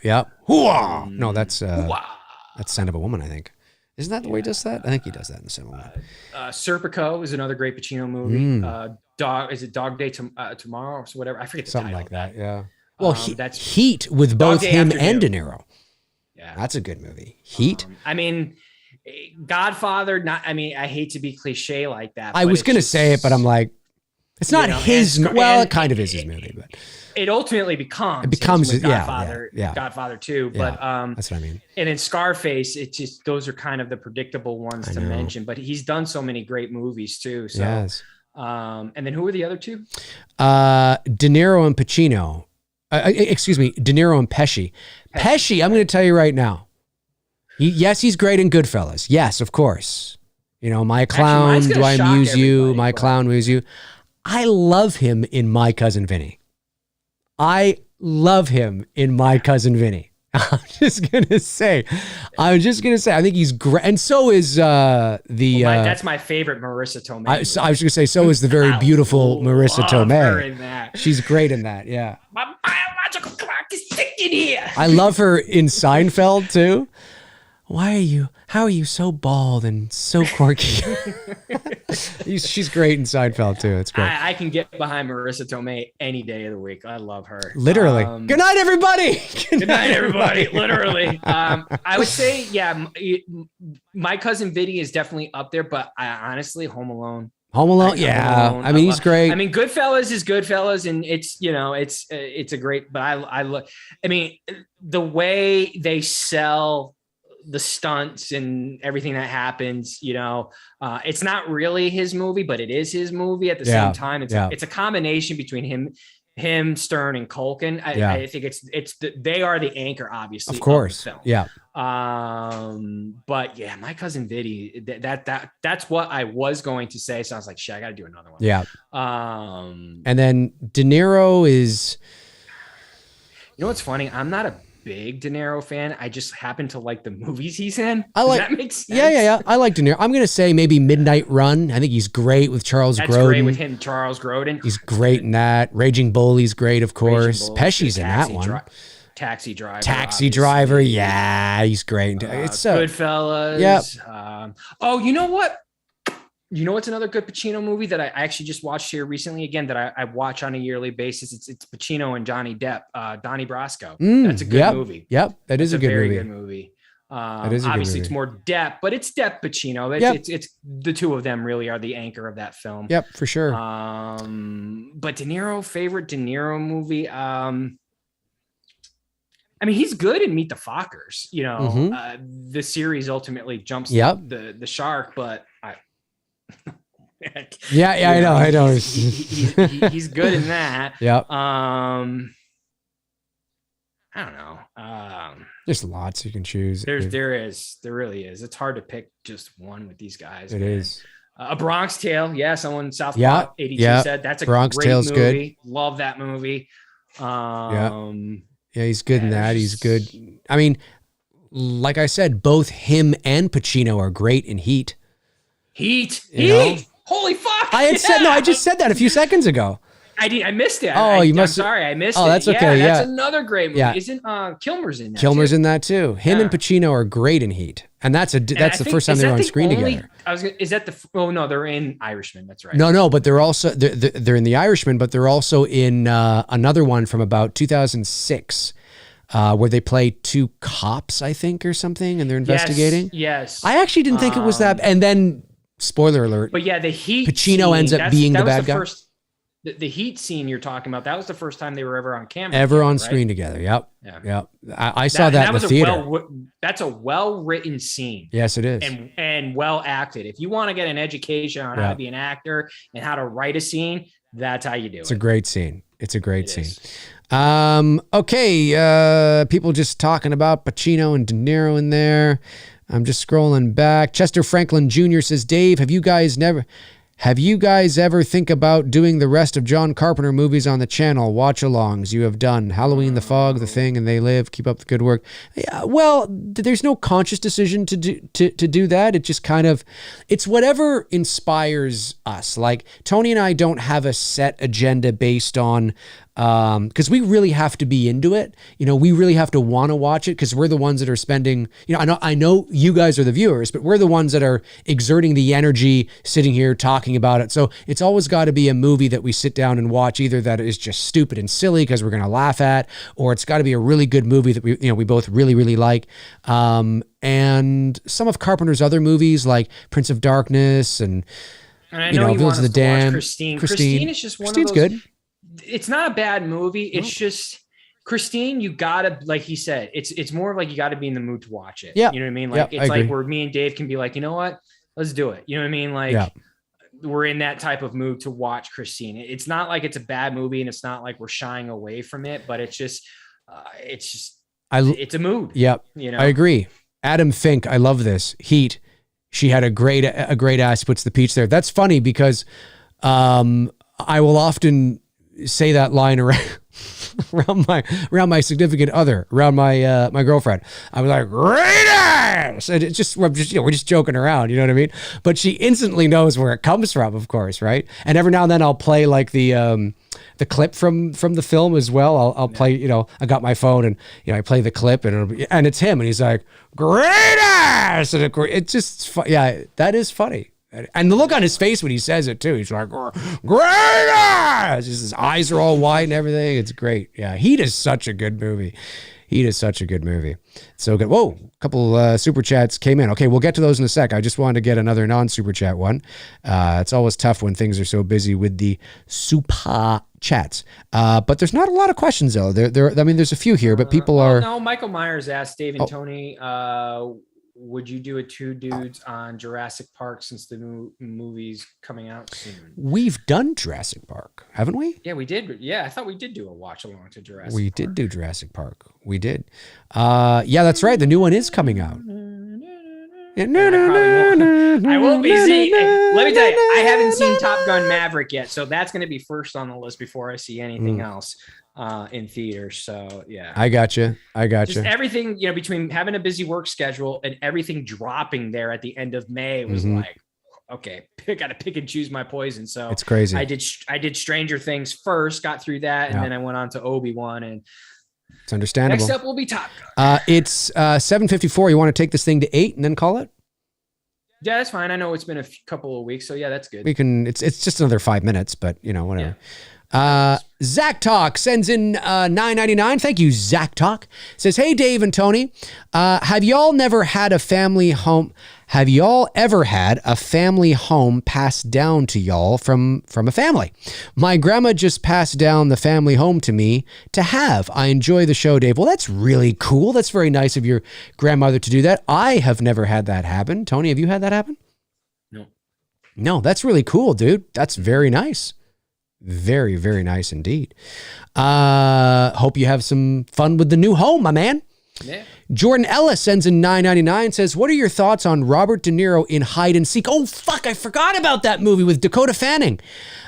No, that's Scent of a Woman, I think. Isn't that the way he does that? I think he does that in the same way.
Serpico is another great Pacino movie. Dog Day Tomorrow or whatever? I forget the
something
title.
Like that. Yeah. Well, that's Heat with both him and De Niro.
Yeah,
that's a good movie. Heat.
I mean, Godfather. I hate to be cliche like that.
I was going to say it, but I'm like, it's not his. Well, it kind of is his movie, but
it ultimately becomes.
It becomes
Godfather.
Yeah.
Godfather 2.
Yeah,
but
that's what I mean.
And in Scarface, it's just those are kind of the predictable ones to mention. But he's done so many great movies too. So,
yes.
And then who were the other two?
De Niro and Pacino. Excuse me, De Niro and Pesci. Pesci, I'm going to tell you right now. He's great in Goodfellas. Yes, of course. My clown,
actually,
do I amuse you? My clown amuse you. I love him in My Cousin Vinny. I love him in My Cousin Vinny. I'm just gonna say, I think he's great, and so is
that's my favorite Marissa Tomei.
I was gonna say, so is the very beautiful Marissa Tomei. She's great in that. Yeah,
my biological clock is ticking here.
I love her in Seinfeld too. How are you so bald and so quirky? She's great in Seinfeld too. It's great.
I can get behind Marissa Tomei any day of the week. I love her.
Literally. Good night, everybody.
Good night, everybody. Literally. I would say, yeah, My Cousin Vinny is definitely up there, but honestly, Home Alone.
Yeah. I mean, he's great.
I mean, Goodfellas is Goodfellas, and it's a great. But I mean, the way they sell the stunts and everything that happens, it's not really his movie, but it is his movie at the same time. It's a combination between him, Stern, and Culkin. I think they are the anchor, obviously,
of course.
Of the film.
Yeah.
But yeah, My Cousin Vinny, that's what I was going to say. So I was like, shit, I got to do another one.
Yeah. And then De Niro is,
what's funny? I'm not a big De Niro fan. I just happen to like the movies he's in.
Does
that make sense?
Yeah. I like De Niro. I'm going to say maybe Midnight Run. I think he's great with Charles Grodin. That's great
with him, Charles Grodin.
He's great in that. Raging Bull, he's great, of course. Pesci's in that one.
Taxi Driver.
Taxi Driver, yeah, he's great. It's so
Goodfellas.
Yep.
Oh, you know what? You know what's another good Pacino movie that I actually just watched here recently again that I watch on a yearly basis? It's Pacino and Johnny Depp, Donnie Brasco. That's a good movie.
Yep, that's a very good
movie.
Obviously,
it's more Depp, but it's Depp Pacino. It's the two of them really are the anchor of that film.
Yep, for sure.
But De Niro, favorite De Niro movie. I mean, he's good in Meet the Fockers. The series ultimately jumps the shark, but
I know.
He's good in that.
Yep.
I don't know.
There's lots you can choose.
There really is. It's hard to pick just one with these guys.
It is.
A Bronx Tale. Yeah. Someone South Park 82 said that's a
Bronx
great
Tale's
movie.
good.
Love that movie.
Yeah, he's good in that. He's good. I mean, like I said, both him and Pacino are great in Heat.
Heat. Holy fuck!
I just said that a few seconds ago.
I missed it.
I'm
sorry, I missed it.
Oh, that's okay. Yeah,
that's another great movie.
Yeah.
Isn't Kilmer's in that?
Kilmer's in that too. Him and Pacino are great in Heat, and that's the first time they're on screen together.
They're in Irishman. That's right.
No, but they're also they're in The Irishman, but they're also in another one from about 2006. Where they play two cops, I think, or something, and they're investigating.
Yes.
I actually didn't think it was that. And then, spoiler alert.
But yeah, the Heat.
Pacino ends up being the bad guy.
The Heat scene you're talking about, that was the first time they were ever on camera.
On screen together. Yep. Yeah. Yep. I saw that in the theater.
That's a well-written scene.
Yes, it is.
And well acted. If you want to get an education on how to be an actor and how to write a scene, that's how you do it.
It's a great scene. It's a great scene. Okay. People just talking about Pacino and De Niro in there. I'm just scrolling back. Chester Franklin Jr. says, Dave, have you guys ever think about doing the rest of John Carpenter movies on the channel? Watch-alongs you have done. Halloween, The Fog, The Thing, and They Live. Keep up the good work. Yeah, well, there's no conscious decision to do that. It just kind of, it's whatever inspires us. Like, Tony and I don't have a set agenda based on, because we really have to be into it. We really have to want to watch it because we're the ones that are spending, I know you guys are the viewers, but we're the ones that are exerting the energy sitting here talking about it. So it's always got to be a movie that we sit down and watch, either that is just stupid and silly because we're going to laugh at, or it's got to be a really good movie that we both really, really like. And some of Carpenter's other movies like Prince of Darkness and
I know
Village of the Damned.
Christine is just one of those. Good. It's not a bad movie. It's just Christine, you gotta, like he said, it's more of like you gotta be in the mood to watch it.
Yeah.
You know what I mean? Like it's like where me and Dave can be like, you know what? Let's do it. You know what I mean? Like we're in that type of mood to watch Christine. It's not like it's a bad movie and it's not like we're shying away from it, but it's just it's a mood.
Yep. I agree. Adam Fink, I love this. Heat. She had a great ass, puts the peach there. That's funny because I will often say that line around around my significant other, around my my girlfriend. I was like, Raiders! And it's just we're just joking around, you know what I mean? But she instantly knows where it comes from, of course, right? And every now and then I'll play like the clip from the film as well. I'll play, I got my phone and I play the clip and it's him and he's like, Raiders! And it's just yeah, that is funny. And the look on his face when he says it too, he's like, Great! His eyes are all wide and everything. It's great. Yeah, Heat is such a good movie. So good. Whoa, a couple super chats came in. Okay, we'll get to those in a sec. I just wanted to get another non-super chat one. It's always tough when things are so busy with the super chats. But there's not a lot of questions though. There's a few here, but people are.
No, Michael Myers asked Dave and Tony, would you do a two dudes on Jurassic Park since the movie's coming out soon?
We've done Jurassic Park, haven't we?
Yeah, we did. Yeah, I thought we did do a watch along to Jurassic Park.
We did do Jurassic Park. We did. Yeah, that's right. The new one is coming out.
I won't be seeing. Let me tell you, I haven't seen Top Gun Maverick yet, so that's going to be first on the list before I see anything else in theaters. So yeah,
I got you.
Just everything, between having a busy work schedule and everything dropping there at the end of May was like, okay, I got to pick and choose my poison. So
it's crazy.
I did Stranger Things first, got through that, and then I went on to Obi-Wan, and
it's understandable.
Next up will be Top Gun.
It's 7:54. You want to take this thing to 8 and then call it?
Yeah, that's fine. I know it's been a couple of weeks, so yeah, that's good.
We can. It's just another 5 minutes, but whatever. Yeah. Zach Talk sends in $9.99. Thank you, Zach Talk. Says, hey, Dave and Tony, have y'all ever had a family home passed down to y'all from a family? My grandma just passed down the family home to me to have. I enjoy the show, Dave. Well, that's really cool. That's very nice of your grandmother to do that. I have never had that happen. Tony, have you had that happen? No, that's really cool, dude. That's very nice. Very, very nice indeed. Hope you have some fun with the new home, my man. Yeah. Jordan Ellis sends in $9.99, says, what are your thoughts on Robert De Niro in Hide and Seek? Oh, fuck, I forgot about that movie with Dakota Fanning.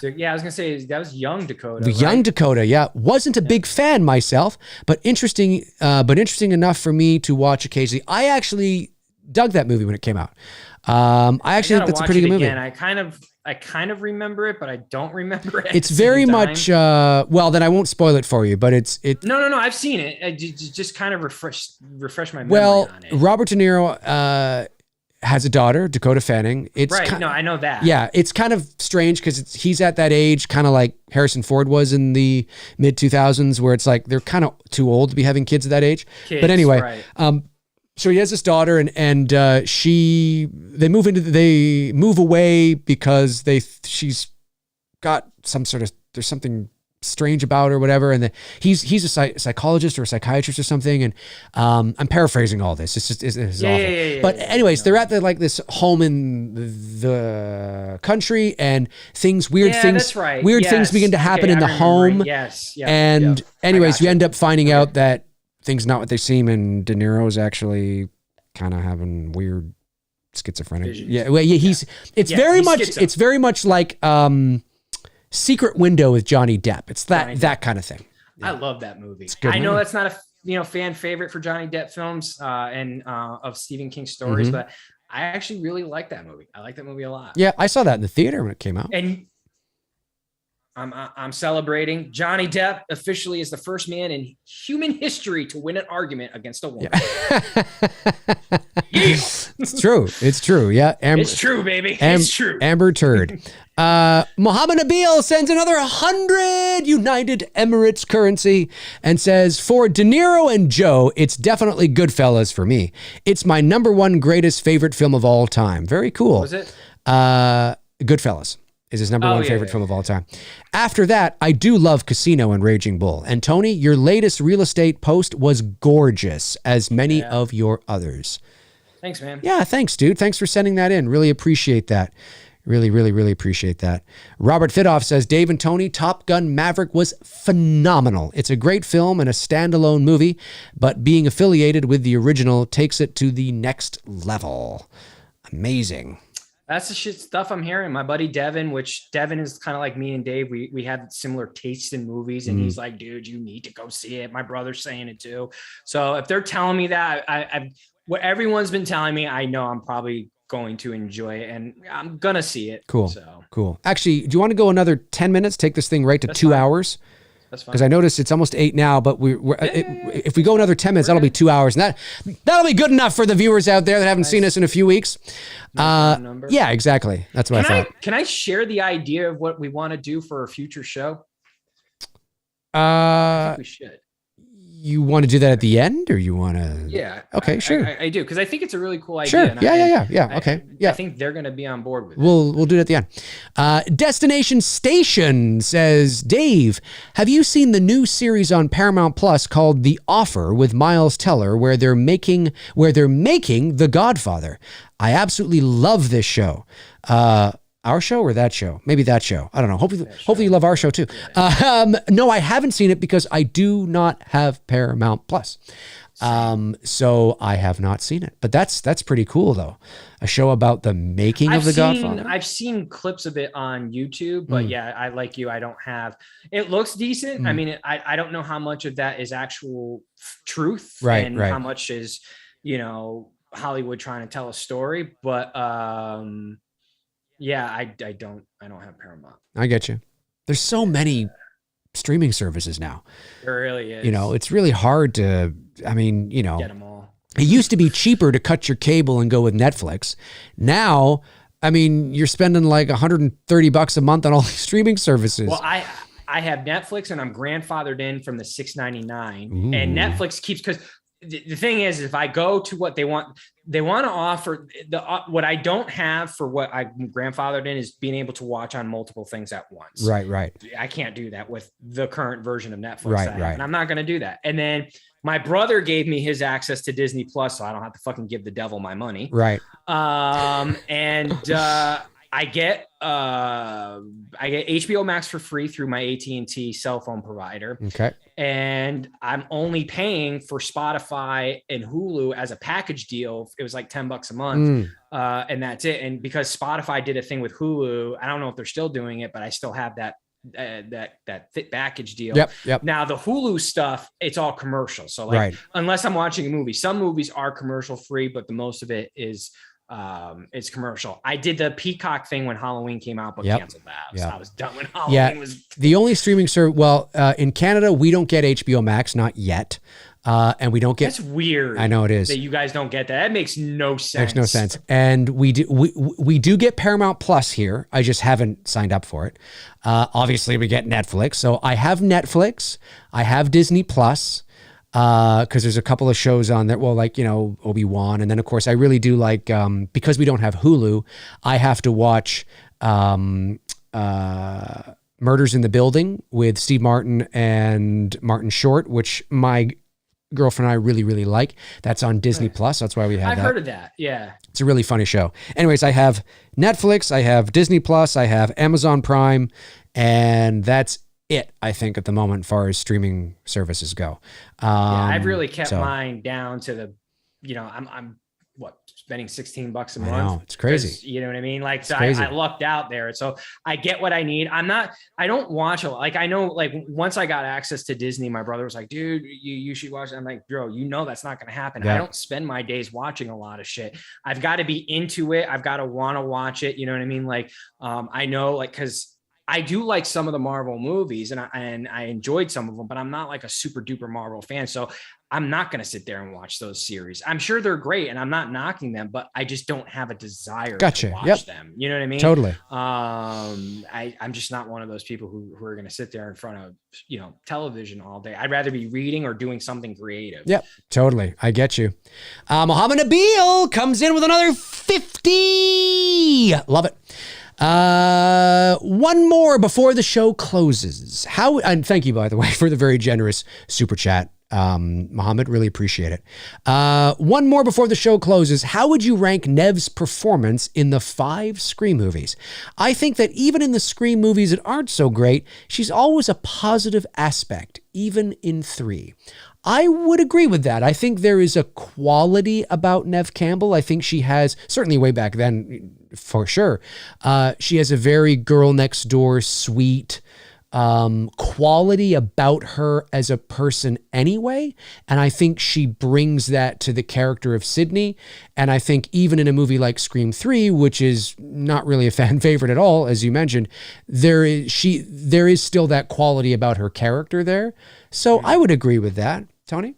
Yeah, I was going to say, that was young Dakota.
Young Dakota, yeah. Wasn't a big fan myself, but interesting enough for me to watch occasionally. I actually dug that movie when it came out. I actually think that's a pretty good movie.
I kind of remember it, but I don't remember it.
It's very much, well, then I won't spoil it for you, but it's.
No, I've seen it. I just kind of refresh my memory on it.
Robert De Niro has a daughter, Dakota Fanning.
I know that.
Yeah, it's kind of strange because he's at that age, kind of like Harrison Ford was in the mid 2000s, where it's like they're kind of too old to be having kids at that age. But anyway, right. So he has this daughter, and they move away because she's got there's something strange about her or whatever, and he's a psychologist or a psychiatrist or something, and I'm paraphrasing all this. It's awful. Yeah, but anyways, they're at this home in the country, and weird things begin to happen in the home.
Yes.
And anyways, you end up finding out that things not what they seem, and De Niro's actually kind of having weird schizophrenic visions. It's very much like Secret Window with Johnny Depp. It's that kind of thing.
I love that movie. I know that's not a fan favorite for Johnny Depp films and of Stephen King stories, but I actually really like that movie. I like that movie a lot.
Yeah, I saw that in the theater when it came out.
And I'm celebrating. Johnny Depp officially is the first man in human history to win an argument against a woman. Yeah.
It's true. Yeah.
It's true, baby. It's true.
Amber Turd. Mohammed Nabil sends another 100 United Emirates currency and says, for De Niro and Joe, it's definitely Goodfellas for me. It's my number one greatest favorite film of all time. Very cool.
Was it?
Goodfellas is his number one favorite film of all time. After that, I do love Casino and Raging Bull. And Tony, your latest real estate post was gorgeous, as many of your others.
Thanks, man.
Yeah, thanks, dude. Thanks for sending that in. Really appreciate that. Really, really, really appreciate that. Robert Fidoff says, Dave and Tony, Top Gun Maverick was phenomenal. It's a great film and a standalone movie, but being affiliated with the original takes it to the next level. Amazing.
That's the shit stuff I'm hearing. My buddy Devin, which Devin is kind of like me and Dave. We have similar tastes in movies, and he's like, dude, you need to go see it. My brother's saying it too. So if they're telling me that, I've what everyone's been telling me, I know I'm probably going to enjoy it, and I'm gonna see it.
Cool.
So
Cool. Actually, do you want to go another 10 minutes? Take this thing right to
That's
2
fine.
hours?
that's fine.
Because I noticed it's almost 8 now, but if we go another 10 minutes, that'll be 2 hours. And that'll be good enough for the viewers out there that haven't seen us in a few weeks.
Number.
Yeah, exactly. That's what I thought.
Can I share the idea of what we want to do for a future show?
Uh,
I think we should.
You want to do that at the end, or you want to?
Yeah.
Okay, sure.
I do, because I think it's a really cool idea.
Sure.
And
Yeah. Okay. Yeah.
I think they're going to be on board with it.
We'll do it at the end. Destination Station says, Dave, have you seen the new series on Paramount Plus called The Offer with Miles Teller, where they're making The Godfather? I absolutely love this show. Our show or that show? Maybe that show. I don't know. Hopefully you love our show too. No, I haven't seen it because I do not have Paramount Plus. So I have not seen it. But that's pretty cool though. A show about the making of The Godfather.
I've seen clips of it on YouTube, but yeah, I like you. I don't have. It looks decent. I mean, I don't know how much of that is actual truth, and how much is Hollywood trying to tell a story, but yeah, I don't have Paramount.
I get you. There's so many streaming services now.
There really is.
It's really hard to,
get them all.
It used to be cheaper to cut your cable and go with Netflix. Now, I mean, you're spending like $130 a month on all these streaming services.
Well, I have Netflix and I'm grandfathered in from the $6.99, and Netflix keeps, because the thing is, if I go to what they want to offer, what I don't have for what I'm grandfathered in is being able to watch on multiple things at once.
Right.
I can't do that with the current version of Netflix.
Right.
And I'm not going to do that. And then my brother gave me his access to Disney Plus, so I don't have to fucking give the devil my money.
Right.
I get HBO Max for free through my AT&T cell phone provider.
Okay.
And I'm only paying for Spotify and Hulu as a package deal. It was like $10 a month. And that's it. And because Spotify did a thing with Hulu, I don't know if they're still doing it, but I still have that fit package deal.
Yep.
Now the Hulu stuff, it's all commercial. So unless I'm watching a movie, some movies are commercial free, but the most of it is it's commercial. I did the Peacock thing when Halloween came out, but canceled that. So I was done when Halloween was.
The only streaming service, in Canada, we don't get HBO Max, not yet. And we don't get.
That's weird.
I know it is.
That you guys don't get that. That makes no sense.
Makes no sense. And we do get Paramount Plus here. I just haven't signed up for it. Obviously, we get Netflix. So I have Netflix. I have Disney Plus. Because there's a couple of shows on there. Well, like, Obi-Wan. And then, of course, I really do like, because we don't have Hulu, I have to watch Murders in the Building with Steve Martin and Martin Short, which my girlfriend and I really, really like. That's on Disney Plus. That's why we have that.
I've heard of that. Yeah.
It's a really funny show. Anyways, I have Netflix, I have Disney Plus, I have Amazon Prime, and that's it, I think, at the moment, as far as streaming services go.
I've really kept mine down to the, I'm spending $16 a month.
I know, it's crazy.
You know what I mean? Like, so I lucked out there. So I get what I need. I don't watch a lot. Like, I know, like, once I got access to Disney, my brother was like, dude, you should watch it. I'm like, bro, that's not going to happen. I don't spend my days watching a lot of shit. I've got to be into it. I've got to want to watch it. You know what I mean? Like, I know, like, cause I do like some of the Marvel movies and I enjoyed some of them, but I'm not like a super duper Marvel fan. So I'm not going to sit there and watch those series. I'm sure they're great and I'm not knocking them, but I just don't have a desire to watch them. You know what I mean?
Totally.
I'm just not one of those people who are going to sit there in front of, television all day. I'd rather be reading or doing something creative.
Yep. Totally. I get you. Mohammed Nabil comes in with another 50. Love it. One more before the show closes. And thank you, by the way, for the very generous super chat. Mohammed, really appreciate it. One more before the show closes. How would you rank Neve's performance in the 5 Scream movies? I think that even in the Scream movies that aren't so great, she's always a positive aspect, even in 3. I would agree with that. I think there is a quality about Neve Campbell. I think she has, certainly way back then, for sure, she has a very girl next door, sweet quality about her as a person anyway. And I think she brings that to the character of Sydney. And I think even in a movie like Scream 3, which is not really a fan favorite at all, as you mentioned, there is still that quality about her character there. So I would agree with that. Tony?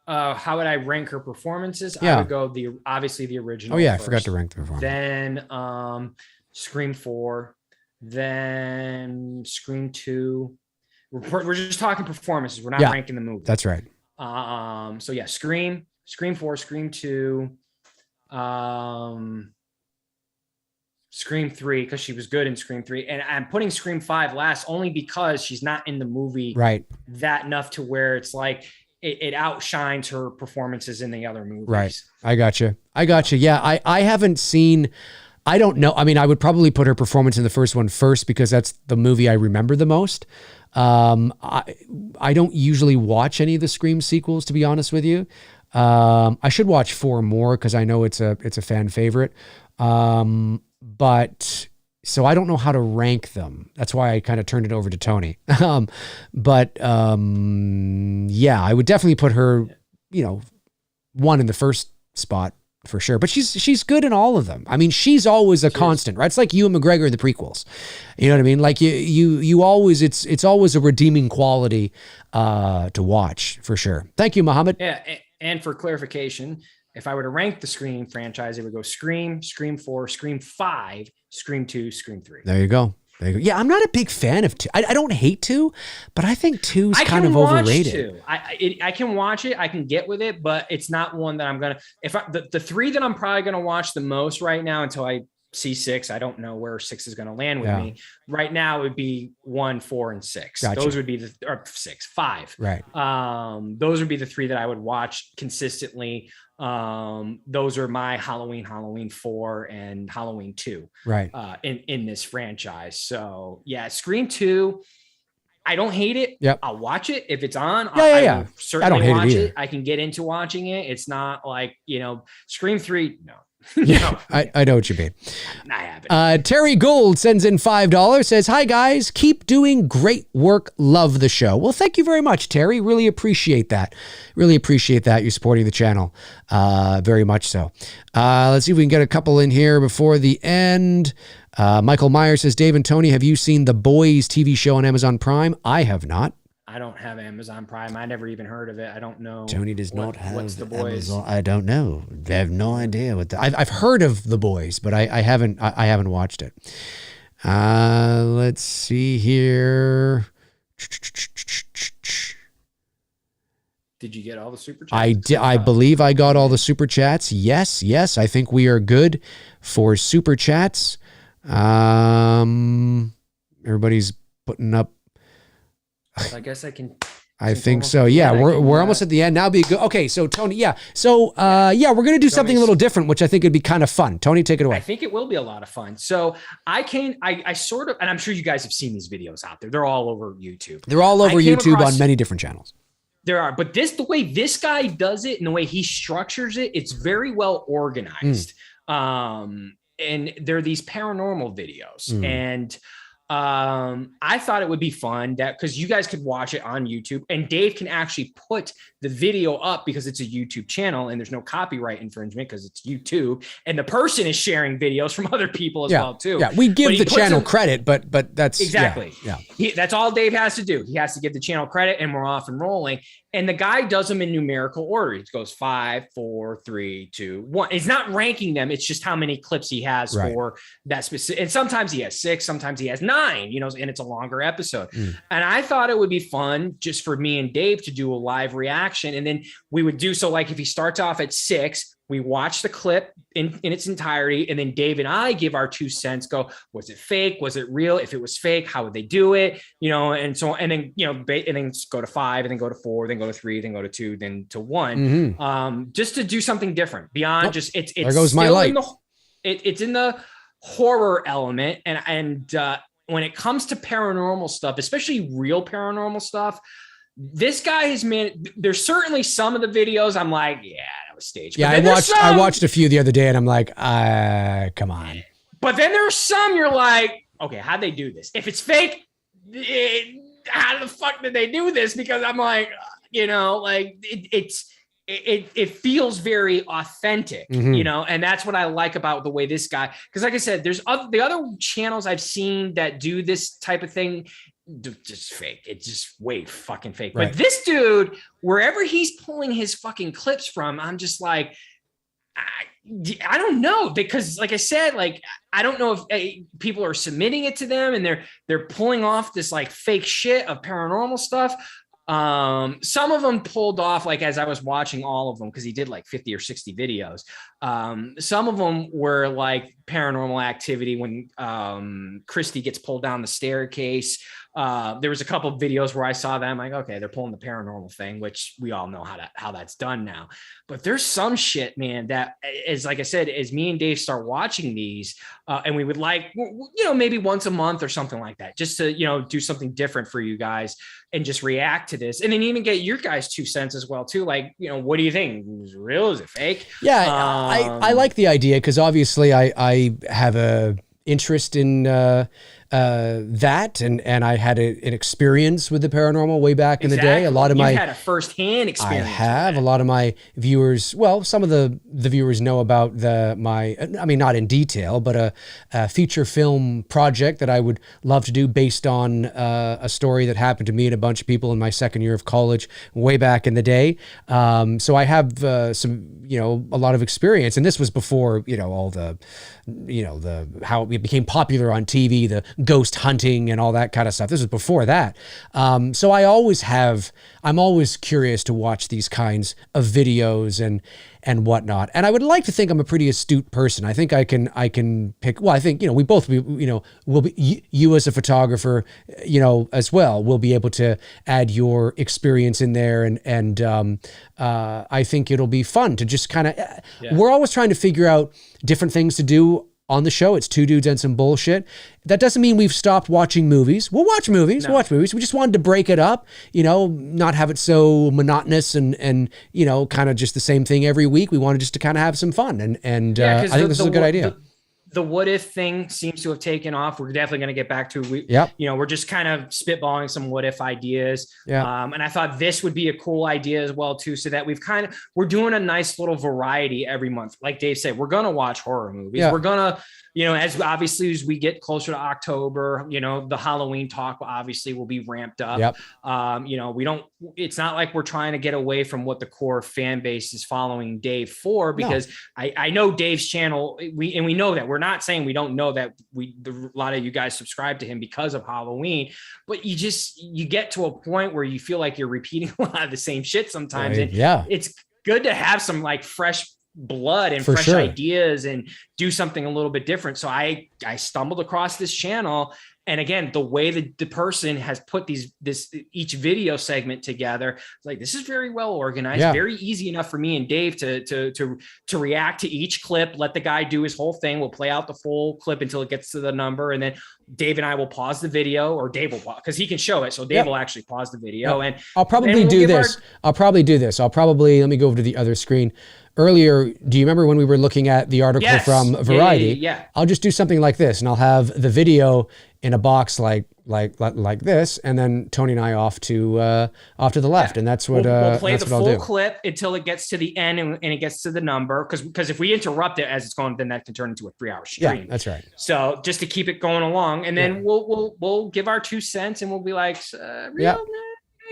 How would I rank her performances?
Yeah.
I would go obviously the original.
Oh yeah,
first.
I forgot to rank the performance.
Then Scream 4, then Scream 2. We're just talking performances. We're not ranking the movie.
That's right.
So yeah, Scream 4, Scream 2, Scream 3, because she was good in Scream 3. And I'm putting Scream 5 last only because she's not in the movie that enough to where it's like it outshines her performances in the other movies.
Right. I got you. Yeah, I haven't seen, I don't know. I mean, I would probably put her performance in the first one first because that's the movie I remember the most. I don't usually watch any of the Scream sequels, to be honest with you. I should watch 4 more because I know it's a fan favorite. But so I don't know how to rank them. That's why I kind of turned it over to Tony. Yeah, I would definitely put her, 1 in the first spot for sure. But she's good in all of them. I mean, she's always a constant, right? It's like Ewan McGregor in the prequels. You know what I mean? Like you always, it's always a redeeming quality to watch for sure. Thank you, Mohammed.
Yeah, and for clarification, if I were to rank the Scream franchise, it would go Scream, Scream 4, Scream 5, Scream 2, Scream 3.
There you go. Yeah, I'm not a big fan of 2. I don't hate 2, but I think 2 is kind of overrated.
I can watch it. I can get with it, but it's not one that I'm going to, the 3 that I'm probably going to watch the most right now until I see 6, I don't know where 6 is going to land with me. Right now it would be 1, 4, and 6.
Gotcha.
Those would be or 6, 5.
Right.
Those would be the 3 that I would watch consistently. Those are my Halloween 4 and Halloween 2 in this franchise. So yeah, Scream 2, I don't hate it.
Yep.
I'll watch it if it's on.
I will
certainly
hate
watch
it either.
I can get into watching it. It's not like, Scream 3, no.
Yeah, I know what you mean.
I haven't.
Terry Gould sends in $5, says, "Hi guys, keep doing great work. Love the show." Well, thank you very much, Terry. Really appreciate that. You're supporting the channel. Very much so. Let's see if we can get a couple in here before the end. Michael Meyer says, "Dave and Tony, have you seen The Boys TV show on Amazon Prime?" I have not.
I don't have Amazon Prime. I never even heard of it. I don't know.
Tony does not have
what's The Boys.
Amazon. I don't know. I have no idea what I've heard of The Boys, but I haven't watched it. Let's see here.
Did you get all the super chats?
I did. I believe I got all the super chats. Yes. I think we are good for super chats. Everybody's putting up.
I guess I can.
I think so. Yeah, we're almost at the end now. Be good. Okay, so Tony, yeah. So we're gonna do something a little different, which I think would be kind of fun. Tony, take it away.
I think it will be a lot of fun. So I sort of, and I'm sure you guys have seen these videos out there. They're all over YouTube.
They're all over YouTube on many different channels.
There are, but the way this guy does it and the way he structures it, it's very well organized. And there are these paranormal videos and. I thought it would be fun that because you guys could watch it on YouTube and Dave can actually put the video up because it's a YouTube channel and there's no copyright infringement because it's YouTube and the person is sharing videos from other people as well too.
Yeah, we give the channel credit, but that's
exactly.
Yeah.
That's all Dave has to do. He has to give the channel credit and we're off and rolling. And the guy does them in numerical order. It goes 5, 4, 3, 2, 1. It's not ranking them. It's just how many clips he has for that specific. And sometimes he has 6, sometimes he has 9. fine, you know, and it's a longer episode. And I thought it would be fun just for me and Dave to do a live reaction. And then we would do so, like if he starts off at 6, we watch the clip in its entirety, and then Dave and I give our 2 cents, go, was it fake? Was it real? If it was fake, how would they do it? You know, and so, and then, you know, and then go to 5, and then go to 4, then go to 3, then go to 2, then to 1, just to do something different beyond just, it's
there goes my light.
It's in the horror element. And when it comes to paranormal stuff, especially real paranormal stuff, this guy has there's certainly some of the videos I'm like, yeah, that was staged.
Yeah, I watched a few the other day, and I'm like, come on.
But then there's some you're like, okay, how'd they do this? If it's fake, how the fuck did they do this? Because I'm like, you know, like it feels very authentic, you know, and that's what I like about the way this guy, because like I said, there's the other channels I've seen that do this type of thing, just fake. It's just way fucking fake. Right. But this dude, wherever he's pulling his fucking clips from, I'm just like, I don't know, because like I said, like, I don't know if people are submitting it to them and they're pulling off this like fake shit of paranormal stuff. Some of them pulled off, like as I was watching all of them, because he did like 50 or 60 videos. Some of them were like paranormal activity when Christy gets pulled down the staircase. There was a couple of videos where I saw them like, okay, they're pulling the paranormal thing, which we all know how that's done now. But there's some shit, man, that is, like I said, as me and Dave start watching these, and we would like, you know, maybe once a month or something like that, just to, you know, do something different for you guys and just react to this. And then even get your guys' 2 cents as well, too. Like, you know, what do you think? Is it real? Is it fake?
Yeah, I like the idea, because obviously I have a interest in that, and I had an experience with the paranormal way back in the day. A lot of
you had a firsthand experience.
I have. A lot of my viewers, well, some of the viewers know about not in detail, but a feature film project that I would love to do based on a story that happened to me and a bunch of people in my second year of college way back in the day. So I have some, you know, a lot of experience, and this was before, you know, all the, you know, how it became popular on TV, the ghost hunting and all that kind of stuff. This was before that. So I'm always curious to watch these kinds of videos and whatnot. And I would like to think I'm a pretty astute person. I think I can pick, well, I think, you know, we both, you know, will be, you as a photographer, you know, as well, will be able to add your experience in there. And I think it'll be fun to just kind of, we're always trying to figure out different things to do on the show. It's 2 dudes and some bullshit. That doesn't mean we've stopped watching movies. We'll watch movies. No. We'll watch movies. We just wanted to break it up, you know, not have it so monotonous and you know, kind of just the same thing every week. We wanted just to kind of have some fun. And I think this is a good idea.
The what if thing seems to have taken off. We're definitely going to get back to, you know, we're just kind of spitballing some what if ideas. And I thought this would be a cool idea as well too, so that we're doing a nice little variety every month. Like Dave said, we're going to watch horror movies. We're going to, you know, as we get closer to October, you know, the Halloween talk obviously will be ramped up. You know, it's not like we're trying to get away from what the core fan base is following Dave for, because I know Dave's channel, we know that. We're not saying we don't know that a lot of you guys subscribe to him because of Halloween, but you get to a point where you feel like you're repeating a lot of the same shit sometimes. And it's good to have some like fresh blood and fresh ideas and do something a little bit different. So I stumbled across this channel, and again, the way that the person has put each video segment together, like, this is very well organized, very easy enough for me and Dave to react to each clip, let the guy do his whole thing. We'll play out the full clip until it gets to the number, and then Dave and I will pause the video, or Dave will pause, because he can show it. So Dave will actually pause the video. And
I'll probably do this. Let me go over to the other screen. Earlier, do you remember when we were looking at the article from Variety?
Yeah.
I'll just do something like this, and I'll have the video in a box like this, and then Tony and I off to the left, and that's what
we'll play the full clip until it gets to the end and it gets to the number, because if we interrupt it as it's going, then that can turn into a 3-hour stream.
Yeah, that's right.
So just to keep it going along, and then we'll give our 2 cents, and we'll be like, real.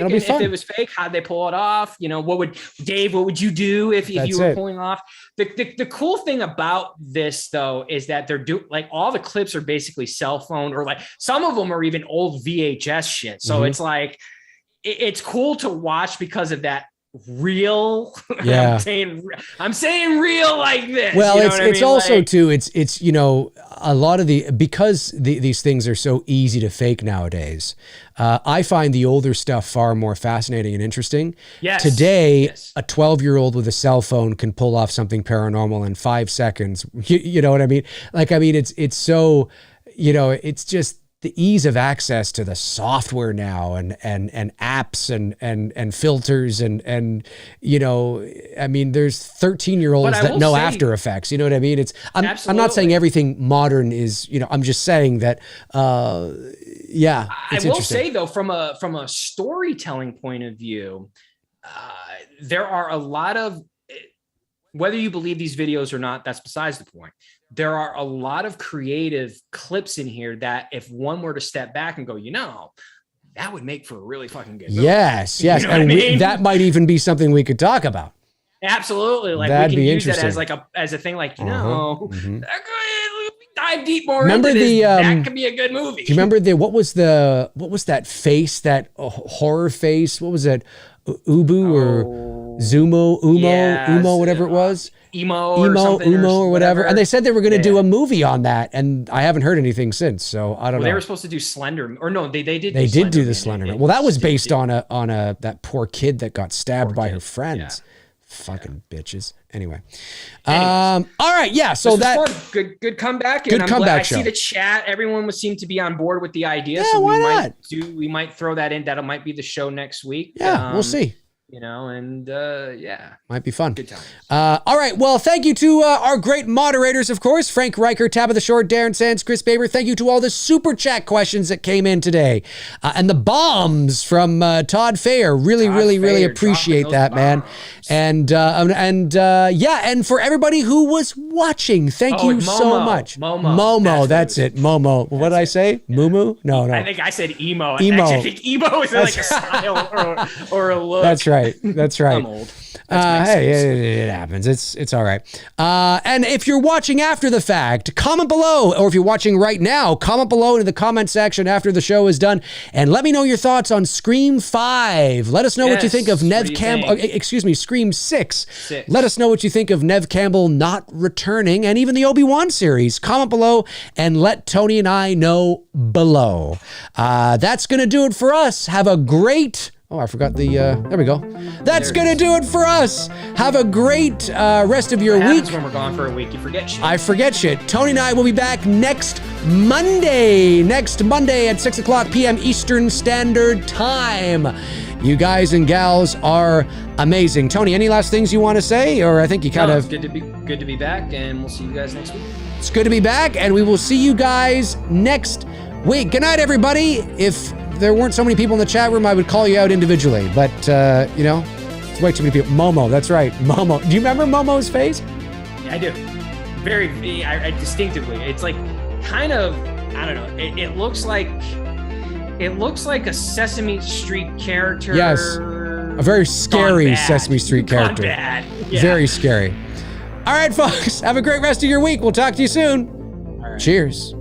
It'll be fun.
If it was fake, how'd they pull it off? You know, what would you do if you were pulling off? The cool thing about this though is that they're like all the clips are basically cell phone, or like some of them are even old VHS shit. So it's like it's cool to watch because of that real.
Yeah.
I'm saying real like this.
Well,
you know
it's also like, too, it's, you know, a lot of because these things are so easy to fake nowadays. I find the older stuff far more fascinating and interesting.
Yes.
Today, a 12-year-old with a cell phone can pull off something paranormal in 5 seconds. You know what I mean? Like, I mean, it's so, you know, it's just the ease of access to the software now and apps and filters and, you know, I mean, there's 13-year-olds that know After Effects. You know what I mean? I'm not saying everything modern is, you know, I'm just saying that, yeah.
I will say though, from a storytelling point of view, there are a lot of, whether you believe these videos or not, that's besides the point. There are a lot of creative clips in here that if one were to step back and go, you know, that would make for a really fucking good movie.
Yes.
You know
and that might even be something we could talk about.
Absolutely. Like
That'd
we can
be
use that as like as a thing, like, you know, dive deep more
remember
into
the,
this. That could be a good movie.
Do you remember what was that face, that horror face? What was that? Ubu or Umo, whatever it was.
Emo or
whatever. And they said they were going to do a movie on that, and I haven't heard anything since. So I don't know.
They were supposed to do Slender, or no, they did.
They did do the Slender Man. Well, that was based on that poor kid that got stabbed by her friends. Fucking bitches. Anyway. All right. Yeah. So
good comeback.
Good comeback show.
I see the chat. Everyone seem to be on board with the idea.
Yeah,
so
why not?
We might throw that in. That might be the show next week.
Yeah, we'll see.
You know, and
might be fun.
Good times.
All right. Well, thank you to our great moderators, of course, Frank Riker, Tabitha Short, Darren Sands, Chris Baber. Thank you to all the super chat questions that came in today, and the bombs from Todd Fair. Really appreciate that, man. And and for everybody who was watching, thank you so much. Momo, that's it. Momo. What did I say? Mumu? No.
I think I said emo. Actually, I think emo is like a style or a look.
That's right. I'm
old.
Hey, it happens. It's all right. And if you're watching after the fact, comment below, or if you're watching right now, comment below in the comment section after the show is done, and let me know your thoughts on Scream 5. Let us know what you think of Neve Campbell. Scream 6. Let us know what you think of Neve Campbell not returning, and even the Obi-Wan series. Comment below and let Tony and I know below. That's gonna do it for us. Have a great. Oh, I forgot there we go. That's going to do it for us. Have a great rest of your week.
When we're gone for a week, you forget shit.
I forget shit. Tony and I will be back next Monday at 6 o'clock p.m. Eastern Standard Time. You guys and gals are amazing. Tony, any last things you want to say? Or I think you kind of...
It's good to be back, and we'll see you guys next week.
It's good to be back, and we will see you guys next week. Good night, everybody. If there weren't so many people in the chat room, I would call you out individually, but you know, it's way too many people. Momo, that's right, Momo. Do you remember Momo's face?
Yeah, I do. Very, I distinctively. It's like kind of, I don't know. It looks like a Sesame Street character.
Yes, a very scary Sesame Street character.
Yeah.
Very scary. All right, folks, have a great rest of your week. We'll talk to you soon.
All right.
Cheers.